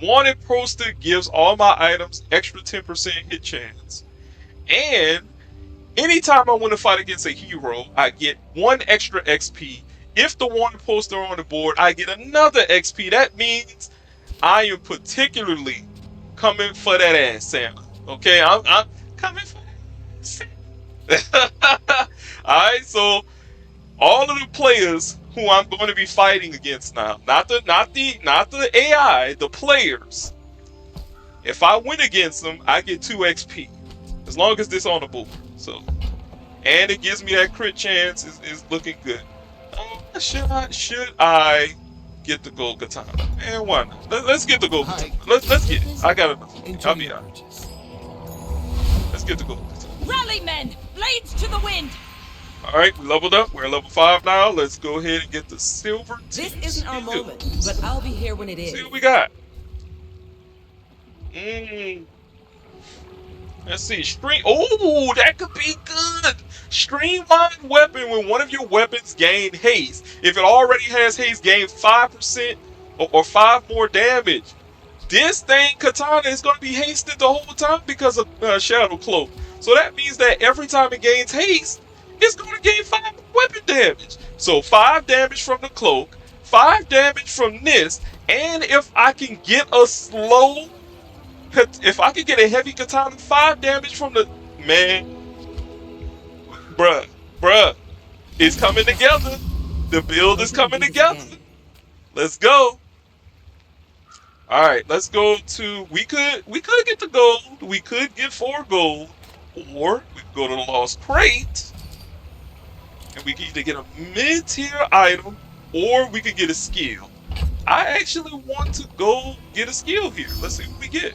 Wanted poster gives all my items extra 10% hit chance, and anytime I win a fight against a hero, I get 1 extra XP. If the wanted poster on the board, I get another XP. That means I am particularly coming for that ass, Sam. Okay, I'm coming for that ass. Alright, so all of the players who I'm going to be fighting against now, not the AI, the players. If I win against them, I get 2 XP. As long as this on the board. So, and it gives me that crit chance is looking good. Should I get the gold katana? And why not? Let's get the gold katana. Let's get it. I got enough. I'll be honest. Let's get the gold katana. Rally, men! Blades to the wind! Alright, we leveled up. We're at level 5 now. Let's go ahead and get the silver This team isn't our skills. moment, but I'll be here when it is. See what we got. Let's see. Oh, that could be good. Streamlined weapon when one of your weapons gain haste. If it already has haste, gain 5% or 5 more damage. This thing, katana, is going to be hasted the whole time because of Shadow Cloak. So that means that every time it gains haste, it's going to gain 5 weapon damage. So 5 damage from the cloak, 5 damage from this, and if I can get a slow, if I can get a heavy katana, 5 damage from the, man, bruh, it's coming together. The build is coming together. Let's go. All right, let's go to. We could get the gold. We could get 4 gold, or we could go to the Lost Crate, and we can either get a mid-tier item, or we could get a skill. I actually want to go get a skill here. Let's see what we get.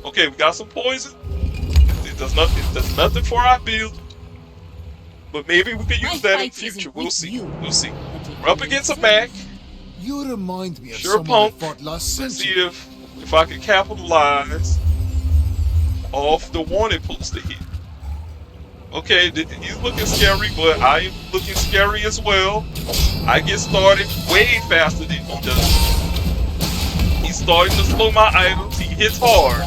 Okay, we got some poison. It does nothing for our build, but maybe we could use that in the future. We'll see. We'll see. We're up against a Mac. You remind me of Sure, someone I punk. fought last Let's see century. if I can capitalize off the wanted poster here. Okay, he's looking scary, but I am looking scary as well. I get started way faster than he does. He's starting to slow my items. He hits hard.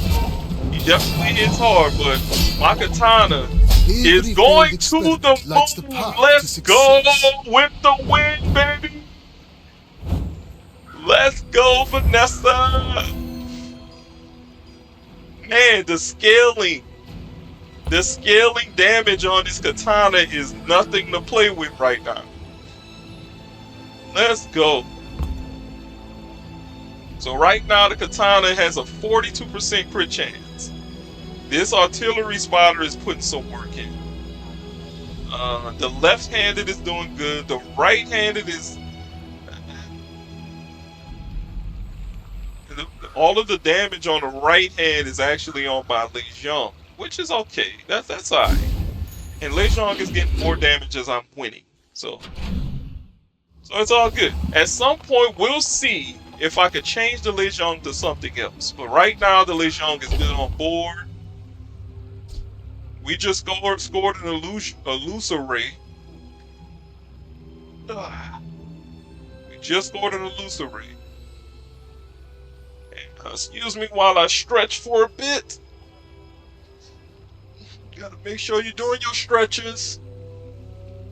He definitely hits hard, but my katana is Every going failed to the experiment lights the moon. path to Let's go success. with the win, baby. Let's go, Vanessa. Man, the scaling damage on this katana is nothing to play with right now. Let's go. So right now the katana has a 42% crit chance. This artillery spotter is putting some work in. The left-handed is doing good. The right-handed is... all of the damage on the right hand is actually on my Legion, which is okay. That's alright. And Legion is getting more damage as I'm winning. So it's all good. At some point we'll see if I could change the Legion to something else. But right now the Legion is good on board. We just scored an illusory. We just scored an illusory. Excuse me while I stretch for a bit. Gotta make sure you're doing your stretches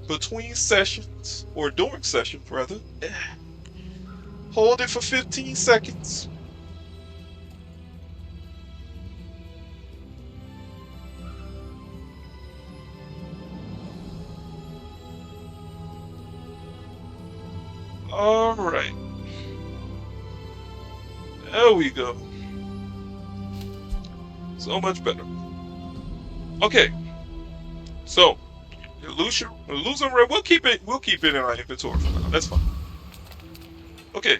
between sessions, or during sessions rather. Hold it for 15 seconds. All right. There we go. So much better. Okay. So, illusion ray. We'll keep it. We'll keep it in our inventory for now. That's fine. Okay.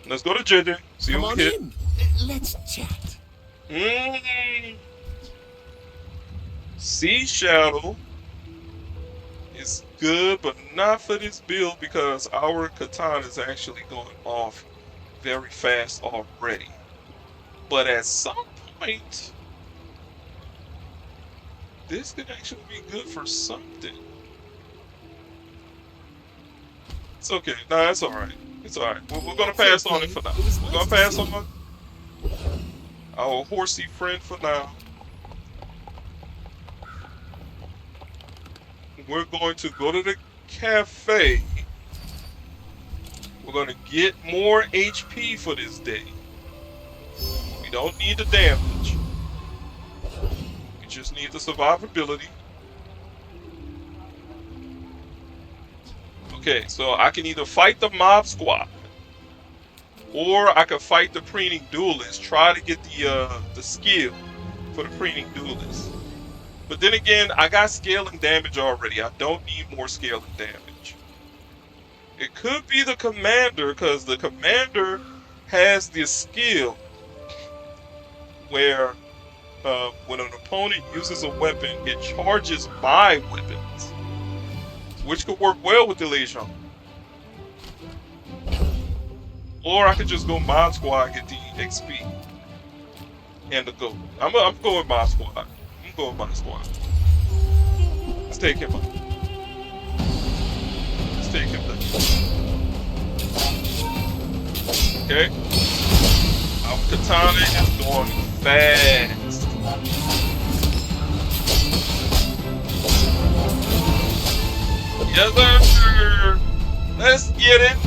Let's go to JJ. See Come what on we hit. in. Let's chat. Sea Shadow is good, but not for this build because our katana is actually going off very fast already. But at some point, this could actually be good for something. It's okay. No, that's alright. It's alright. We're gonna It's pass on okay. it for now. It was We're nice gonna to pass see on our horsey friend for now. We're going to go to the cafe. We're going to get more HP for this day. We don't need the damage. We just need the survivability. Okay, so I can either fight the mob squad, or I can fight the preening duelist. Try to get the skill for the preening duelist. But then again, I got scaling damage already. I don't need more scaling damage. It could be the commander, because the commander has this skill where when an opponent uses a weapon, it charges my weapons, which could work well with the Legion. Or I could just go Mod Squad, get the XP and the gold. I'm going Mod Squad. I'm going Mod Squad. Let's take him up. Let's take him down. Okay. Our katana is going fast. Yes, sir. Let's get it.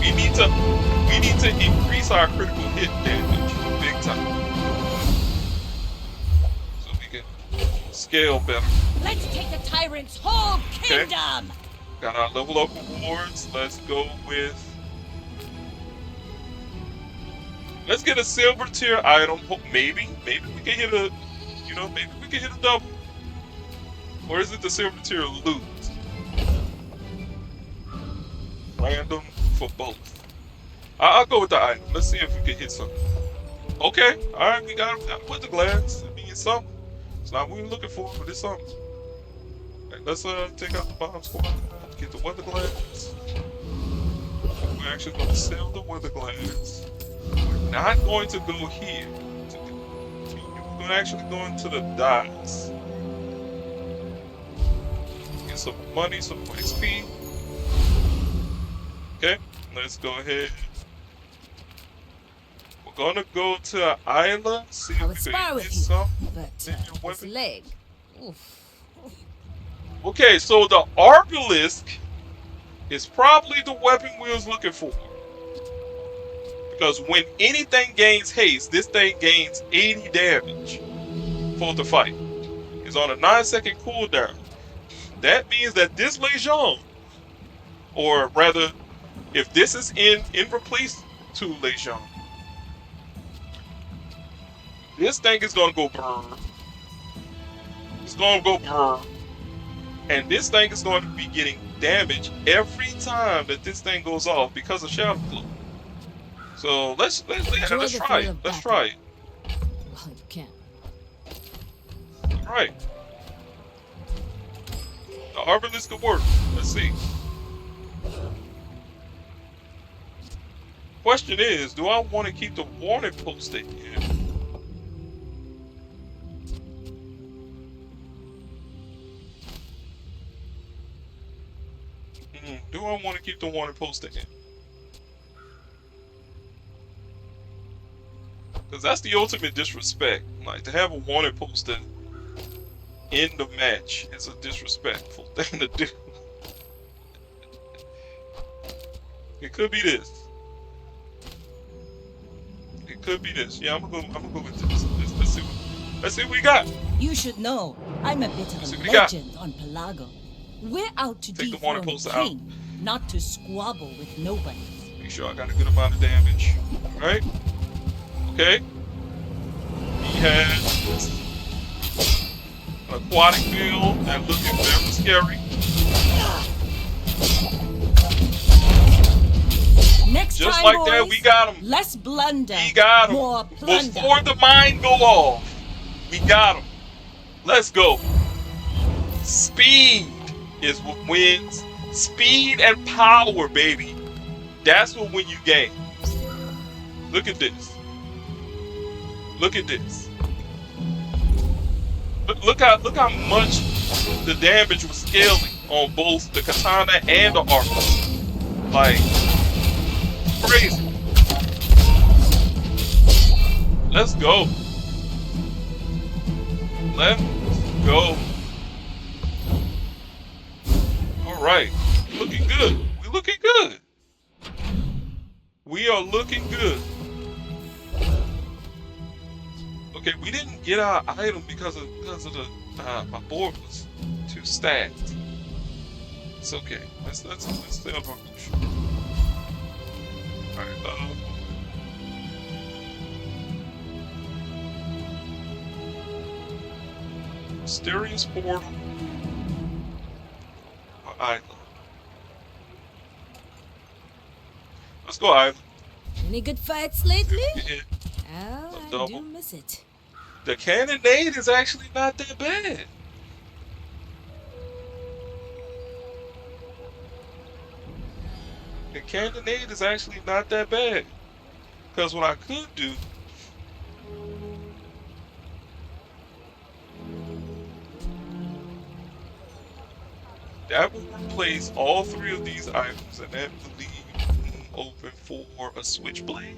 We need to increase our critical hit damage big time, so we can scale better. Let's take the tyrant's whole Okay. kingdom! Got our level up rewards. Let's go with. Let's get a silver tier item. Maybe we can hit a, maybe we can hit a double. Or is it the silver tier loot? Random for both. I'll go with the item. Let's see if we can hit something. Okay, all right, we got with the glass. I mean, it's something. It's not what we were looking for, but it's something. Right, let's take out the bomb squad. Get the weather glass. We're actually going to sell the weather glass. We're not going to go here. We're going to actually go into the docks. Get some money, some XP. Okay, let's go ahead. We're gonna go to Isla, see I would if we spar can with get you, some. but in your this weapon. leg. Oof. Okay, so the Arbalisk is probably the weapon we was looking for. Because when anything gains haste, this thing gains 80 damage for the fight. It's on a 9-second cooldown. That means that this Legion, or rather, if this is in replace to Legion, this thing is gonna go burn. It's gonna go burn. And this thing is going to be getting damage every time that this thing goes off because of Shadow Cloak. So let's try it. Let's try it. Well, you can. Alright. The Arbalisk could work. Let's see. Question is, do I want to keep the warning posted here? Do I want to keep the warning posted in? Because that's the ultimate disrespect. Like, to have a warning posted in the match is a disrespectful thing to do. It could be this. It could be this. Yeah, I'm gonna go with this. Let's see what we got. You should know, I'm a bit of See a what we got. legend on Pelago. We're out to Take the warning dethrone poster the out. king. not to squabble with nobody. Make sure I got a good amount of damage. Alright? Okay. He has an aquatic build that looking very scary. Next Just time, like boys, that, we got him. less blunder. We got him. More plunder. Before the mine go off, we got him. Let's go. Speed is what wins. Speed and power, baby. That's what win you games. Look at this. Look at this. Look how much the damage was scaling on both the katana and the armor. Like, crazy. Let's go. Let's go. All right, looking good. We looking good. We are looking good. Okay, we didn't get our item because of the my board was too stacked. It's okay. Let's stay on our push. All right. Mysterious portal. Island. Let's go island. Any good fights lately? Yeah. Oh, I double. do miss it. The cannonade is actually not that bad. The cannonade is actually not that bad. Because what I could do, that will replace all three of these items, and that will leave me open for a switchblade.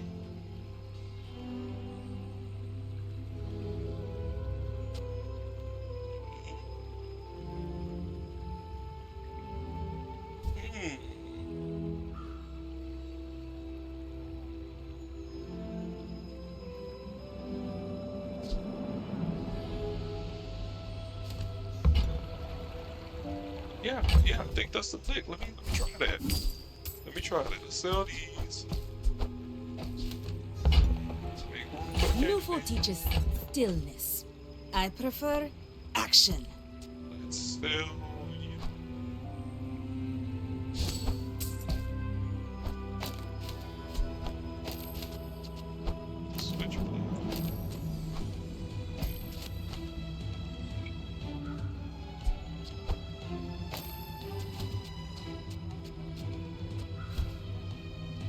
Yeah, I think that's the thing. Let me try that. Let me try that. Let's sell these. Nufo teaches stillness. I prefer action. Let's sell you. Switchblade.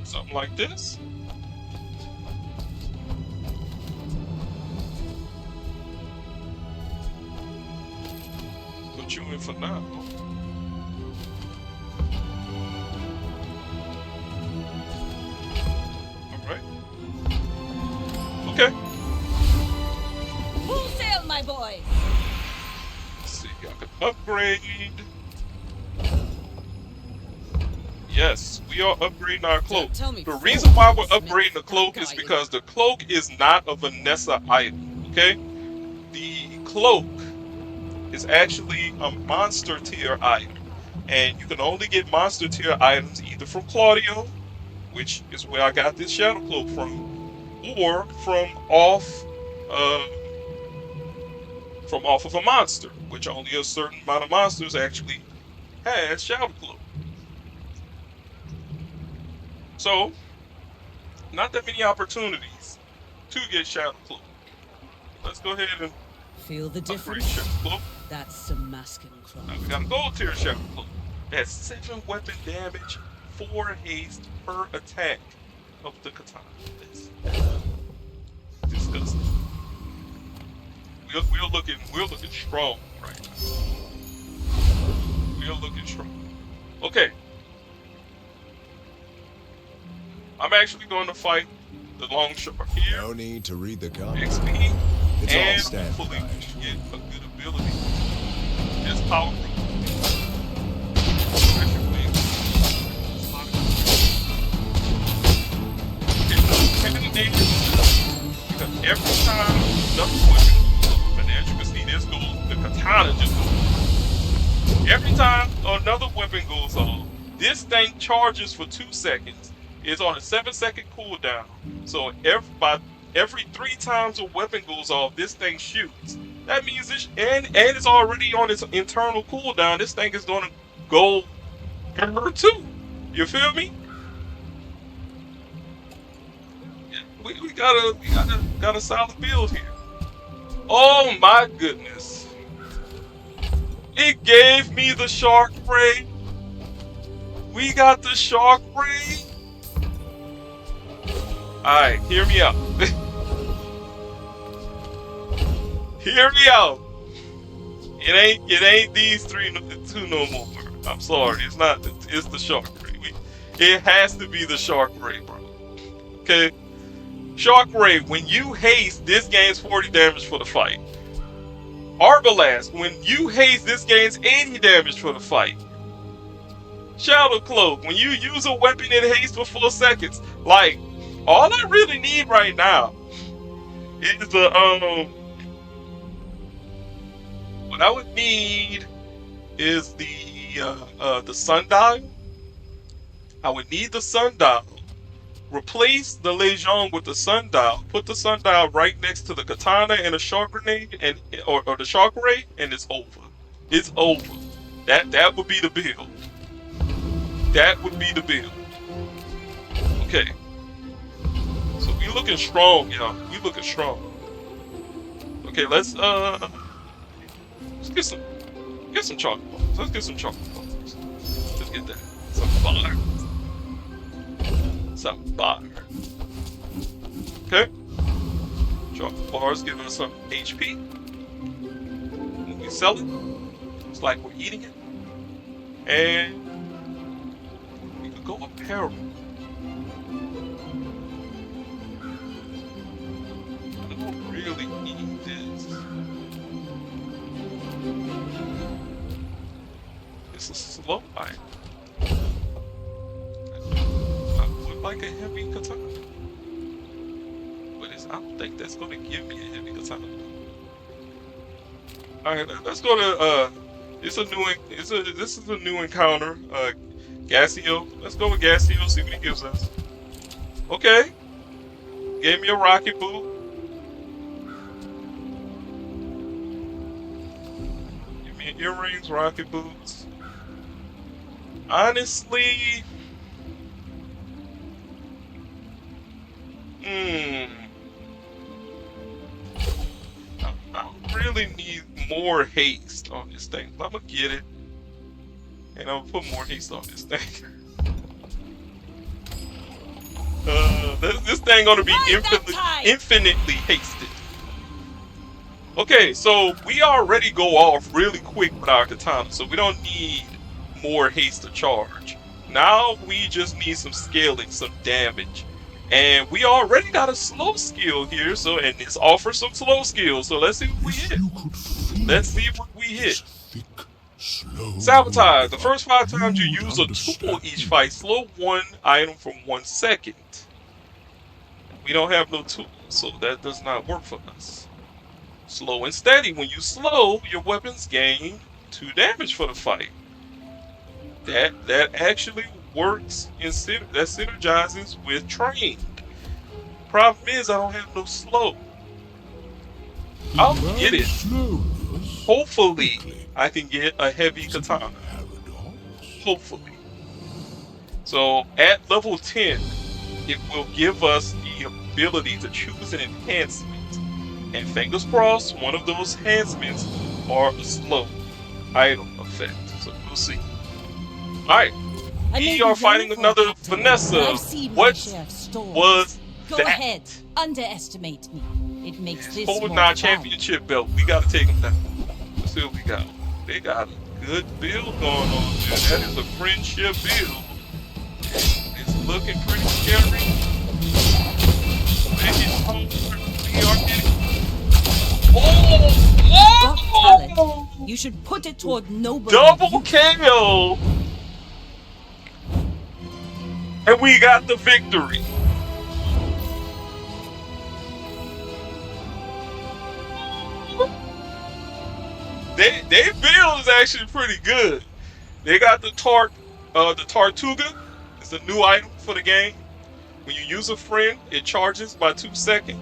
Something like this. Put you in for now. Alright. Okay. Full sail, my boy. Let's see, I can upgrade. Yes, we are upgrading our cloak. Tell me The reason why we're upgrading the Smith, cloak that is guy because the cloak is not a Vanessa item, okay? The cloak is actually a monster tier item. And you can only get monster tier items either from Claudio, which is where I got this shadow cloak from, or from off of a monster, which only a certain amount of monsters actually has shadow cloak. So, not that many opportunities to get shadow cloak. Let's go ahead and Feel the upgrade difference? shadow cloak. That's some masking Now cloak. we got a gold tier shadow cloak. That's 7 weapon damage, 4 haste per attack of the katana. That's disgusting. We're looking strong right now. We're looking strong. Okay. I'm actually going to fight the long shark here. No need to read the comments. XP It's all and standardized. hopefully we can get a good ability. It's powerful. Pressure wing. Because every time another weapon, and as you can see, this goes, the katana just goes. Every time another weapon goes off, This thing charges for 2 seconds. It's on a 7-second cooldown. So every 3 times a weapon goes off, this thing shoots. That means and it's already on its internal cooldown. This thing is gonna go hammer too. You feel me? We got a solid build here. Oh my goodness. It gave me the shark ray. We got the shark ray. Alright, hear me out. Hear me out. It ain't these two no more. I'm sorry, it's not. It's the shark ray. It has to be the shark ray, bro. Okay, shark ray. When you haste, this gains 40 damage for the fight. Arbalast. When you haste, this gains 80 damage for the fight. Shadow Cloak. When you use a weapon in haste for 4 seconds, like all I really need right now is the what I would need is the sundial. I would need the sundial. Replace the Legion with the sundial. Put the sundial right next to the katana and a shark grenade or the shark ray, and it's over. It's over. That would be the build. That would be the build. Okay. So we looking strong, y'all. We looking strong. Okay, let's get some chocolate balls. Let's get some chocolate balls. Let's get that. Some bar. Some bar. Okay. Chocolate bars give us some HP. When we sell it, it's like we're eating it. And we could go apparel. I don't really need this. It's a slow item. I would like a heavy katana. But I don't think that's gonna give me a heavy katana. Alright, let's go to this is a new encounter. Gassio. Let's go with Gassio, see what he gives us. Okay. Gave me a rocket boot. Give me earrings, rocket boots. Honestly, I really need more haste on this thing. I'm gonna get it, and I'm gonna put more haste on this thing. This thing gonna be infinitely hasted. Okay, so we already go off really quick with our katana, so we don't need more haste to charge. Now we just need some scaling, some damage. And we already got a slow skill here, so and this offers some slow skills. So let's see what we hit. Let's see what we hit. Sabotage. The first 5 times you use a tool each fight, slow one item from 1 second. We don't have no tool, so that does not work for us. Slow and steady. When you slow, your weapons gain 2 damage for the fight. That actually works that synergizes with trained. Problem is I don't have no slow. I'll get it. Hopefully I can get a heavy katana. Hopefully. So at level 10, it will give us the ability to choose an enhancement. And fingers crossed, one of those enhancements are a slow item effect. So we'll see. Alright. We are fighting another Vanessa. What was Go that? ahead, underestimate me. It makes this Holding more our fun. championship belt. We gotta take them down. Let's see what we got. They got a good build going on there. That is a friendship build. It's looking pretty scary. We are getting. Rock talent. You should put it toward noble. Double KO! And we got the victory. Their build is actually pretty good. They got the torque The Tortuga is the new item for the game. When you use a friend, it charges by 2 seconds.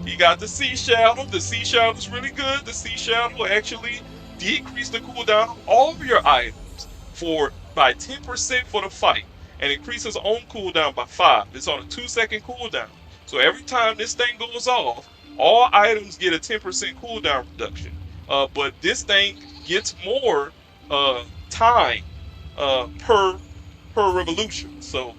You got the Sea Shadow. The Sea Shadow is really good. The Sea Shadow will actually decrease the cooldown of all of your items by 10% for the fight, and increases own cooldown by 5. It's on a 2-second cooldown. So every time this thing goes off, all items get a 10% cooldown reduction. But this thing gets more time per revolution. So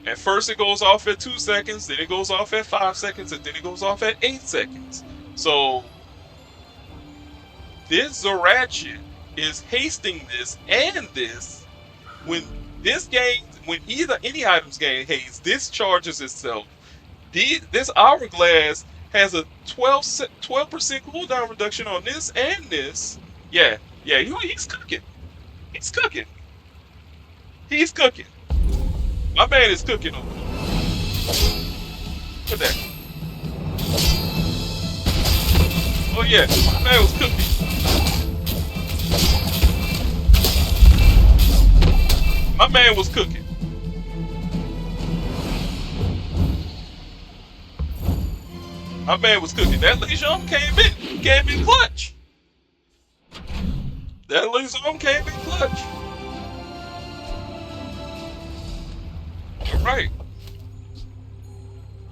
at first it goes off at 2 seconds, then it goes off at 5 seconds, and then it goes off at 8 seconds. So this Zoratchet is hasting this and this. When either any items gain haste, this charges itself. This hourglass has a 12% cooldown reduction on this and this. Yeah, he's cooking. He's cooking. He's cooking. My man is cooking over there. Look at that. Oh yeah, my man was cooking. My man was cooking. My man was cooking. That Legion came in clutch. That Legion came in clutch. All right.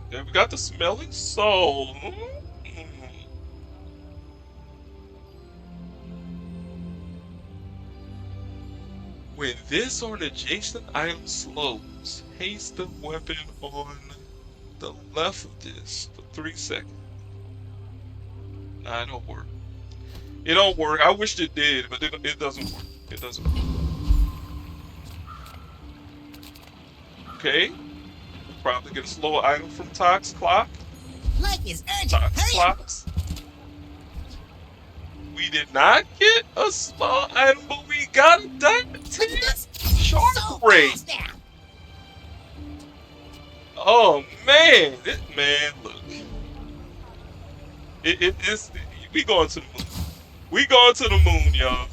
Then we got the smelling soul. When this or an adjacent item slows, haste the weapon on the left of this for 3 seconds. Nah, it don't work. It don't work. I wished it did, but it doesn't work. It doesn't work. Okay. Probably get a slower item from Tox Clock. Life is urgent. Tox Hurry up. Clocks. We did not get a small item, but we got a diamond Look at this. shark So ray. fast now. Oh man, look. We going to the moon. We going to the moon, y'all.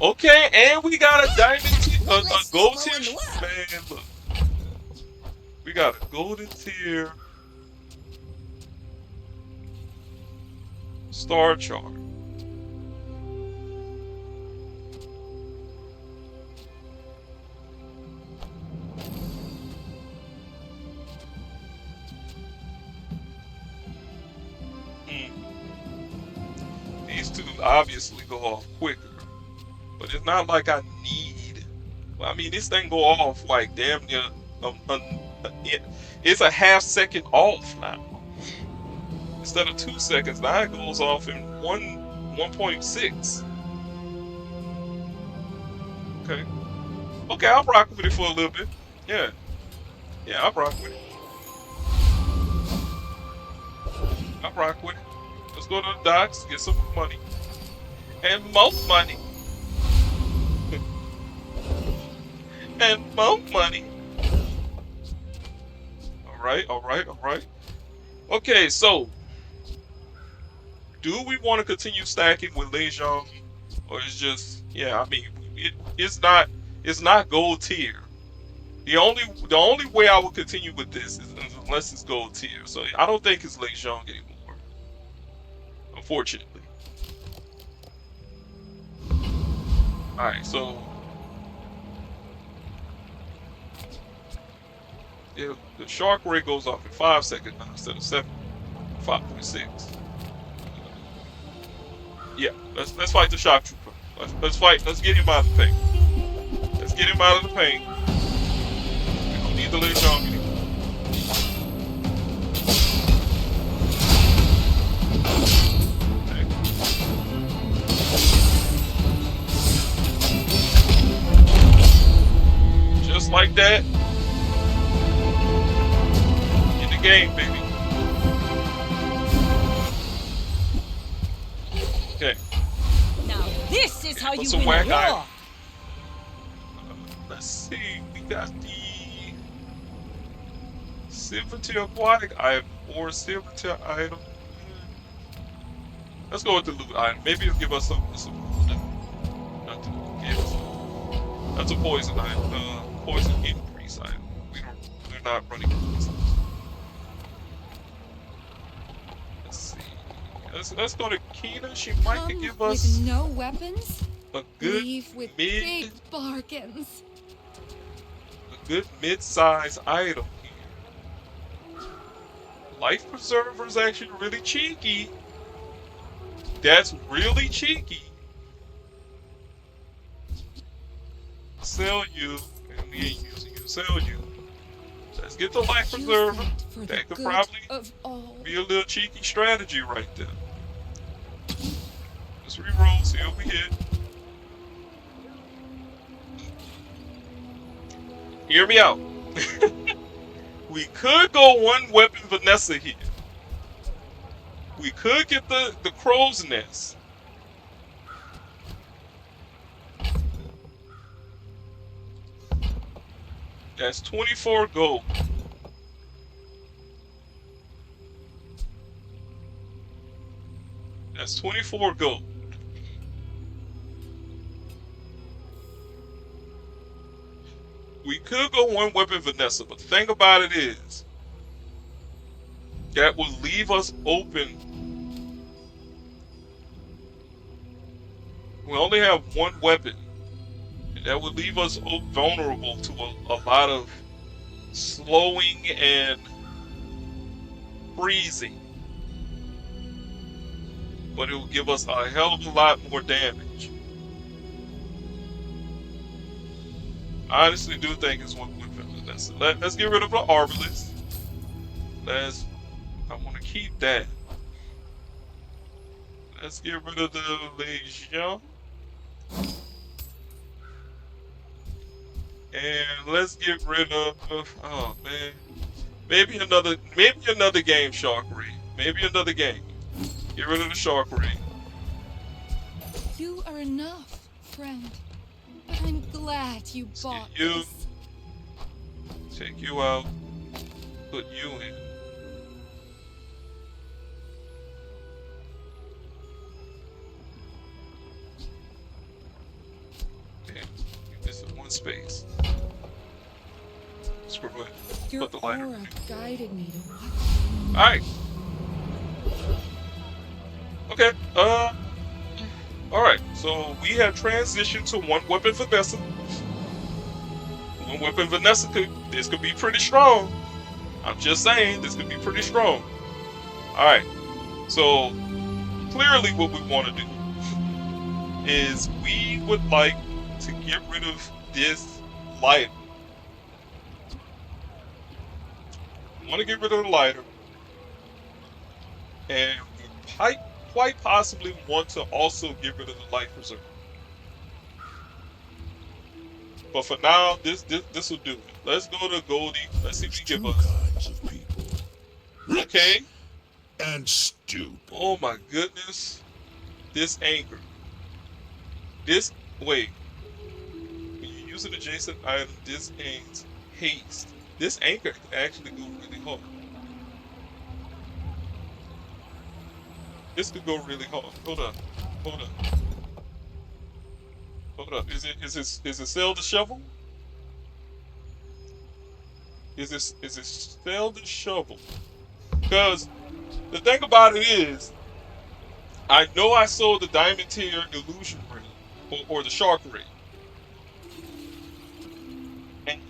Okay, and we got a diamond, a gold tier. Man, look. We got a golden tier star chart. These two obviously go off quicker, but it's not like I need. Well, I mean, this thing go off like damn near. It's a half second off now. Instead of 2 seconds, now it goes off in 1.6. Okay. Okay, I'll rock with it for a little bit. Yeah, I'll rock with it. I'll rock with it. Let's go to the docks, get some money. And more money. And more money. Alright. Okay, so do we want to continue stacking with Legion? Or it's just, yeah, I mean, it's not gold tier. The only way I will continue with this is unless it's gold tier. So I don't think it's Legion anymore. Unfortunately. Alright, so yeah, the shark ray goes off in 5 seconds now instead of 5.6. Yeah, let's fight the shock trooper. Let's fight. Let's get him out of the pain. Let's get him out of the pain. We don't need the Legion anymore. Okay. Just like that. In the game, baby. Okay. Now this is how you What's a win whack a war. item? Let's see. We got the silver tier aquatic item or silver tier item. Let's go with the loot item. Maybe it'll give us some nothing. Give us That's a poison item. Poison increase item. We're not running poisons. Let's see. Let's go to Kina. She might could Come give with us no weapons, a good leave with mid, big bargains. a good mid-size item here. Life Preserver is actually really cheeky. That's really cheeky. Sell you, and we ain't using you. Sell you. Let's get the Life Use Preserver. that for the That could good probably of all. be a little cheeky strategy right there. Let's reroll, see what we hit. Hear me out. We could go one weapon Vanessa here. We could get the crow's nest. That's 24 gold. That's 24 gold. We could go one weapon Vanessa, but the thing about it is that will leave us open. We only have one weapon, and that would leave us vulnerable to a lot of slowing and freezing. But it will give us a hell of a lot more damage. I honestly do think it's one weapon Vanessa. Let's get rid of the Arbalist. I want to keep that. Let's get rid of the Legion. And let's get rid of, oh man, maybe another game, Sharkery. Maybe another game. Get rid of the Sharkery. You are enough, friend. But I'm glad you bought you. this. Take you out. Put you in. Damn, you missing one space. Screw it. Your Put the lighter. aura guided me to what. Alright. Okay, alright, so we have transitioned to one weapon Vanessa. One weapon Vanessa this could be pretty strong. I'm just saying, this could be pretty strong. Alright, so clearly what we want to do is we would like to get rid of this lighter. We want to get rid of the lighter. And we quite possibly want to also get rid of the Life Preserver. But for now, this will do it. Let's go to Goldie. Let's see if he give us. Kinds of people. Okay. And stupid. Oh my goodness. This anger. Wait. When you use an adjacent item, this aims haste. This anchor can actually go really hard. This could go really hard. Hold up. Is it sell the shovel? Is it sell the shovel? Because the thing about it is, I know I sold the diamond tier illusion ring or the shark ring. And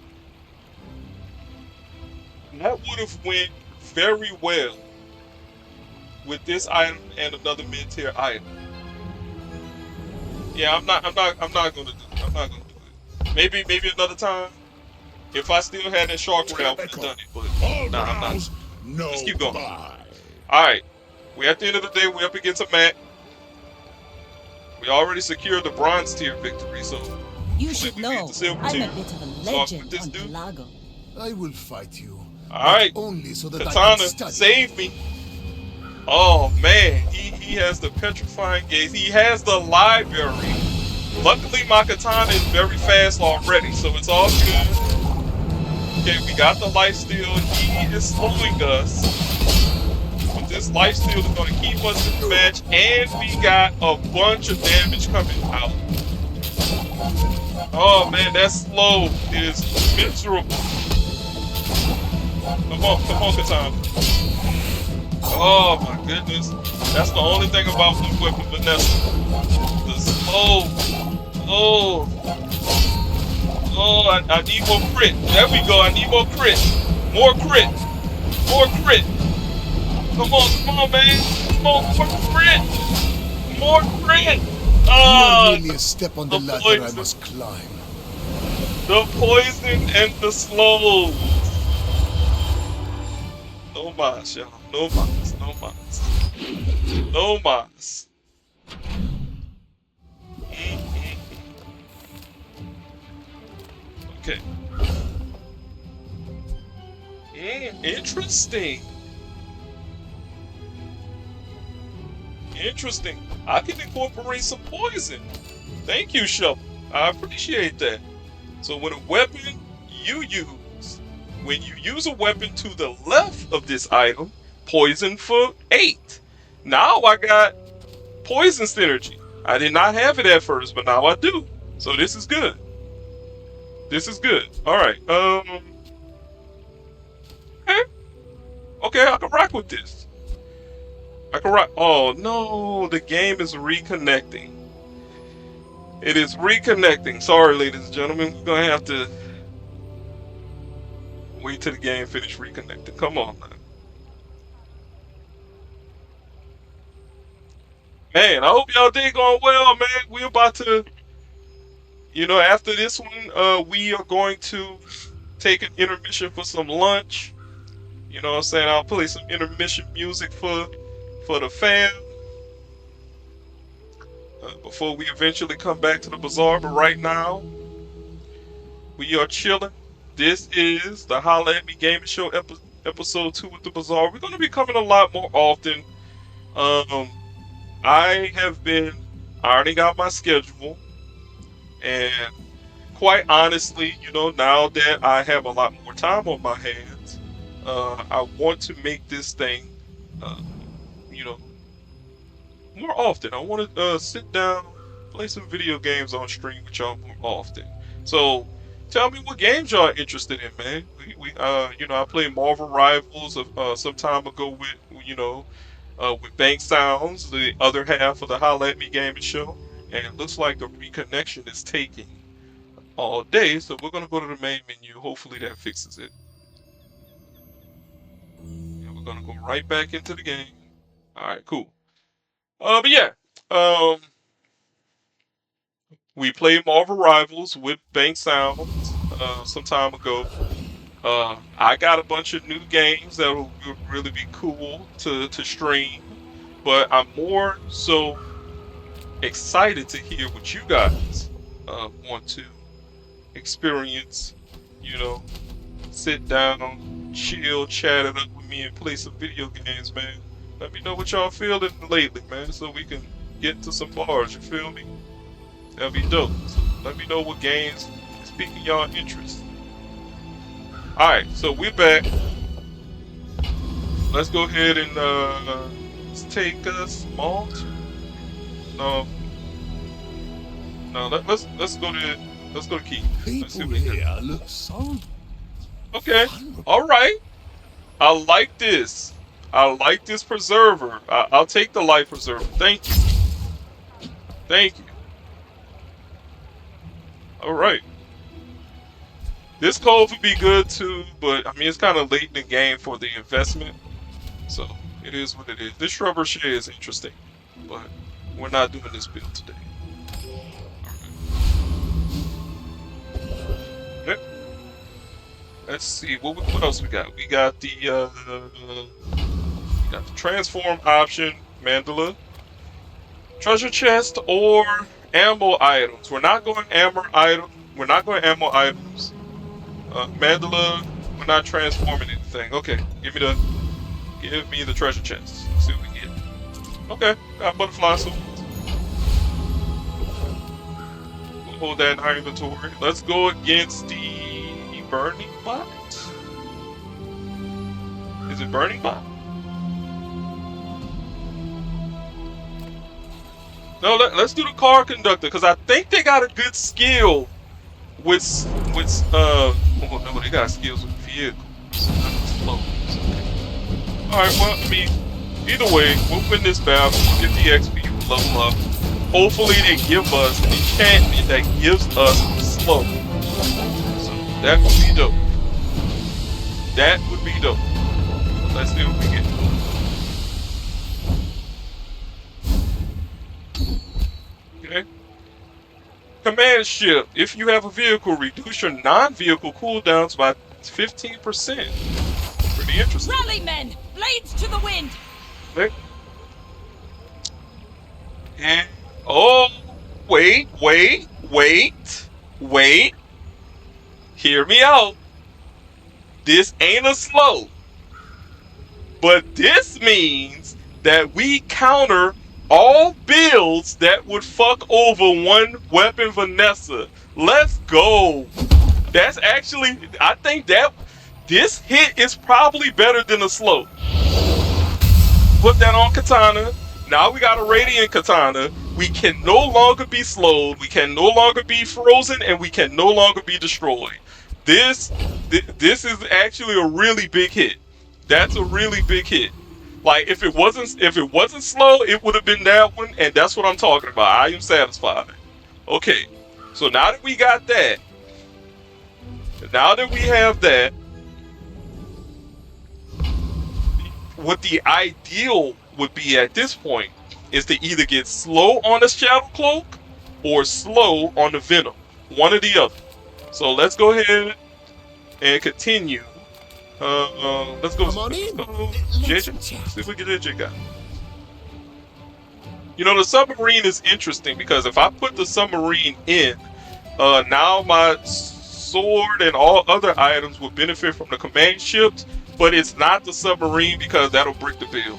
that would have went very well with this item and another mid-tier item. Yeah, I'm not gonna do it. I'm not gonna do it. Maybe another time. If I still had that shark ring, I would have done it. But nah, I'm not. No. Let's keep going. Bye. Alright. We at the end of the day, we're up against a mat. We already secured the bronze tier victory, so You should we need know, the silver I'm tier. a bit of a So legend with this on dude, Pelago. I will fight you. alright. But only so that I Katana, can study. save me. Oh man, he has the petrifying gaze. He has the library. Luckily, my katana is very fast already, so it's all good. Okay, we got the lifesteal. He is slowing us. But this lifesteal is going to keep us in the match, and we got a bunch of damage coming out. Oh man, that slow is miserable. Come on, Katana. Oh my goodness. That's the only thing about Blue Weapon Vanessa. The slow. Oh, I need more crit. There we go. I need more crit. More crit. More crit. Come on, man. Come on, more crit. More crit. You are Ah, merely a step on the the ladder I poison. must climb. The poison and the slows. No mas, y'all. No mas. No mas. No mas. Okay. Interesting. Interesting. I can incorporate some poison. Thank you, Shovel. I appreciate that. So when a weapon you use, when you use a weapon to the left of this item, poison for 8. Now I got poison synergy. I did not have it at first, but now I do. So this is good. This is good. All right. Okay. Okay, I can rock with this. I can rock. Oh no, the game is reconnecting. It is reconnecting. Sorry, ladies and gentlemen. We're gonna have to wait till the game finish reconnecting. Come on, man. Man, I hope y'all day going well, man. We're about to, after this one, we are going to take an intermission for some lunch. You know what I'm saying? I'll play some intermission music for the fam before we eventually come back to the bazaar. But right now, we are chilling. This is the Holla at Me Gaming Show episode 2 with the bazaar. We're going to be coming a lot more often. Um, I have been ironing out my schedule, and quite honestly, now that I have a lot more time on my hands, I want to make this thing, uh, you know, more often. I want to sit down, play some video games on stream with y'all more often. So, tell me what games y'all are interested in, man. I played Marvel Rivals some time ago with Bank Sounds, the other half of the Holla at Me Gaming Show, and it looks like the reconnection is taking all day. So we're gonna go to the main menu. Hopefully that fixes it, and we're gonna go right back into the game. All right, cool. But yeah, um, we played Marvel Rivals with Bank Sounds some time ago. I got a bunch of new games that will really be cool to stream, but I'm more so excited to hear what you guys want to experience. You know, sit down, chill, chat it up with me, and play some video games, man. Let me know what y'all feeling lately, man, so we can get to some bars. You feel me? That'd be dope. So let me know what games is piquing y'all interest. All right, so we're back. Let's go ahead and let's take a small. No, no. Let's go to Key. Let's see People what we here got. look so Okay. vulnerable. All right. I like this. I like this preserver. I'll take the life preserver. Thank you. Thank you. All right. This code would be good too, but I mean it's kind of late in the game for the investment, so it is what it is. This shrubber share is interesting, but we're not doing this build today. Okay. Let's see what else we got. We got the transform option, Mandala, treasure chest, or ammo items. We're not going ammo item. We're not going ammo items. Mandala, we're not transforming anything. Okay, give me the treasure chest. Let's see what we get. Okay, got butterfly suit. We'll hold that in our inventory. Let's go against the burning bot. Is it burning bot? No, let's do the car conductor because I think they got a good skill with oh no, they got skills with vehicles, not slows. Okay. All right. Well, I mean, either way, we'll win this battle. We'll get the XP, we'll level up. Hopefully, they give us an enchantment that gives us slow. So that would be dope. That would be dope. So let's see what we get. Okay. Command ship. If you have a vehicle, reduce your non-vehicle cooldowns by 15%. Pretty interesting. Rally, men! Blades to the wind! Okay. And oh, wait. Hear me out. This ain't a slow, but this means that we counter all builds that would fuck over one weapon Vanessa. Let's go. That's actually, I think that this hit is probably better than a slow. Put that on Katana. Now we got a Radiant Katana. We can no longer be slowed. We can no longer be frozen, and we can no longer be destroyed. This is actually a really big hit. That's a really big hit. Like if it wasn't slow, it would have been that one, and that's what I'm talking about. I am satisfied. Okay, so now that we got that, now that we have that, what the ideal would be at this point is to either get slow on the Shadow Cloak or slow on the Venom. One or the other. So let's go ahead and continue. Let's go. Come on in. JJ. See if we get JJ guy. You know, the submarine is interesting because if I put the submarine in, now my sword and all other items will benefit from the command ships, but it's not the submarine because that'll break the build.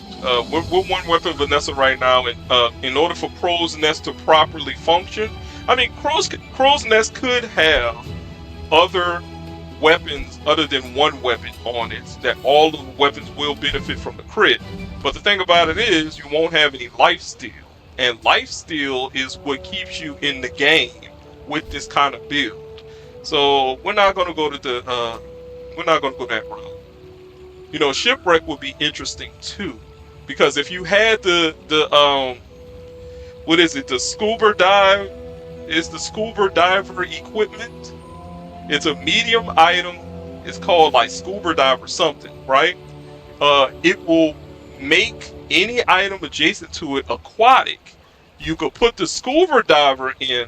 We're one weapon Vanessa right now, and in order for Crow's Nest to properly function, I mean, Crow's Nest could have other weapons other than one weapon on it, that all of the weapons will benefit from the crit. But the thing about it is, you won't have any lifesteal, and lifesteal is what keeps you in the game with this kind of build. So we're not gonna go to we're not gonna go that route. You know, shipwreck would be interesting too, because if you had the what is it? The scuba dive is the scuba diver equipment. It's a medium item. It's called like scuba dive or something, right? It will make any item adjacent to it aquatic. You could put the scuba diver in,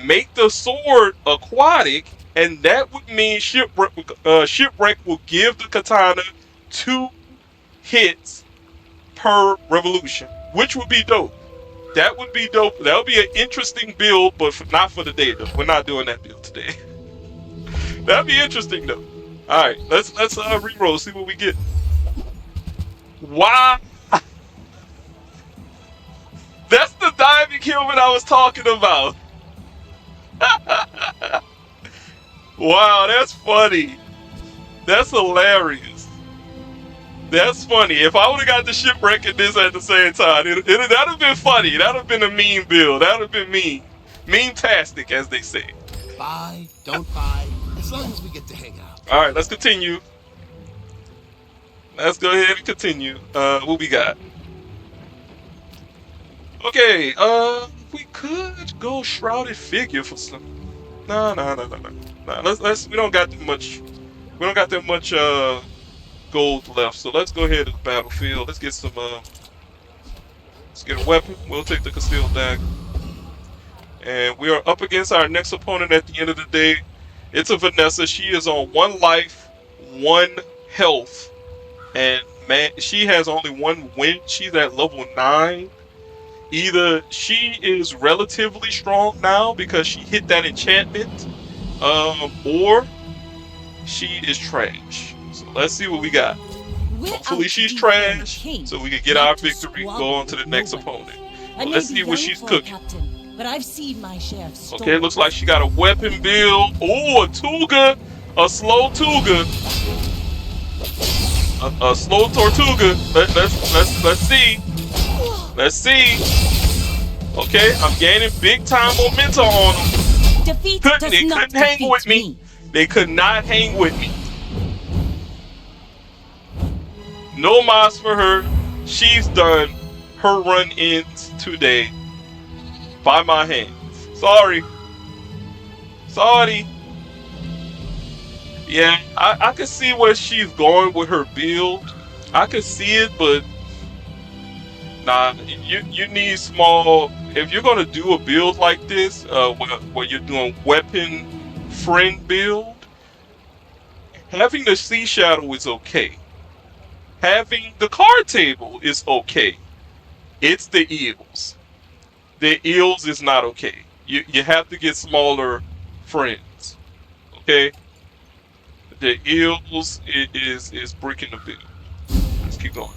make the sword aquatic, and that would mean shipwreck will give the katana 2 hits per revolution, which would be dope. That would be dope. That would be an interesting build, but not for the day though. We're not doing that build today. That'd be interesting though. All right, let's reroll, see what we get. Wow, that's the diving helmet I was talking about. Wow, that's funny. That's hilarious. That's funny. If I would have got the shipwreck and this at the same time, that'd have been funny. That'd have been a mean build. That'd have been mean. Meme-tastic, as they say. Buy, don't buy, as long as we get to hang out. All right, let's continue. Let's go ahead and continue. What we got? Okay, we could go shrouded figure for some. No. Let's. We don't got that much. We don't got that much gold left. So let's go ahead to the battlefield. Let's get some. Let's get a weapon. We'll take the concealed dagger. And we are up against our next opponent at the end of the day. It's a Vanessa. She is on 1 life, 1 health, and man, she has only 1 win. She's at level 9. Either she is relatively strong now because she hit that enchantment, or she is trash. So let's see what we got. Hopefully she's trash, so we can get our victory, go on to the next opponent. Well, let's see what she's cooking. But I've seen my share of storms. Okay, looks like she got a weapon build. Oh, a Tuga, a slow Tuga, a slow Tortuga. Let's see. Let's see. Okay, I'm gaining big time momentum on them. Defeat does They not couldn't hang with defeat me. me. They could not hang with me. No mas for her. She's done. Her run ends today by my hands. Sorry. Sorry. Yeah, I can see where she's going with her build. I could see it, but nah, you need small. If you're gonna do a build like this, where you're doing weapon friend build, having the sea shadow is okay. Having the card table is okay. It's the eels. The eels is not okay. You have to get smaller friends. Okay, the eels is breaking the build. Let's keep going.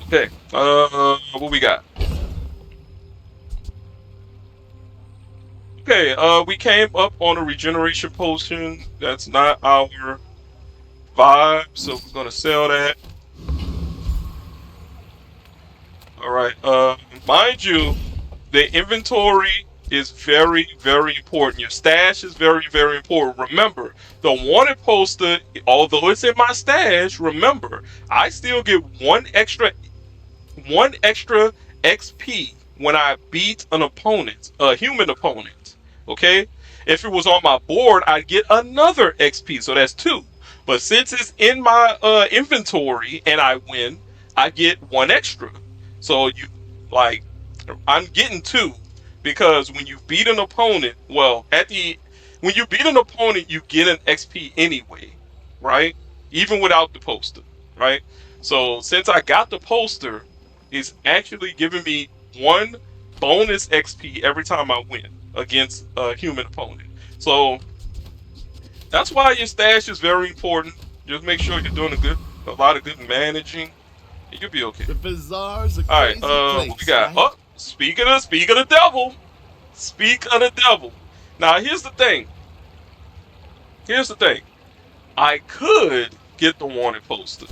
Okay, what we got? Okay, we came up on a regeneration potion. That's not our vibe, so we're gonna sell that. All right. Mind you, the inventory is very, very important. Your stash is very, very important. Remember, the wanted poster, although it's in my stash, remember, I still get one extra XP when I beat an opponent, a human opponent. Okay? If it was on my board, I'd get another XP, so that's two. But since it's in my inventory and I win, I get one extra. So like I'm getting two because when you beat an opponent, well, when you beat an opponent, you get an XP anyway, right? Even without the poster, right? So since I got the poster, it's actually giving me one bonus XP every time I win against a human opponent. So that's why your stash is very important. Just make sure you're doing a lot of good managing. You'll be okay. The Bazaar's a All right, crazy what we place, got? right? Oh, speak of the devil. Speak of the devil. Now here's the thing. Here's the thing. I could get the wanted poster,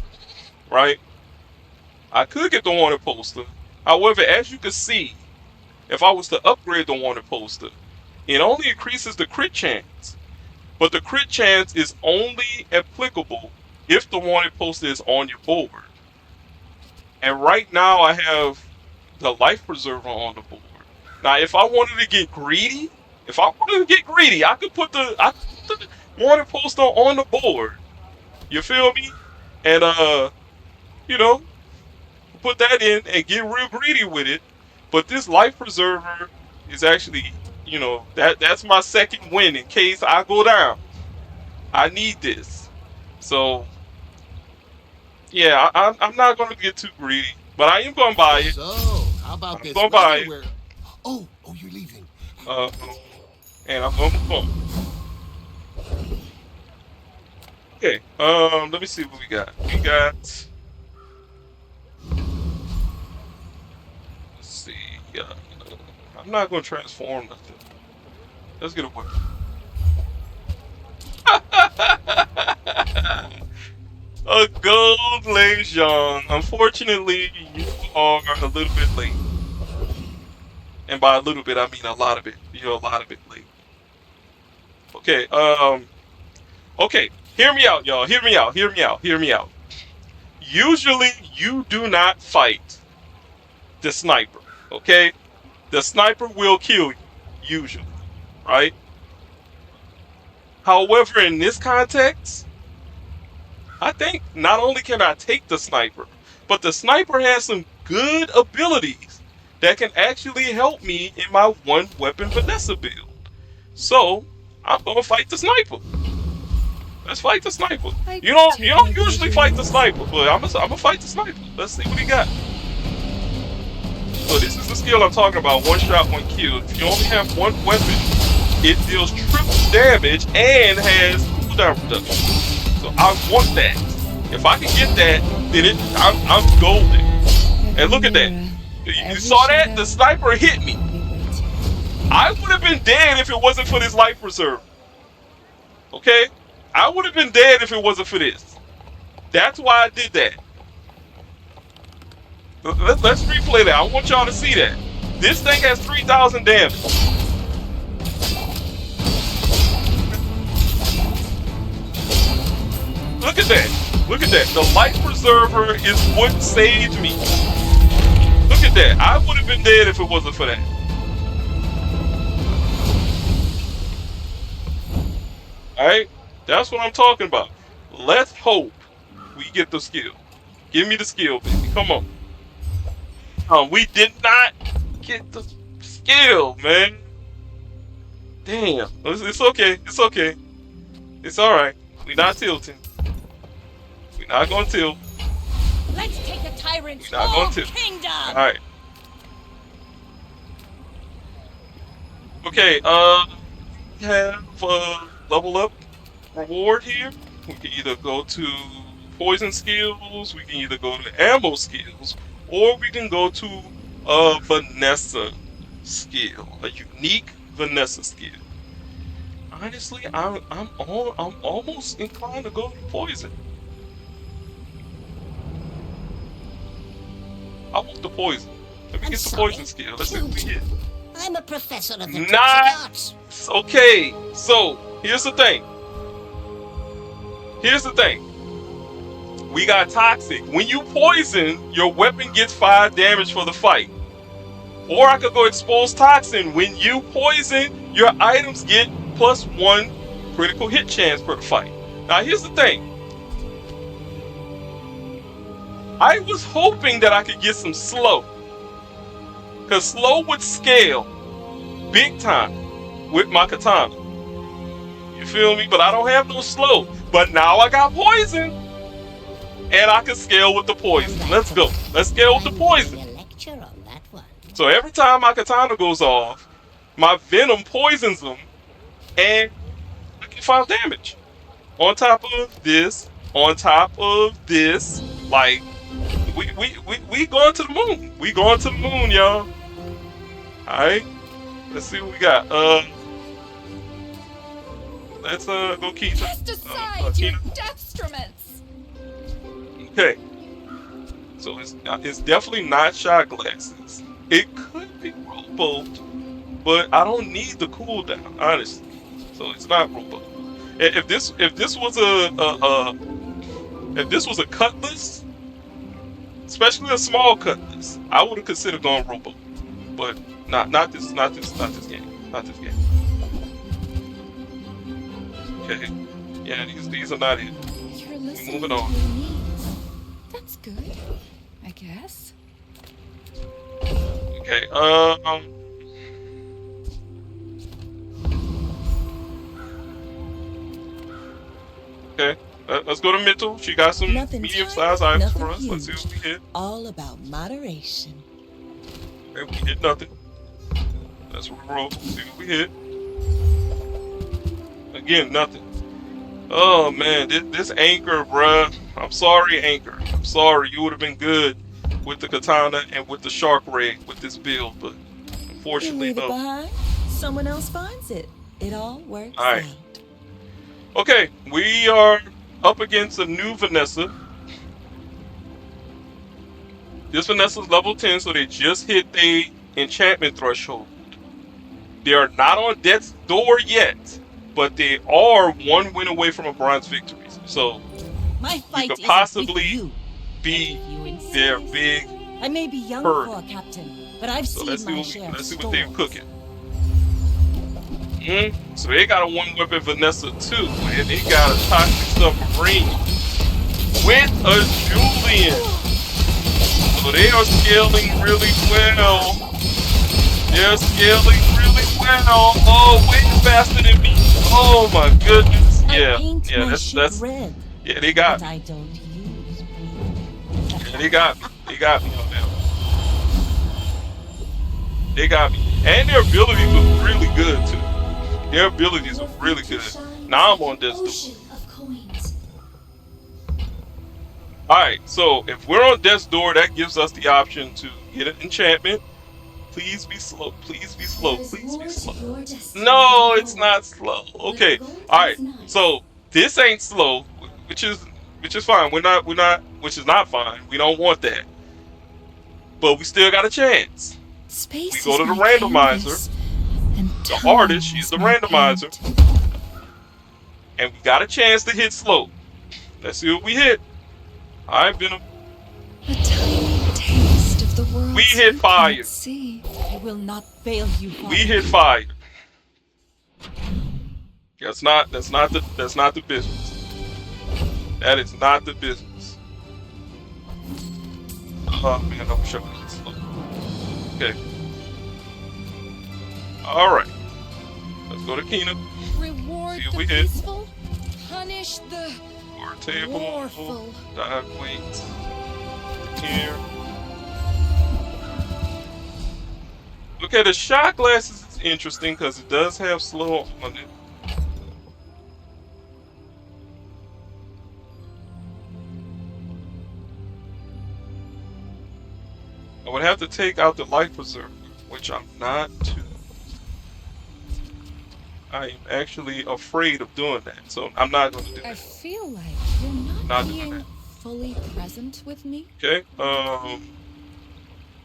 right? I could get the wanted poster. However, as you can see, if I was to upgrade the wanted poster, it only increases the crit chance. But the crit chance is only applicable if the wanted poster is on your board. And right now I have the life preserver on the board. Now if I wanted to get greedy, I could put the wanted poster on the board. You feel me? And you know, put that in and get real greedy with it. But this life preserver is actually, that's my second win in case I go down. I need this. So yeah, I'm not gonna get too greedy, but I am gonna buy it. So, how about I'm this gonna buy weather it. where... Oh, you're leaving. Uh, and I'm gonna move on. Okay. Let me see what we got. We got. Let's see. I'm not gonna transform nothing. Let's get a weapon. A gold legion. Unfortunately, you are a little bit late. And by a little bit, I mean a lot of it. You're a lot of it late. Okay, okay. Hear me out, y'all. Hear me out. Hear me out. Hear me out. Usually, you do not fight the sniper, okay? The sniper will kill you, usually, right? However, in this context, I think not only can I take the sniper, but the sniper has some good abilities that can actually help me in my one weapon Vanessa build. So I'm gonna fight the sniper. Let's fight the sniper. You don't usually fight the sniper, but I'm gonna fight the sniper. Let's see what he got. So this is the skill I'm talking about: one shot, one kill. If you only have one weapon, it deals triple damage and has cooldown reduction. So I want that. If I can get that, then I'm golden. And look at that. You saw that? The sniper hit me. I would have been dead if it wasn't for this life preserve. Okay? I would have been dead if it wasn't for this. That's why I did that. Let's replay that. I want y'all to see that. This thing has 3,000 damage. Look at that. Look at that. The life preserver is what saved me. Look at that. I would have been dead if it wasn't for that. Alright? That's what I'm talking about. Let's hope we get the skill. Give me the skill, baby. Come on. We did not get the skill, man. Damn. It's okay. It's okay. It's alright. We not tilting. We not gonna tilt. Let's take the tyrant's We not whole gonna tilt. kingdom. Alright. Okay, we have level up reward here. We can either go to poison skills, we can either go to ammo skills, or we can go to a Vanessa skill, a unique Vanessa skill. Honestly, I'm almost inclined to go to poison. I want the poison. Let me I'm get the sorry. poison skill. Let's see what we get. I'm a professor of the toxic Nice. arts. Okay, so here's the thing. Here's the thing. We got toxic. When you poison, your weapon gets 5 damage for the fight. Or I could go expose toxin. When you poison, your items get +1 critical hit chance per fight. Now here's the thing. I was hoping that I could get some slow. Because slow would scale big time with my katana. You feel me? But I don't have no slow. But now I got poison. And I can scale with the poison. Let's go. Let's scale with the poison. A lecture on that one. So every time my katana goes off, my venom poisons them. And I get 5 damage. On top of this. On top of this. Like, we going to the moon. We going to the moon, y'all. Alright. Let's see what we got. Let's go Keith. Cast aside your destruments. Okay. So it's definitely not shot glasses. It could be rowboat, but I don't need the cooldown, honestly. So it's not rowboat. If this was a cutlass, especially a small cutlass, I would have considered going rowboat. But not this game. Not this game. Okay. Yeah, these are not it. You're listening Moving to on. your needs. That's good, I guess. Okay, okay, let's go to mental. She got some Nothing medium-sized tiny, items for nothing us. Let's see what we hit. All about moderation. Okay, we hit nothing. Let's roll. See what we hit. Again, nothing. Oh man, this anchor, bruh. I'm sorry, anchor. I'm sorry. You would have been good with the katana and with the shark ray with this build, but You unfortunately, leave it no. behind, someone else finds it. It all works Alright. out. Okay, we are up against a new Vanessa. This Vanessa's level 10, so they just hit the enchantment threshold. They are not on death's door yet, but they are 1 win away from a bronze victory. So My fight could isn't possibly with you. be If you insist. their big. I may be young herd. for a captain, but I've So seen let's see my what share of let's see what they're storms. cooking. So they got a 1 weapon Vanessa too, and they got a toxic submarine with a Julian. So they are scaling really well. They're scaling really well. Oh, way faster than me. Oh my goodness. I Yeah, paint yeah, my that's ship red, yeah, they got but me. I don't use blue. Yeah, they got me. They got me on that one. They got me. And their abilities look really good too. Their abilities are really good. Now I'm on this dude. Alright, so if we're on death's door, that gives us the option to get an enchantment. Please be slow. Please be slow. Please be slow. No, it's not slow. Okay. Alright. So this ain't slow, which is fine. Which is not fine. We don't want that. but we still got a chance. Space We go is to the my randomizer. canvas, and The time artist, she's is the my randomizer. paint. And we got a chance to hit slow. Let's see what we hit. Alright, Venom. A tiny taste of the world We hit you fire. can't see. I will not fail you, We Father. hit fire. That's not the business. That is not the business. Oh man, I'm sure we hit slow. Okay. Alright. Let's go to Kina. Reward See what the we hit. peaceful, punish the Or table. warful. Dive weight. Here. Okay, the shot glasses is interesting because it does have slow on it. I would have to take out the life preserver, which I'm not too. I am actually afraid of doing that, so I'm not going to do I that. feel like you're not, Not doing being that. fully present with me. Okay.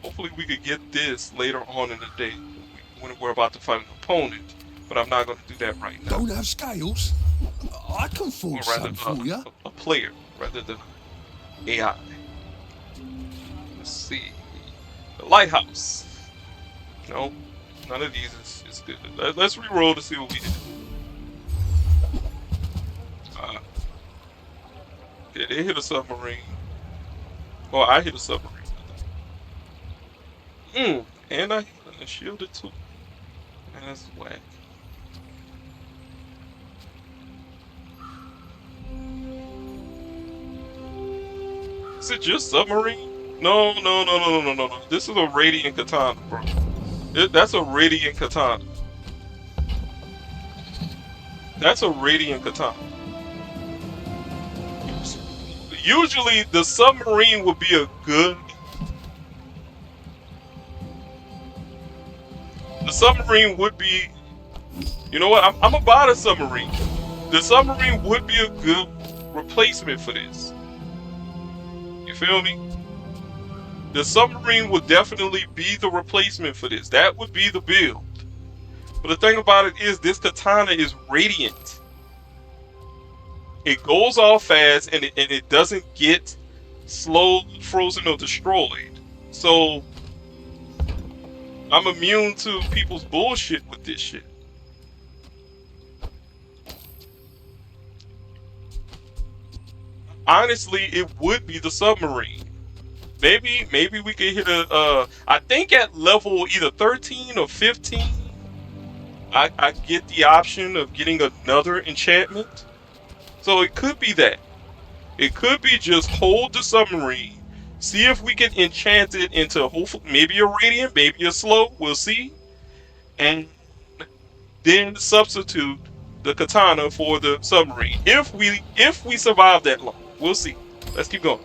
Hopefully we could get this later on in the day when we're about to fight an opponent, but I'm not going to do that right now. Don't have scales? I can Or fool rather, some for ya. a player rather than AI. Let's see. The lighthouse. No, none of these is good. Let's re-roll to see what we did. Okay, they hit a submarine. Oh, I hit a submarine. And I hit a shielded too. That's whack. Is it just submarine? No. This is a radiant katana, bro. That's a radiant katana. That's a radiant katana. Usually, the submarine would be a good. The submarine would be. You know what? I'm about a submarine. The submarine would be a good replacement for this. You feel me? The submarine would definitely be the replacement for this. That would be the build. But the thing about it is, this katana is radiant. It goes off fast, and it doesn't get slow, frozen, or destroyed. So I'm immune to people's bullshit with this shit. Honestly, it would be the submarine. Maybe we could hit a. I think at level either 13 or 15, I get the option of getting another enchantment. So it could be that. It could be just hold the submarine, see if we can enchant it into hopefully maybe a radiant, maybe a slow. We'll see, and then substitute the katana for the submarine. If we survive that long, we'll see. Let's keep going.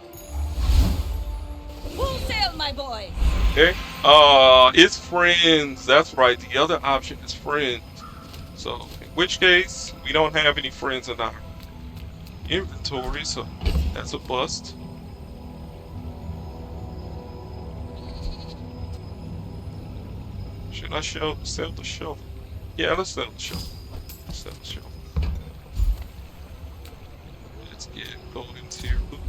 Full sail, my boy. Okay. It's friends. That's right. The other option is friends. So, in which case, we don't have any friends in our inventory, so that's a bust. Should I sell the shelf? Yeah, let's sell the shelf. Sell the shelf. Let's get golden tier loot.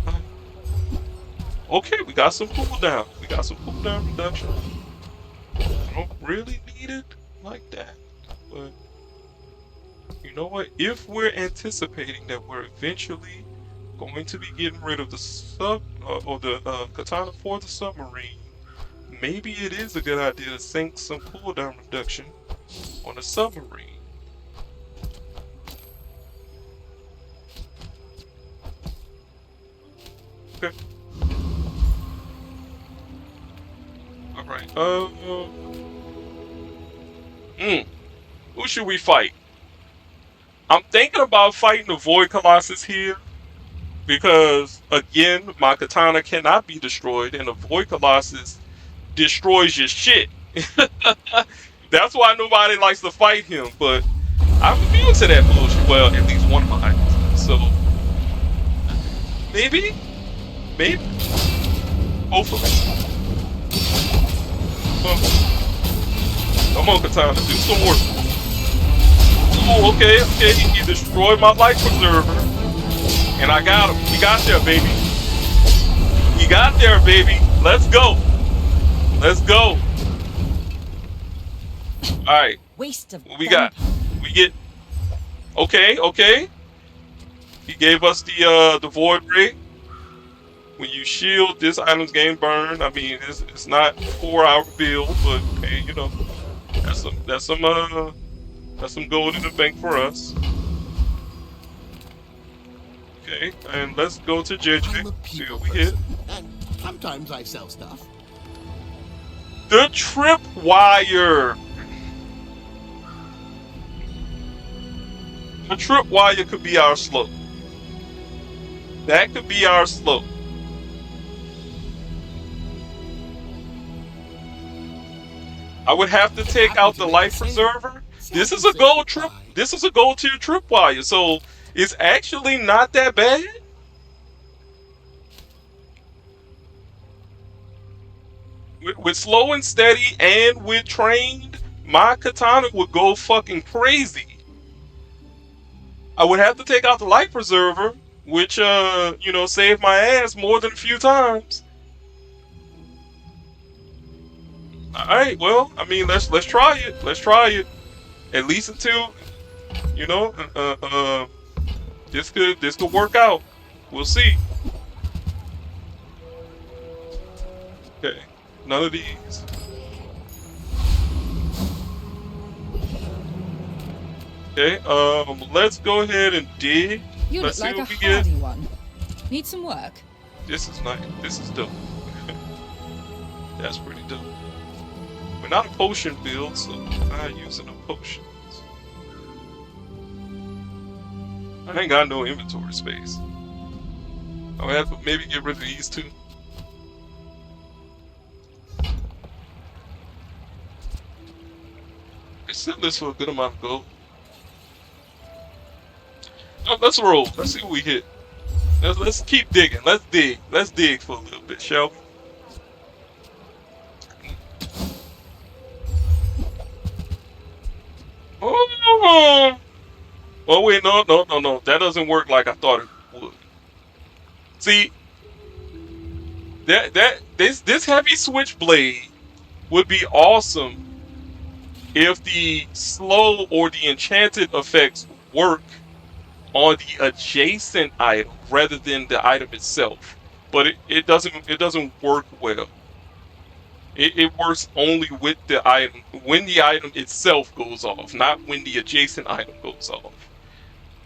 Okay, we got some cooldown. We got some cooldown reduction. I don't really need it like that, but you know what? If we're anticipating that we're eventually going to be getting rid of the katana for the submarine, maybe it is a good idea to sink some cooldown reduction on a submarine. Okay. Alright, who should we fight? I'm thinking about fighting the Void Colossus here, because, again, my katana cannot be destroyed, and the Void Colossus destroys your shit. That's why nobody likes to fight him, but I'm immune to that bullshit. Well, at least one of my items. So, maybe? Hopefully. Come on, Katana, do some work. Oh, okay, okay. He destroyed my life preserver. And I got him. We got there, baby. We got there, baby. Let's go. Let's go. Alright. Waste of What we got? We get... Okay, okay. He gave us the Void Ray. When you shield, this item's gain burn. I mean, it's not 4-hour build, but hey, you know, that's some gold in the bank for us. Okay, and let's go to I'm a JJ. See people what we hit. person, and sometimes I sell stuff. The tripwire. The tripwire could be our slow. That could be our slow. I would have to take out the life preserver. This is a gold trip. This is a gold tier tripwire, so it's actually not that bad. With slow and steady and with trained, my katana would go fucking crazy. I would have to take out the life preserver, which you know, saved my ass more than a few times. Alright, well, I mean, let's try it. Let's try it. At least until, you know, this could work out. We'll see. Okay, none of these. Okay, let's go ahead and dig. You Let's look see like a what we get. hardy one. Need some work? This is nice. This is dope. That's pretty dope. We're not a potion build, so I'm not using the potions. I ain't got no inventory space. I'll have to maybe get rid of these two. It's still this for a good amount of gold. Oh, let's roll. Let's see what we hit. Let's keep digging. Let's dig. Let's dig for a little bit, shall we? Oh wait, no. That doesn't work like I thought it would. See, this heavy switchblade would be awesome if the slow or the enchanted effects work on the adjacent item rather than the item itself. But it doesn't work well. It works only with the item when the item itself goes off, not when the adjacent item goes off.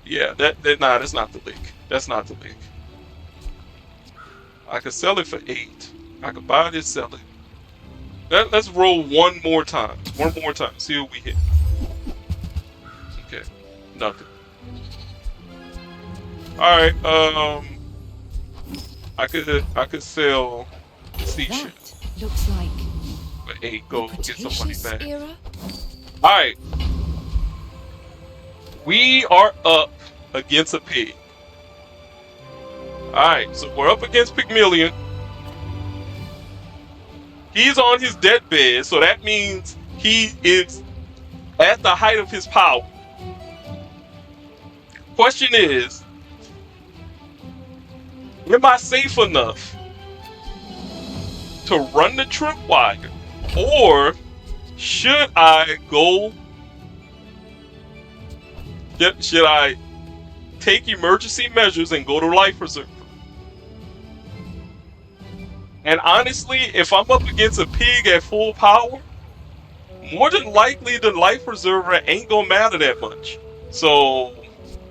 Yeah, that's not the lick. That's not the lick. I could sell it for 8. I could buy this, sell it. Let's roll one more time. One more time. See what we hit. Okay, nothing. All right. I could sell seashell. Looks like For 8 gold, get some money Cretaceous back. era? Alright. We are up against a pig. Alright, so we're up against Pygmalion. He's on his deathbed, so that means he is at the height of his power. Question is, am I safe enough to run the tripwire, or should I go? Should I take emergency measures and go to life preserver? And honestly, if I'm up against a pig at full power, more than likely the life preserver ain't gonna matter that much. So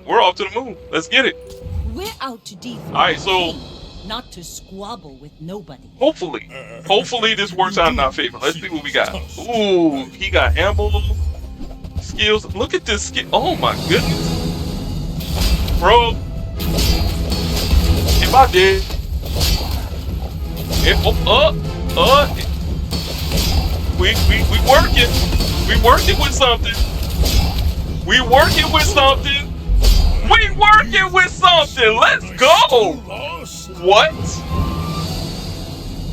we're off to the moon. Let's get it. We're out to defeat. Alright, so Not to squabble with nobody. hopefully this works out in our favor. Let's see what we got. Ooh, he got ammo skills. Look at this skill. Oh my goodness. Bro. If I did. We working. We working with something. We working with something. We working with something. Let's go. What?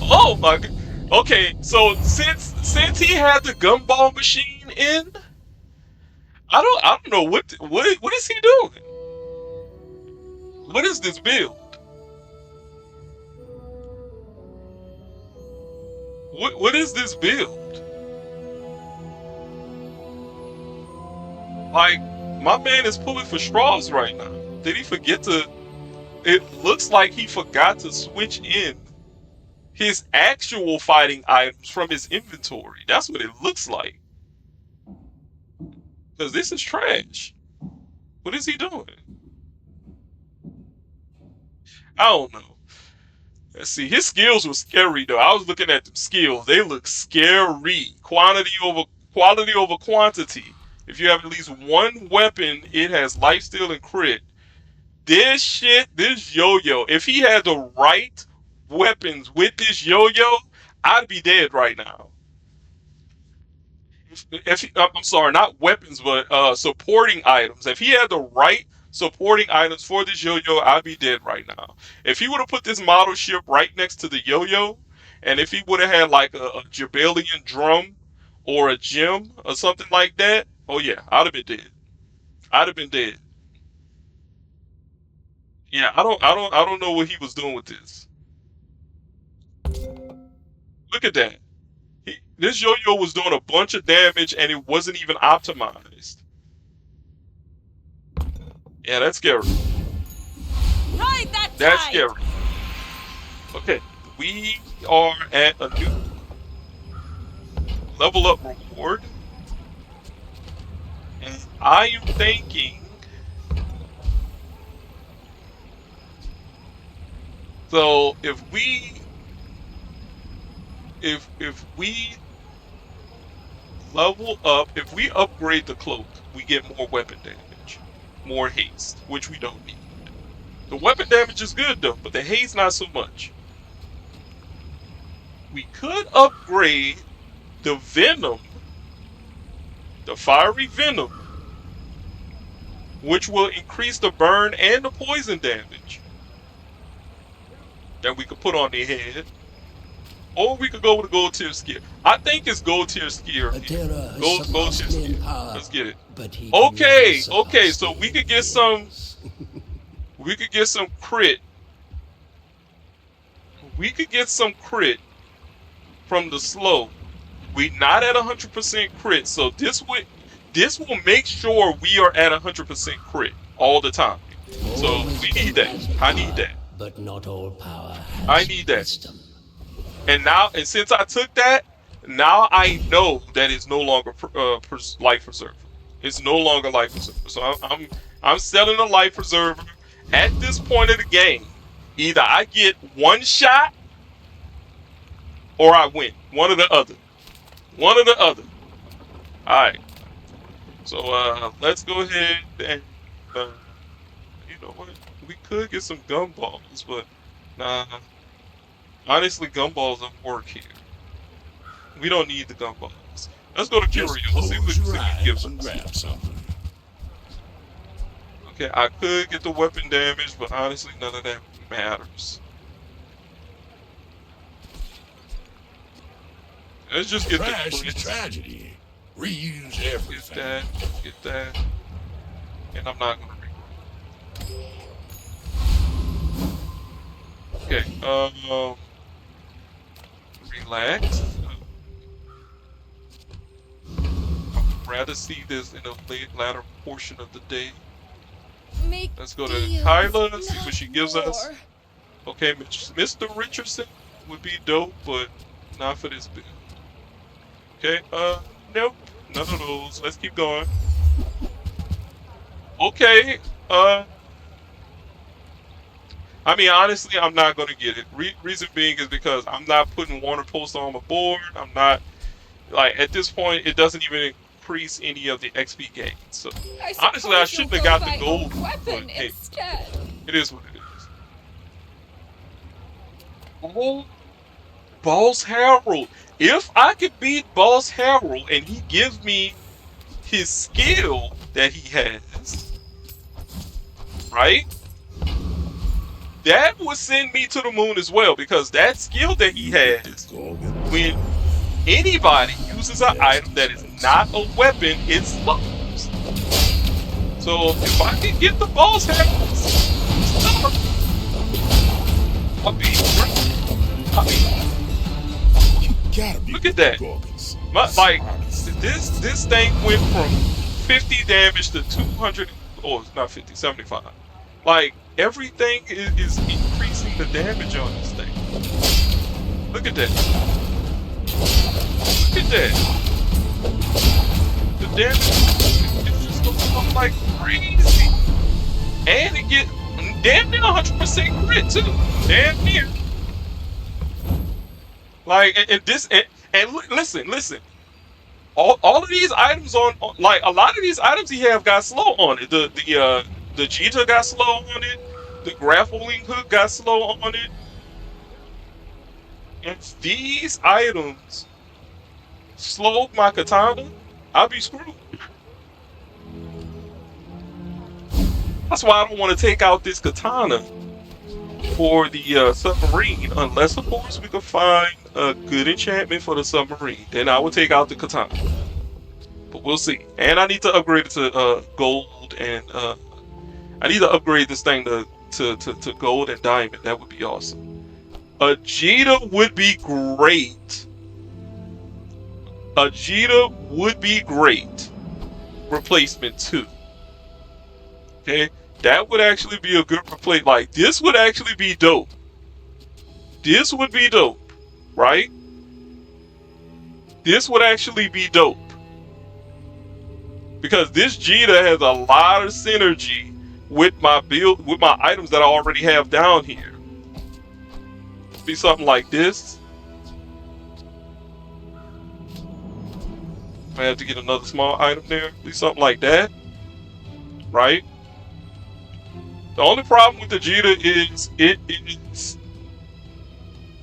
Oh my god. Okay, so since he had the gumball machine in, I don't know what is he doing? What is this build? What is this build? Like, my man is pulling for straws right now. Did he forget to? It looks like he forgot to switch in his actual fighting items from his inventory. That's what it looks like. Because this is trash. What is he doing? I don't know. Let's see. His skills were scary though. I was looking at them skills. They look scary. Quality over quantity. If you have at least one weapon, it has lifesteal and crit. This yo-yo. If he had the right weapons with this yo-yo, I'd be dead right now. I'm sorry, not weapons, but supporting items. If he had the right supporting items for this yo-yo, I'd be dead right now. If he would have put this model ship right next to the yo-yo, and if he would have had like a Jabalian drum or a gem or something like that, oh yeah, I'd have been dead. I'd have been dead. Yeah, I don't know what he was doing with this. Look at that. This yo-yo was doing a bunch of damage and it wasn't even optimized. Yeah, that's scary. Ride that That's tide! scary. Okay, we are at a new level up reward. And I am thinking, so if we level up, if we upgrade the cloak, we get more weapon damage, more haste, which we don't need. The weapon damage is good though, but the haste not so much. We could upgrade the venom, the fiery venom, which will increase the burn and the poison damage that we could put on their head. Or we could go with the gold tier skill. I think it's gold tier skill. Gold tier skill. Let's get it. Okay, so we could get some crit. We could get some crit from the slow. We not at 100% crit, so this will make sure we are at 100% crit all the time. So we need that. I need that. But not all power I has need that. wisdom. And since I took that, now I know that it's no longer life preserver. It's no longer life preserver. So I'm selling a life preserver at this point of the game. Either I get one shot or I win. One or the other. One or the other. All right. So let's go ahead and you know what? We could get some gumballs, but nah. Honestly, gumballs don't work here. We don't need the gumballs. Let's go to Just Curio. See close what your it gives eyes and us. grab something. Okay, I could get the weapon damage, but honestly, none of that matters. Let's just get Trash the is crits. tragedy. Reuse Get everything. that. Get that. And I'm not gonna Okay, relax. I'd rather see this in a latter portion of the day. Make Let's go to deals, Kyla, see what she not gives us. war. Okay, Mr. Richardson would be dope, but not for this build. Okay, nope, none of those. Let's keep going. Okay, I mean, honestly, I'm not gonna get it. Reason being is because I'm not putting Warner Post on my board. I'm not, like, at this point, it doesn't even increase any of the XP gains. So, honestly, I shouldn't have got the gold, but hey, instead. it is what it is. Oh, Boss Harold. If I could beat Boss Harold and he gives me his skill that he has, right? that would send me to the moon as well, because that skill that he has, when anybody uses an item that is not a weapon, it slows. So if I can get the boss hands, I mean, look at that. Like this thing went from 50 damage to 200. Oh, it's not 50, 75. Like everything is increasing the damage on this thing. Look at that. Look at that. The damage is just going up like crazy. And it get damn near 100% crit too. Damn near. Like listen. All of these items on like a lot of these items he have got slow on it. The Jita got slow on it. The grappling hook got slow on it. If these items slowed my katana, I'd be screwed. That's why I don't want to take out this katana for the submarine, unless of course we can find a good enchantment for the submarine. Then I will take out the katana. But we'll see. And I need to upgrade it to gold, and I need to upgrade this thing to gold and diamond. That would be awesome. A Jita would be great. A Jita would be great. Replacement 2. Okay, that would actually be a good replacement. Like this would actually be dope. This would be dope, right? This would actually be dope. Because this Jita has a lot of synergy with my build, with my items that I already have down here. Be something like this. I have to get another small item there. Be something like that, right? The only problem with the Jita is it is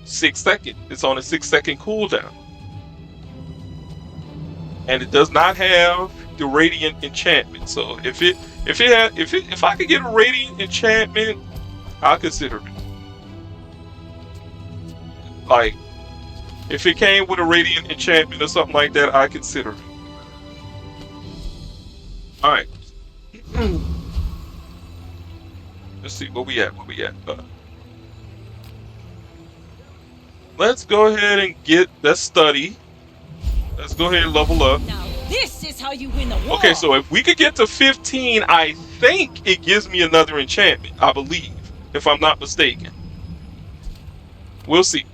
6 seconds. It's on a 6-second cooldown, and it does not have the radiant enchantment. So if I could get a radiant enchantment, I'll consider it. Like if it came with a radiant enchantment or something like that, I consider it. All right. Let's see where we at. Let's go ahead and let's study. Let's go ahead and level up. Now this is how you win the war. Okay, so if we could get to 15, I think it gives me another enchantment. I believe, if I'm not mistaken. We'll see.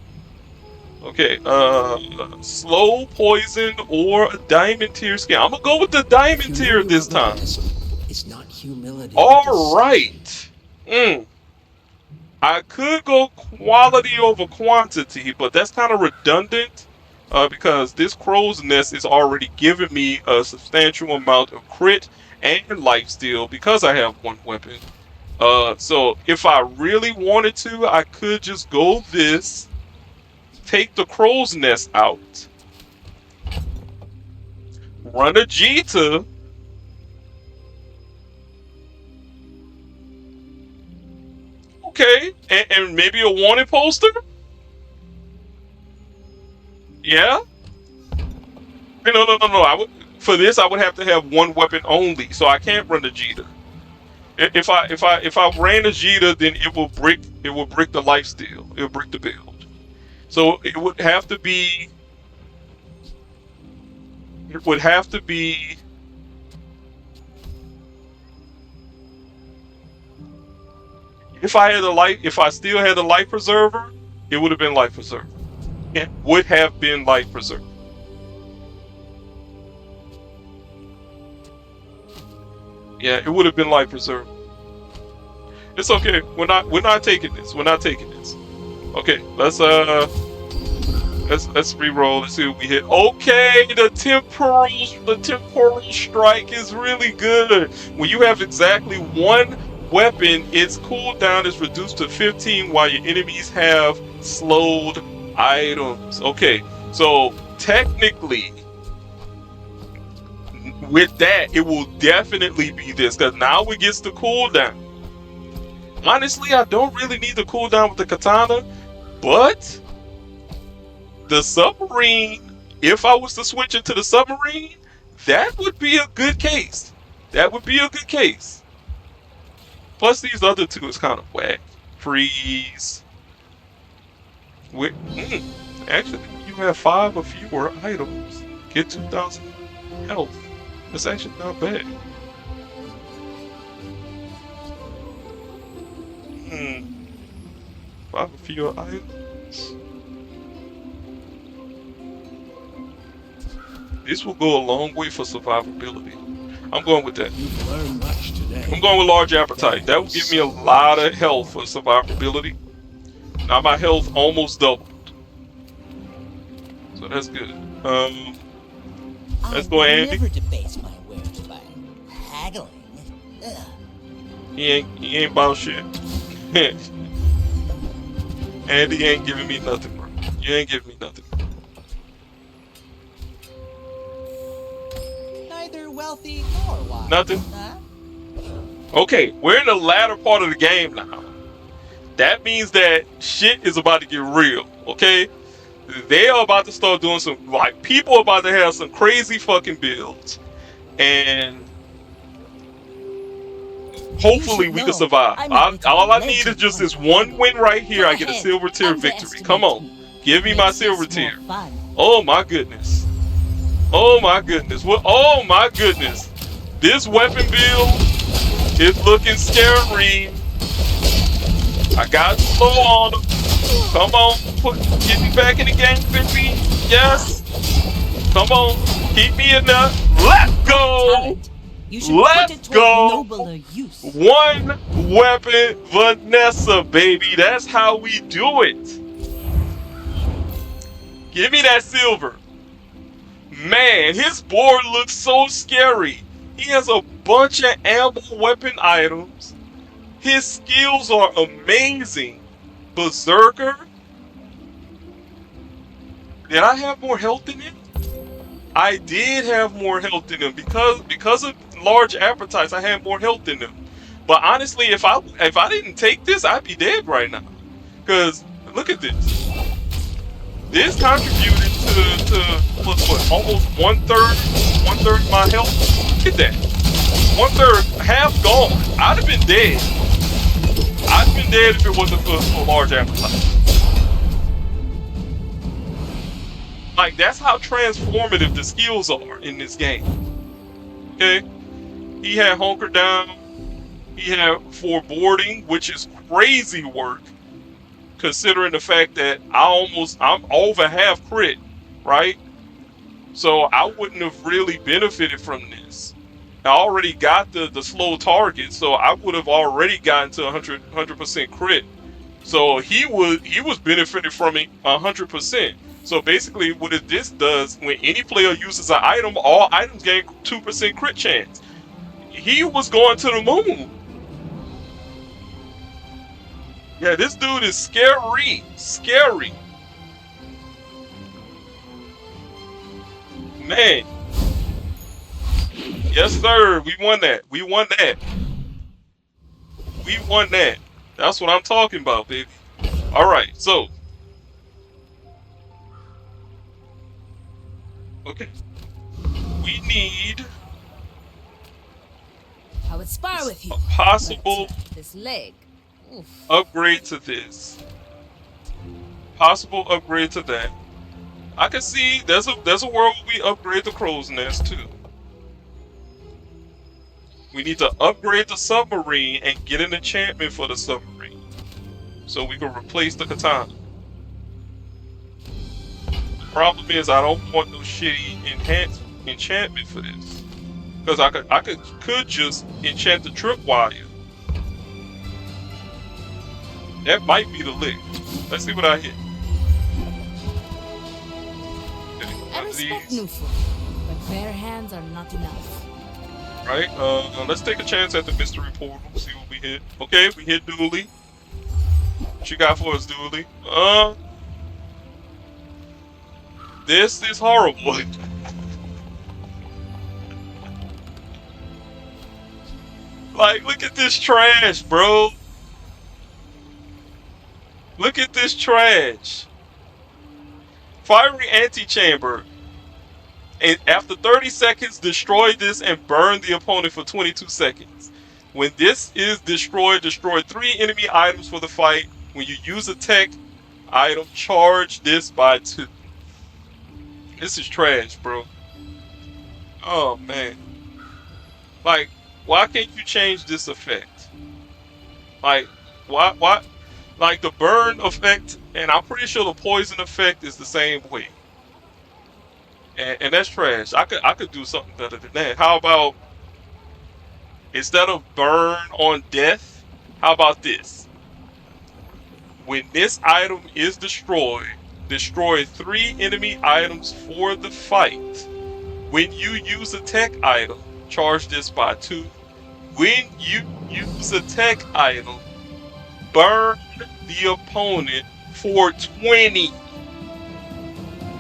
Okay, slow poison or a diamond tier skin. I'm gonna go with the diamond tier this time. It's not humility. All right. I could go quality over quantity, but that's kind of redundant because this crow's nest is already giving me a substantial amount of crit and lifesteal because I have one weapon. So if I really wanted to, I could just go this, take the crow's nest out, run a Jita, okay, and maybe a wanted poster. Yeah. No. I would, for this I would have to have one weapon only, so I can't run the Jita. If I ran a Jita, then it will break the lifesteal. It will break the build. So it would have to be. It would have to be. If I still had the life preserver, it would have been life preserver. It would have been life preserver. Yeah, it would have been life preserver. It's okay. We're not taking this. We're not taking this. Okay, let's re-roll. Let's see what we hit. Okay, the temporal strike is really good. When you have exactly one weapon, its cooldown is reduced to 15 while your enemies have slowed items. Okay, so technically with that it will definitely be this, because now it gets the cooldown. Honestly, I don't really need the cooldown with the katana, but the submarine, if I was to switch into the submarine, that would be a good case. That would be a good case. Plus, these other two is kind of whack. Freeze. Actually, you have 5 or fewer items. Get 2,000 health. That's actually not bad. Hmm. 5 or fewer items. This will go a long way for survivability. I'm going with that. You've learned much today. I'm going with large appetite. That will give me a lot of health for survivability. Now my health almost doubled. So that's good. Let's go, Andy. Never debase my wares by haggling. Ugh. He ain't about shit. Andy ain't giving me nothing, bro. You ain't giving me nothing. Neither wealthy nor wise. Nothing. Huh? Okay, we're in the latter part of the game now. That means that shit is about to get real, okay? They are about to start doing some, like, people are about to have some crazy fucking builds. And hopefully we can survive. All I need is just this one win right here. I get a silver tier victory. Come on. Give me my silver tier. Oh my goodness. Oh my goodness. What? Oh my goodness. This weapon build is looking scary. I got slow on him. Come on. Get me back in the game, baby. Yes. Come on. Keep me in there. Let's go. Let's go. One weapon Vanessa, baby. That's how we do it. Give me that silver. Man, his board looks so scary. He has a bunch of ammo weapon items. His skills are amazing. Berserker. Did I have more health than him? I did have more health than him because of large appetites. I had more health than him. But honestly, if I didn't take this, I'd be dead right now. Cause look at this. This contributed to what almost one third of my health. Look at that. 1/3, half gone. I'd have been dead. I'd have been dead if it wasn't for large appetite. Like, that's how transformative the skills are in this game. Okay? He had hunker down. He had foreboding, which is crazy work. Considering the fact that I'm over half crit, right? So I wouldn't have really benefited from this. I already got the slow target, so I would have already gotten to 100% crit. So he was benefiting from it 100%. So basically, what this does, when any player uses an item, all items gain 2% crit chance. He was going to the moon. Yeah, this dude is scary. Scary. Man. Yes, sir. We won that. We won that. We won that. That's what I'm talking about, baby. Alright, so. Okay. We need I would spar with you. a possible This leg. Oof. upgrade to this. Possible upgrade to that. I can see there's a world where we upgrade the crow's nest too. We need to upgrade the submarine and get an enchantment for the submarine, so we can replace the katana. The problem is I don't want no shitty enchantment for this, because I could just enchant the tripwire. That might be the lick. Let's see what I hit. I respect new food, but bare hands are not enough. Right, let's take a chance at the mystery portal, see what we hit. Okay, we hit Dooley. What you got for us, Dooley? This is horrible. Like, look at this trash, bro. Look at this trash. Fiery antechamber. And after 30 seconds, destroy this and burn the opponent for 22 seconds. When this is destroyed, destroy 3 enemy items for the fight. When you use a tech item, charge this by 2. This is trash, bro. Oh, man. Like, why can't you change this effect? Like, why? Like, the burn effect, and I'm pretty sure the poison effect is the same way. And that's trash. I could do something better than that. How about, instead of burn on death, how about this? When this item is destroyed, destroy 3 enemy items for the fight. When you use a tech item, charge this by 2. When you use a tech item, burn the opponent for 20.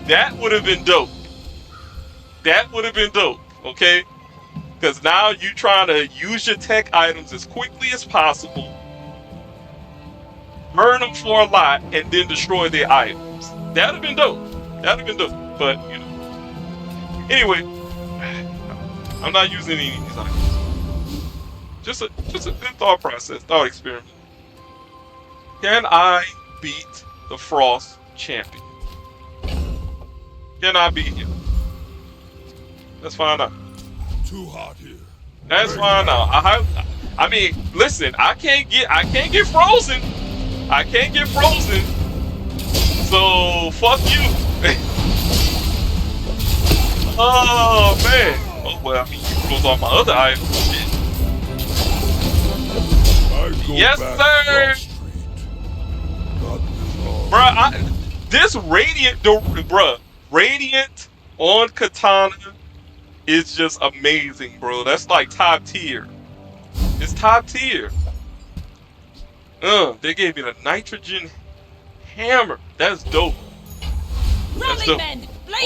That would have been dope. That would have been dope, okay? Because now you're trying to use your tech items as quickly as possible, burn them for a lot, and then destroy their items. That would have been dope. That would have been dope. But, you know. Anyway, I'm not using any of these items. Just a good thought process, thought experiment. Can I beat the Frost Champion? Can I beat him? Let's find out. Too hot here. Let's find out. I mean, listen, I can't get frozen. I can't get frozen. So fuck you. Oh man. Oh well, I mean, you froze all my other items. Shit. Yes, sir. Bruh, this Radiant on Katana is just amazing, bro. That's like top tier. It's top tier. They gave me the nitrogen hammer. That's dope. That's dope.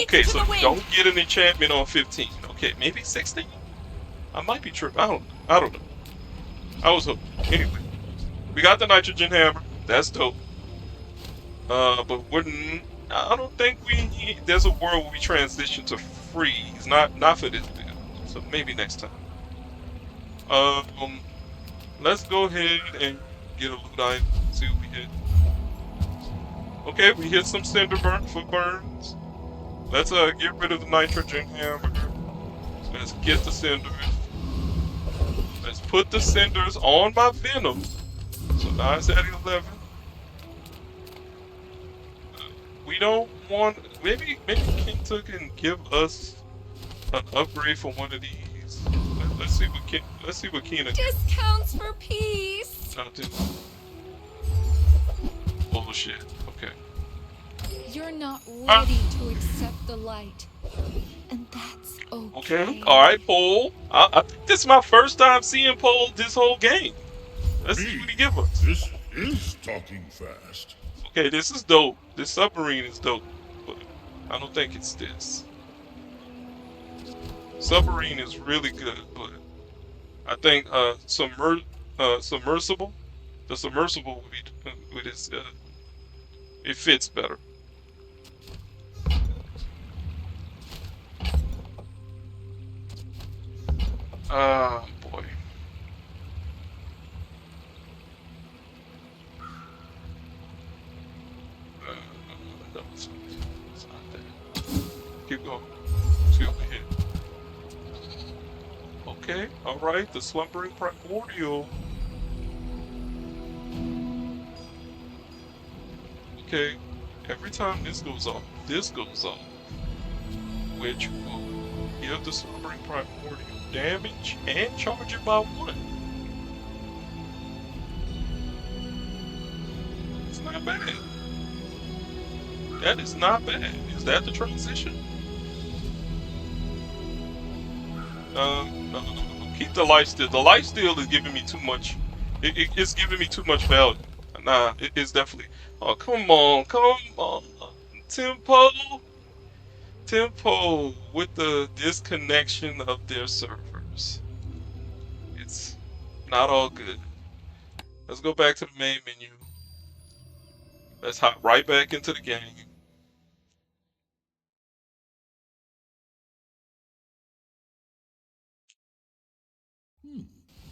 Okay, so don't get an enchantment on 15. Okay, maybe 16? I might be tripping. I don't know. I was hoping. Anyway, we got the nitrogen hammer. That's dope. But I don't think there's a world where we transition to freeze. Not for this build. So maybe next time. Let's go ahead and get a loot item. See what we hit. Okay, we hit some cinder burn for burns. Let's get rid of the nitrogen hammer. Let's get the cinders. Let's put the cinders on my venom. So now it's at 11. We don't want. Maybe Kenta can give us an upgrade for one of these. Let's see what Kena. Discounts for peace. I'll do. Bullshit. Okay. You're not ready to accept the light. And that's okay. Okay. Alright, Pole. This is my first time seeing Pole this whole game. Let's see what he give us. This is talking fast. Okay, this is dope. This submarine is dope. But I don't think it's this. Submarine is really good, but I think submersible. The submersible with its it fits better. Ah, boy. No, it's not that. Keep going. See over here. Okay, alright, the slumbering primordial. Okay, every time this goes off, which will give the slumbering primordial damage and charge it by 1. It's not bad. That is not bad. Is that the transition? No. Keep the lifesteal. The lifesteal is giving me too much. It's giving me too much value. Nah, it's definitely. Oh, come on. Tempo with the disconnection of their servers. It's not all good. Let's go back to the main menu. Let's hop right back into the game.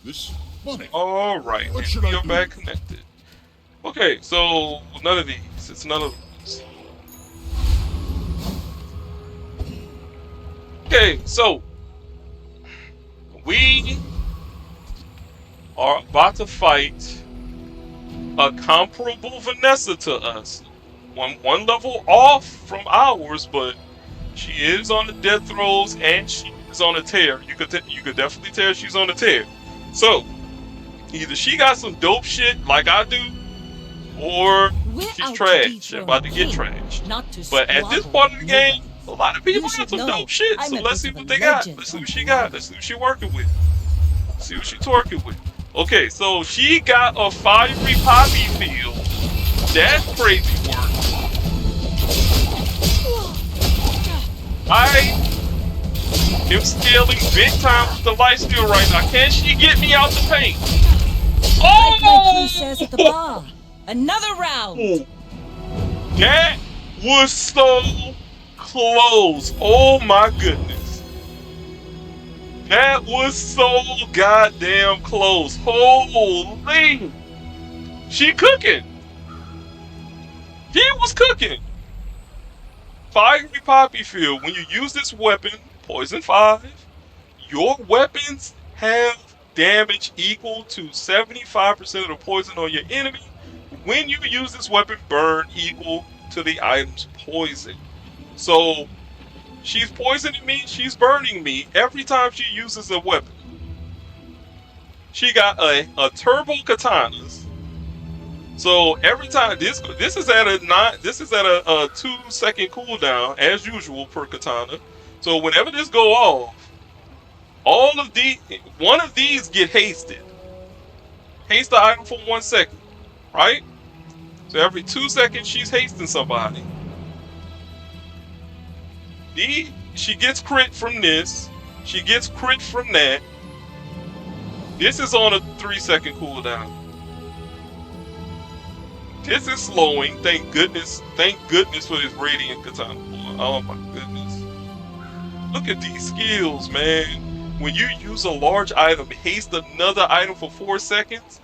This money. All right, What and should we I are do back with it? connected. Okay, so none of these. It's none of those. Okay, so we are about to fight a comparable Vanessa to us. One level off from ours, but she is on the death throes and she is on a tear. You could definitely tell she's on a tear. So either she got some dope shit like I do, or We're she's out to be trash and for about to a get king, trashed. not to But at this squabble part with of the game, nobody. a lot of You people got should some know dope shit. I'm So a let's bit see of a what they got. legend Let's see on what she got. Holla. Let's see what she working with. See what she twerking with. Okay, so she got a fiery poppy field. That's crazy work. I am scaling big time with the light steal right now. Can she get me out the paint? Like my crew says at the Oh! bar. Another round. That was so close. Oh my goodness. That was so goddamn close. Holy. She cooking. She was cooking. Fiery Poppy Field. When you use this weapon, Poison 5, your weapons have damage equal to 75% of the poison on your enemy. When you use this weapon, burn equal to the item's poison. So she's poisoning me, she's burning me every time she uses a weapon. She got a turbo katanas. So every time this is at a 2 second cooldown as usual per katana. So whenever this go off, all of the one of these get hasted. Haste the item for 1 second, right? So every 2 seconds she's hasting somebody. She gets crit from this. She gets crit from that. This is on a 3 second cooldown. This is slowing. Thank goodness. Thank goodness for this radiant katana. Oh my goodness. Look at these skills, man. When you use a large item, haste another item for 4 seconds.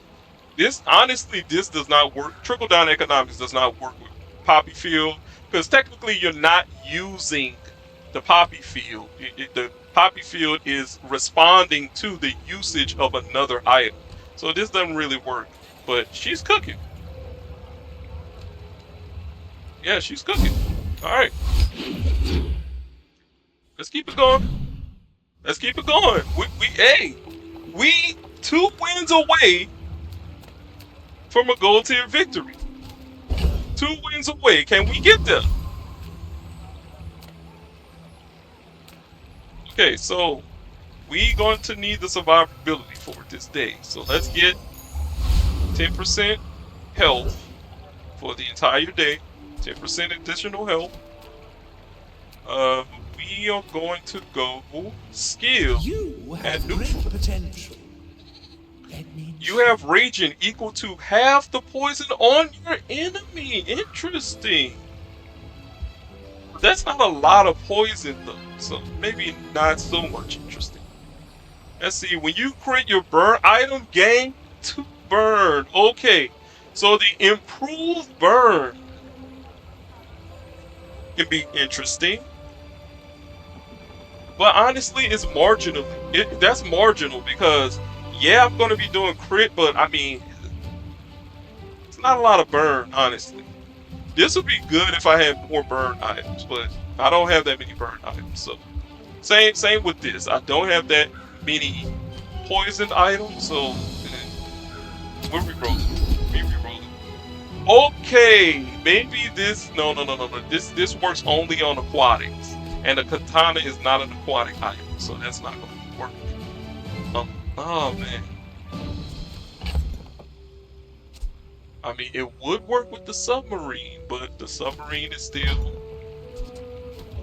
This does not work. Trickle down economics does not work with Poppy Field because technically you're not using the Poppy Field. The Poppy Field is responding to the usage of another item. So this doesn't really work. But she's cooking. Yeah, she's cooking. All right. Let's keep it going. Let's keep it going. We 2 wins away from a gold tier victory. 2 wins away. Can we get there? Okay, so we going to need the survivability for this day. So let's get 10% health for the entire day. 10% additional health. We are going to go skill You have and great neutral. potential. Let me You have raging equal to half the poison on your enemy. Interesting. That's not a lot of poison though, so maybe not so much interesting. Let's see, when you crit your burn item, gain 2 burn. Okay, so the improved burn can be interesting. But honestly, it's marginal. That's marginal because, yeah, I'm going to be doing crit, but I mean, it's not a lot of burn, honestly. This would be good if I had more burn items, but I don't have that many burn items. So same with this. I don't have that many poison items, so we're rerolling. We rerolling. Okay, maybe this. No. This works only on aquatics, and a katana is not an aquatic item, so that's not going to work. Oh man. I mean, it would work with the submarine, but the submarine is still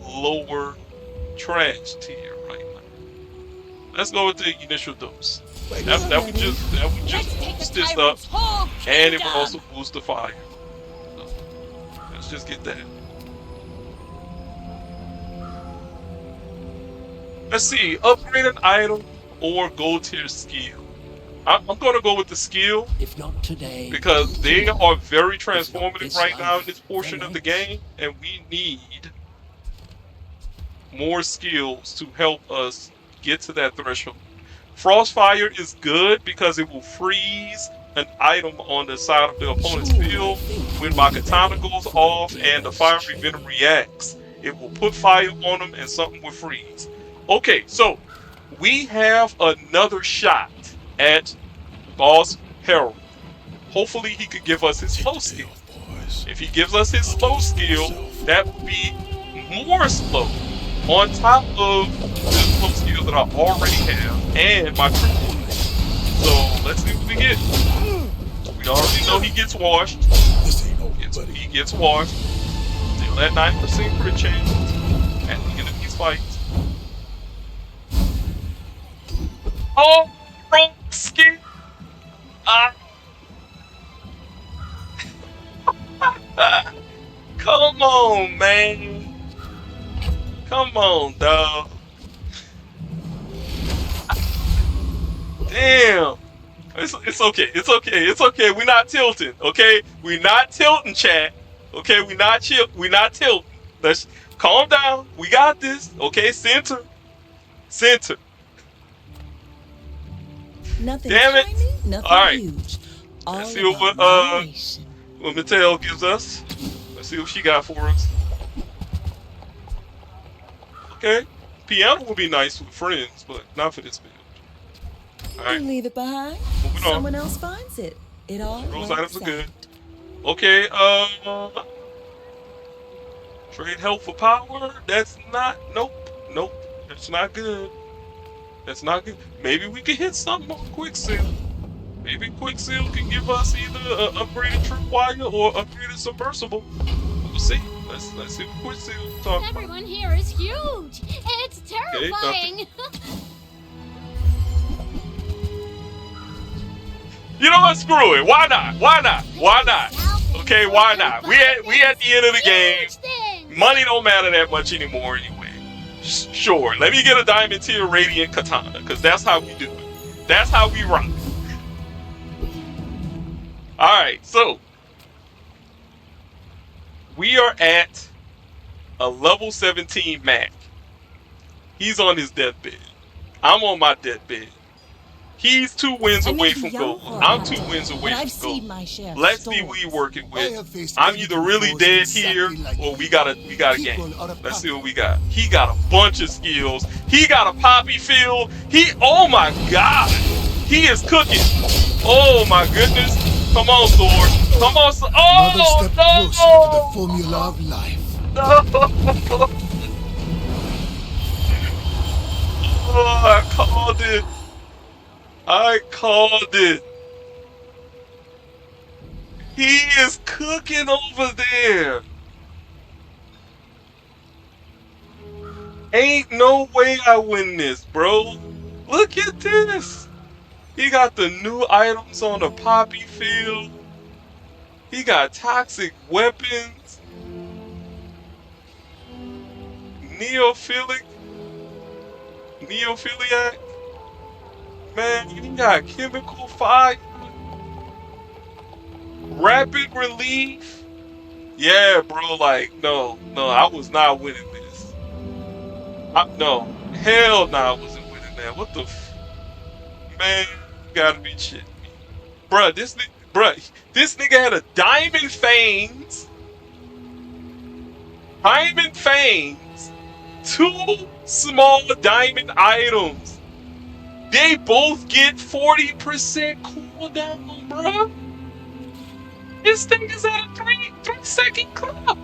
lower trash tier right now. Let's go with the initial dose. That would just Let's take boost the this up, tyrant's whole and it would kingdom. also boost the fire. Let's just get that. Let's see, upgrade an item or gold tier skill. I'm gonna go with the skill If not today, because they are very if not transformative this right now in life, this portion the of the next. game, and we need more skills to help us get to that threshold. Frostfire is good because it will freeze an item on the side of the opponent's Soon, I field think when we'll my be katana ready goes for a off and the glorious fiery venom change. reacts. It will put fire on them and something will freeze. Okay, so we have another shot at Boss Harold. Hopefully he could give us his slow Take the day skill. off, boys. If he gives us his I'll slow keep it for skill, myself. that will be more slow on top of the slow skills that I already have and my true points. So let's see what we get. We already know he gets washed. This ain't over, buddy. He gets washed. Still at 9% crit chance at the end of these fights. Oh, wrong skin. Ah, come on, man. Come on, dog. Damn. It's okay. It's okay. It's okay. We're not tilting. Okay, we're not tilting, chat. Okay, we're not tilting. Let's calm down. We got this. Okay, center, center. Nothing Damn it. tiny, All nothing right. huge. Let's All see about moderation. what Mattel gives us. Let's see what she got for us. Okay, piano would be nice with friends, but not for this build. All You right, leave it behind, moving on. someone else finds it. It all Those items works are good. out. Okay, trade health for power. That's not. Nope. Nope. That's not good. That's not good. Maybe we can hit something on Quicksilver. Maybe Quicksilver can give us either an upgraded tripwire or upgraded submersible. We'll see. Let's see what Quicksilver talking about. Everyone here is huge. It's Okay, nothing. terrifying. You know what? Screw it. Why not? Why not? Why not? Okay, why not? We at the end of the game. Huge things. Money don't matter that much anymore anyway. Sure, let me get a diamond tier radiant katana, because that's how we do it. That's how we rock. Alright, so we are at a level 17 Mac. He's on his deathbed. I'm on my deathbed. He's 2 wins I may away be from young gold. for a I'm hunter, 2 wins but away I've from seen gold. my share of Let's see what storms. we working I with. have faced I'm many either really foes dead exactly here like or you. we got a game. People are a Let's see what puppy. we got. He got a bunch of skills. He got a poppy field. Oh my god. He is cooking. Oh my goodness. Come on, Sword. Come on, Sword. Another Oh step closer to the formula of life. no. Oh, I called it. I called it. He is cooking over there. Ain't no way I win this, bro. Look at this. He got the new items on the poppy field. He got toxic weapons. Neophilic. Neophiliac. Man, he got chemical fire. Rapid relief. Yeah, bro, like, no, I was not winning this. No, hell no, I wasn't winning that. What the man, you gotta be shitting me. This nigga had a diamond fangs. Diamond fangs. 2 small diamond items. They both get 40% cooldown, bruh. This thing is at a 3-second clip.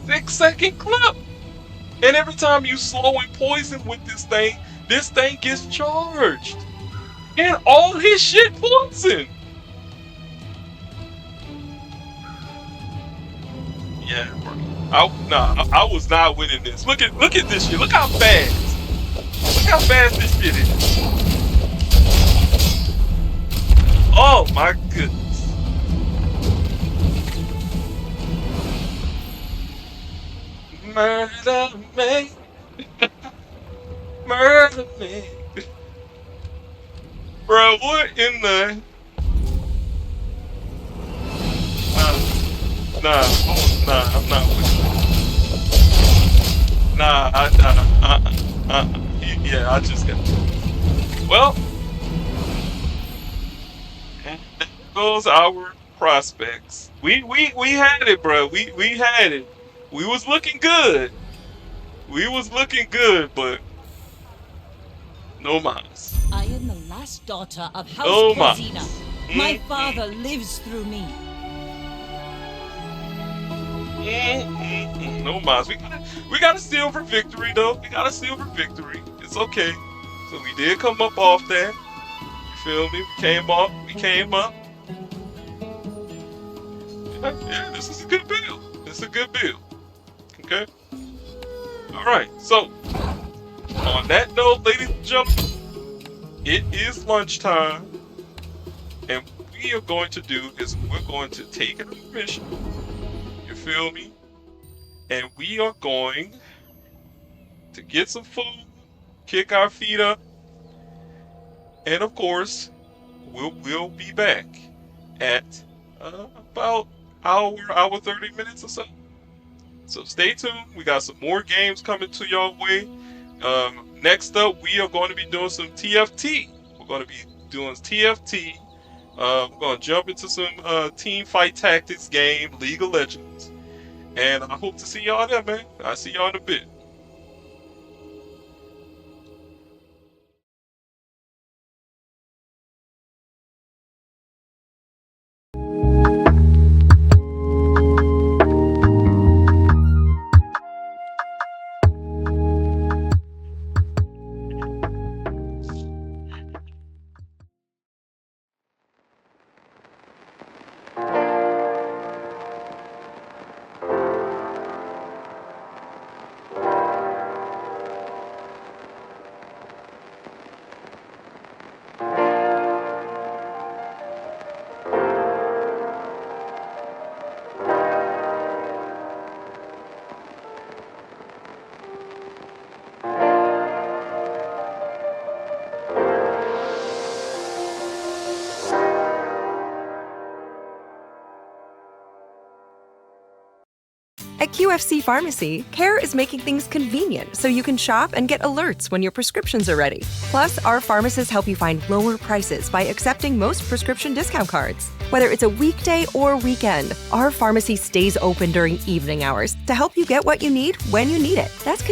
6-second clip. And every time you slow and poison with this thing gets charged. And all his shit poison. Yeah, bro. I was not winning this. Look at this shit. Look how fast. Look how fast this shit is. Oh my goodness. Murder me, murder me. Bro, what in the uh, nah, I'm not with nah, yeah, I just got well, and there goes our prospects. We had it, bro. We had it. We was looking good. We was looking good, but no mas. I am the last daughter of House No Prozina. mas. My Mm, mm, father lives through me. No mas. We got a silver victory though. We got a silver victory. It's okay. So we did come up off that. You feel me? We came up. We came up. Yeah, yeah, this is a good build. This is a good build. Okay. All right. So on that note, ladies and gentlemen, it is lunchtime, and what we are going to do is we're going to take an intermission. You feel me? And we are going to get some food, kick our feet up, and of course, we'll be back at about hour 30 minutes or so. So stay tuned. We got some more games coming to y'all way. Next up, we are going to be doing some TFT. We're going to be doing TFT. We're going to jump into some team fight tactics game, League of Legends. And I hope to see y'all there, man. I'll see y'all in a bit. At QFC Pharmacy, Care is making things convenient so you can shop and get alerts when your prescriptions are ready. Plus, our pharmacists help you find lower prices by accepting most prescription discount cards. Whether it's a weekday or weekend, our pharmacy stays open during evening hours to help you get what you need when you need it. That's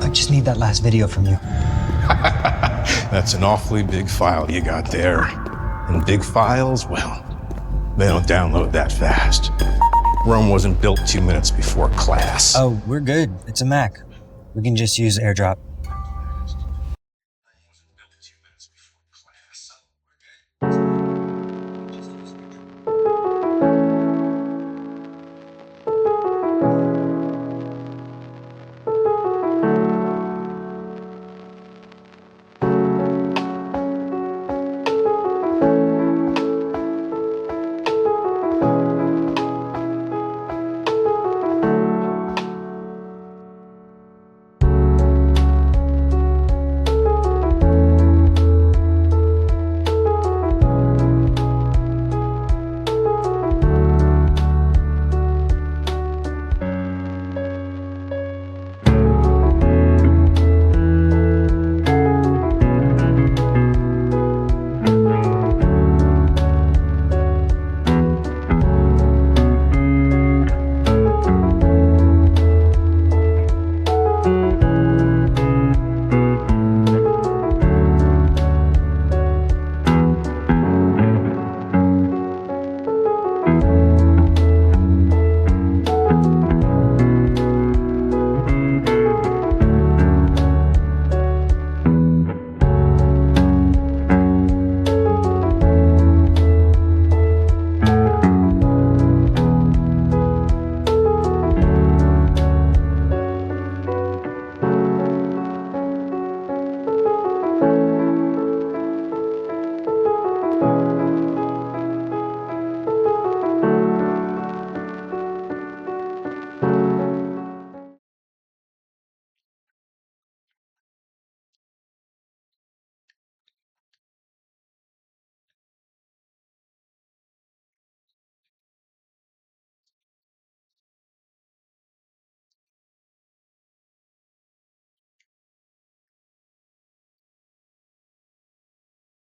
I just need that last video from you. That's an awfully big file you got there. And big files, well, they don't download that fast. Rome wasn't built 2 minutes before class. Oh, we're good. It's a Mac. We can just use AirDrop.